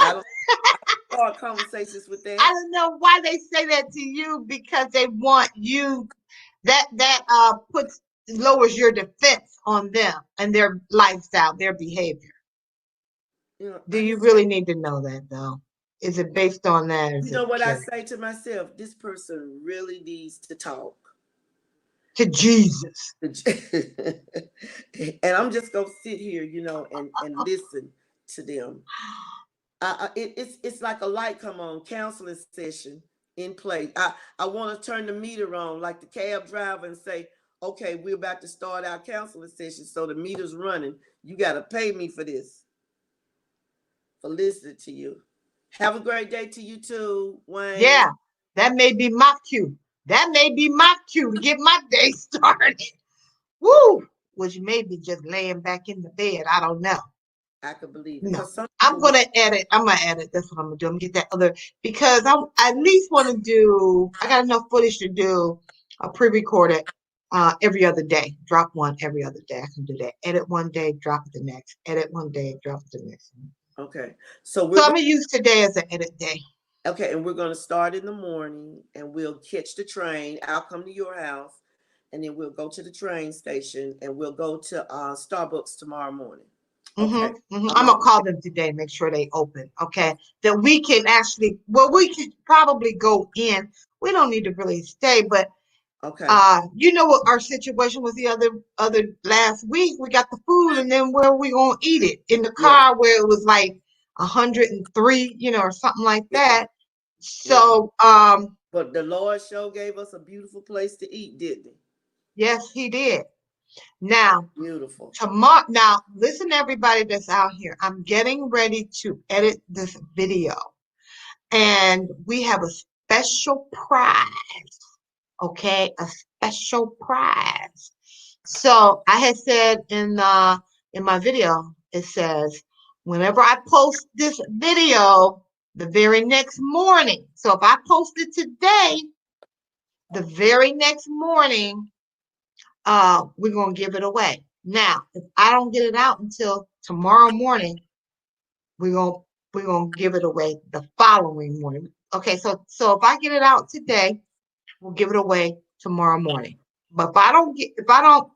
I don't start conversations with I that. don't know why they say that to you because they want you that puts lowers your defense on them and their lifestyle, their behavior. You know, Do you really need to know that though? Is it based on that or is you it know what I character? say to myself? This person really needs to talk. To Jesus. And I'm just gonna sit here, you know, and listen to them. It's like a light come on, counseling session in place. I want to turn the meter on, like the cab driver, and say, "Okay, we're about to start our counseling session, so the meter's running. You got to pay me for this, for listening to you. Have a great day to you too, Yeah, Wayne." that may be my cue. That may be my cue to get my day started. Woo! Which may be just laying back in the bed. I don't know. I could believe it, No, because some I'm people would. gonna edit. I'm gonna edit. That's what I'm gonna do. I'm gonna get that other because I at least want to do. I got enough footage to do a pre-recorded every other day. Drop one every other day. I can do that. Edit one day, drop it the next. Edit one day, drop it the next. Okay, so So I'm gonna use today as an edit day. okay, and we're gonna start in the morning, and we'll catch the train. I'll come to your house, and then we'll go to the train station, and we'll go to Starbucks tomorrow morning. Okay, I'm I'm gonna on. call them today, make sure they open. Okay, that we can actually. Well, we could probably go in. We don't need to really stay, but Okay. you know what our situation was the other last week. We got the food, and then where we gonna eat it? In the Yes. car where it was like 103, you know, or something like Yes. that. Yes. So, But the Lord show gave us a beautiful place to eat, didn't he? yes, he did. Now, Beautiful. tomorrow, now listen, everybody that's out here. I'm getting ready to edit this video, and we have a special prize. Okay, a special prize. So I had said in my video, it says whenever I post this video, the very next morning. So if I post it today, the very next morning, we're gonna give it away. Now, if I don't get it out until tomorrow morning, we're gonna we're gonna give it away the following morning. Okay, so if I get it out today, we'll give it away tomorrow morning. But if I don't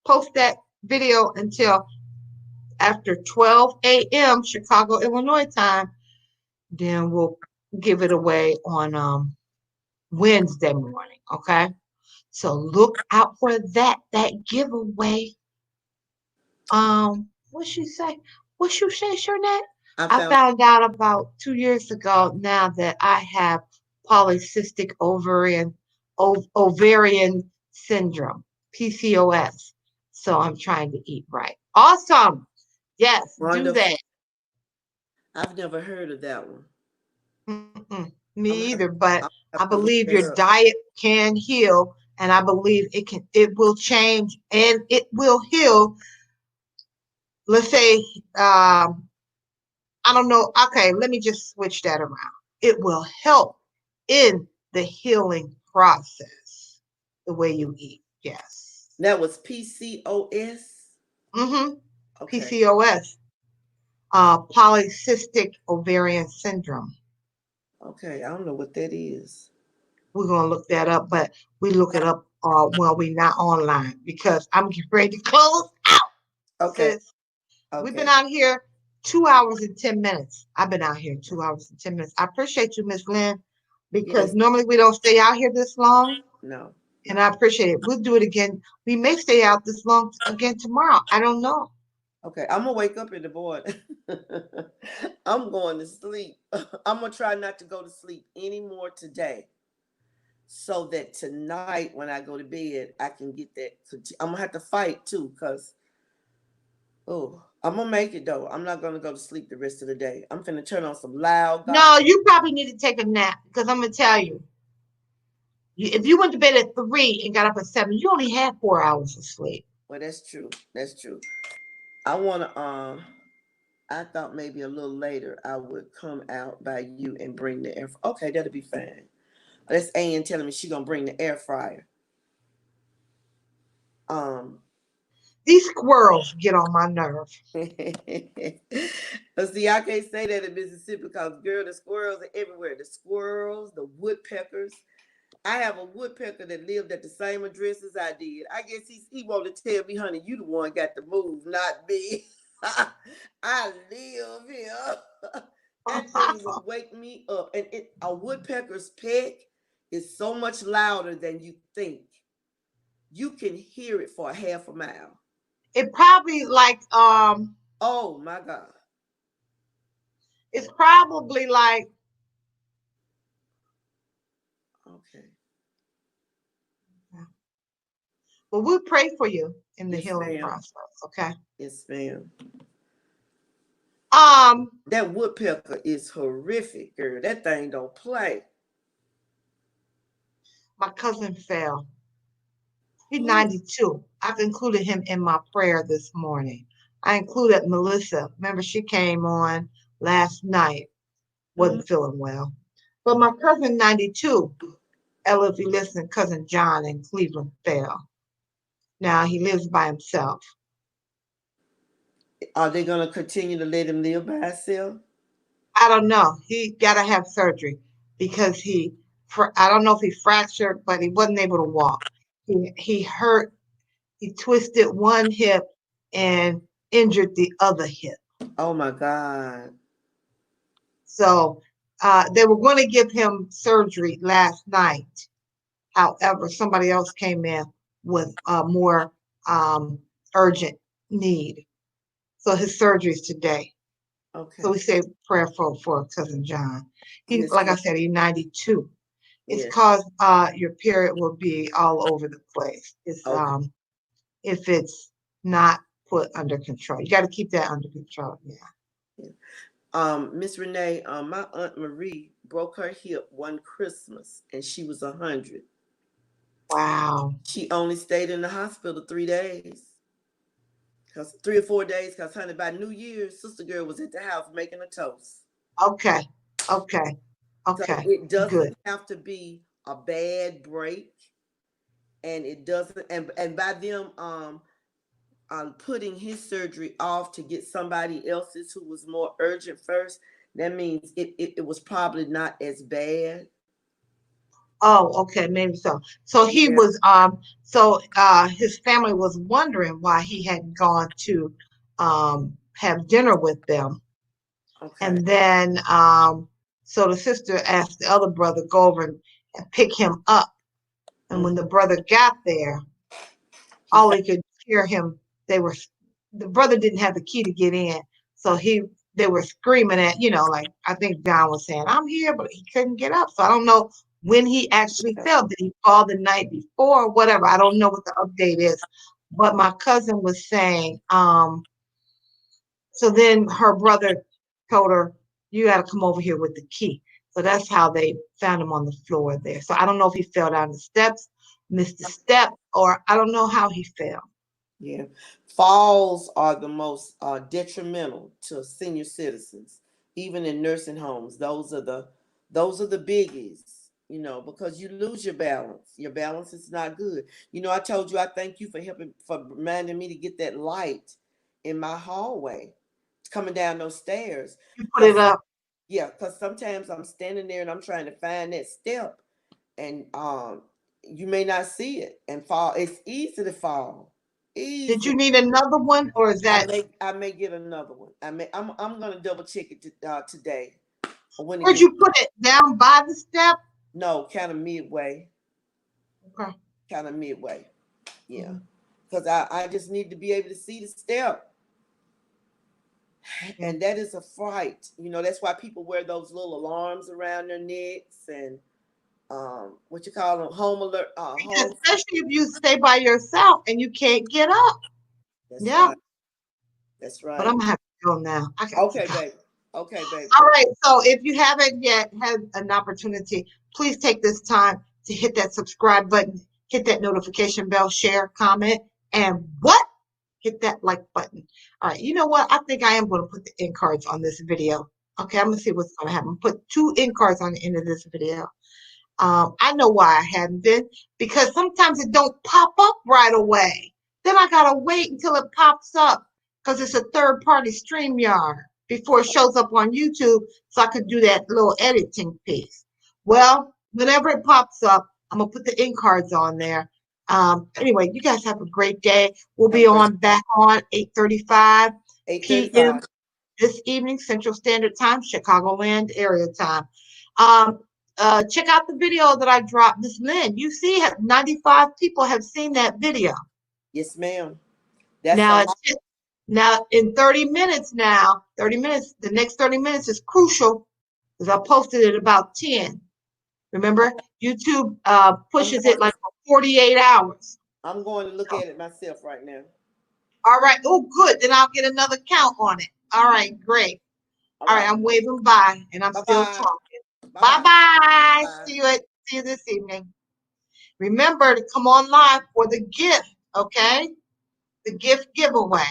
post that video until after 12 a.m. Chicago, Illinois time, then we'll give it away on Wednesday morning. Okay. So look out for that giveaway. What she say? What you say, Shernette? I I found. found out about 2 years ago now that I have polycystic ovarian syndrome, PCOS. So I'm trying to eat right. Awesome. Yes, do Wonderful. that. I've never heard of that one. Mm-mm, I'm me gonna have, either, but I'm gonna I have to look believe your that up. diet can heal and I believe it will change and it will heal. Let's say, I don't know. Okay, let me just switch that around. It will help in the healing process, the way you eat. Yes. That was PCOS. Mm-hmm. Okay. PCOS, polycystic ovarian syndrome. Okay. I don't know what that is. We're gonna look that up, but we look it up when we're not online because I'm getting ready to close out, Okay. sis. We've been Okay. out here 2 hours and 10 minutes. I've been out here 2 hours and 10 minutes. I appreciate you, Miss Lynn, because Yes. normally we don't stay out here this long, No. and I appreciate it. We'll do it again. We may stay out this long again tomorrow. I don't know. Okay. I'm gonna wake up in the morning. I'm going to sleep. I'm gonna try not to go to sleep anymore today, so that tonight when I go to bed, I can get that. I'm gonna have to fight too, cause oh, I'm gonna make it though. I'm not gonna go to sleep the rest of the day. I'm finna turn on some loud gospel. No, you probably need to take a nap because I'm gonna tell you, if you went to bed at 3 and got up at 7, you only had 4 hours of sleep. Well, that's true. That's true. I wanna I thought maybe a little later I would come out by you and bring the air. Okay, that'll be fine. That's Ann telling me she gonna bring the air fryer. Um, These squirrels get on my nerve. but see, I can't say that in Mississippi because girl, the squirrels are everywhere. The squirrels, the woodpeckers. I have a woodpecker that lived at the same address as I did. I guess he wanted to tell me, honey, you the one got to move, not me. I live here. That thing would wake me up. And a woodpecker's peck is so much louder than you think. You can hear it for a half a mile. It probably like Oh my God. it's probably like Okay. well, we'll pray for you in the Yes, healing ma'am. process, okay? Yes, ma'am. Um, That woodpecker is horrific, girl. That thing don't play. my cousin fell. He's Ooh. 92. I've included him in my prayer this morning. I included Melissa. Remember, she came on last night, Mhm. wasn't feeling well. But my cousin 92, Ella, if you listen, cousin John in Cleveland fell. Now he lives by himself. Are they gonna continue to let him live by himself? I don't know. He got to have surgery because I don't know if he fractured, but he wasn't able to walk. He hurt, he twisted one hip and injured the other hip. Oh my God. So they were going to give him surgery last night. However, somebody else came in with a more urgent need. So his surgery is today. So Okay. we say prayer for cousin John. He, Yes, like I ma'am. said, he's 92. It's Yes. caused your period will be all over the place. It's Okay. if it's not put under control. You got to keep that under control. Yeah. Yeah. Miss Renee, my Aunt Marie broke her hip one Christmas and she was 100. Wow. She only stayed in the hospital 3 days. Cause 3 or 4 days, cause honey, by New Year's, sister girl was at the house making a toast. Okay. Okay. So Okay. it Good. doesn't have to be a bad break, and it doesn't. And by them putting his surgery off to get somebody else's who was more urgent first, that means it was probably not as bad. Oh, okay, maybe so. So he Yeah. was his family was wondering why he hadn't gone to have dinner with them. Okay. And then so the sister asked the other brother go over and pick him up. And Mm. when the brother got there, He all found, he could hear him, they were the brother didn't have the key to get in. So they were screaming at, like I think John was saying, I'm here, but he couldn't get up. So I don't know when he actually fell. Did he fall the night before or whatever? I don't know what the update is. But my cousin was saying, so then her brother told her, you got to come over here with the key. So that's how they found him on the floor there. So I don't know if he fell down the steps missed the step, or I don't know how he fell. Yeah. Falls are the most detrimental to senior citizens, even in nursing homes. Those are the biggies, because you lose your balance. Your balance is not good. I told you I thank you for reminding me to get that light in my hallway coming down those stairs. You put it Cause up. yeah, because sometimes I'm standing there and I'm trying to find that step, and you may not see it and fall. It's easy to fall. Did Easy. you need another one, or is I that may I may get another one. I'm gonna double check it today. When it where'd gets you put it? Down by the step? no kind of midway, Okay. kind of midway. Yeah, Mhm. because I just need to be able to see the step, Yeah. and that is a fright. That's why people wear those little alarms around their necks and what you call them, home alert, home. Especially if you stay by yourself and you can't get up. That's Yeah. right. That's But right. I'm gonna have to go now. I got to Okay, go. baby. Okay, baby. All right. So if you haven't yet had an opportunity, please take this time to hit that subscribe button, hit that notification bell, share, comment, and what? Hit that like button. All right. You know what? I think I am going to put the end cards on this video. Okay. I'm going to see what's going to happen. Put two end cards on the end of this video. I know why I hadn't been, because sometimes it don't pop up right away. Then I gotta wait until it pops up because it's a third party StreamYard before it shows up on YouTube, so I could do that little editing piece. Well, whenever it pops up, I'm gonna put the end cards on there. Anyway, you guys have a great day. We'll Have be a great on back on 8:35 p.m. 8:35. this evening, Central Standard Time, Chicagoland area time. Um, check out the video that I dropped, Miss Lynn. You see, 95 people have seen that video. Yes, ma'am. That's a Now, lot. now in 30 minutes now, 30 minutes, the next 30 minutes is crucial because I posted it about 10. Remember, YouTube I'm pushes going. it like for 48 hours. I'm going to look So, at it myself right now. all right. Oh, good. Then I'll get another count on it. All right, great. All All right, right. I'm waving bye and I'm Bye still bye. talking. Bye Bye bye. bye. Bye. See you this evening. Remember to come on live for the gift, okay? The gift giveaway.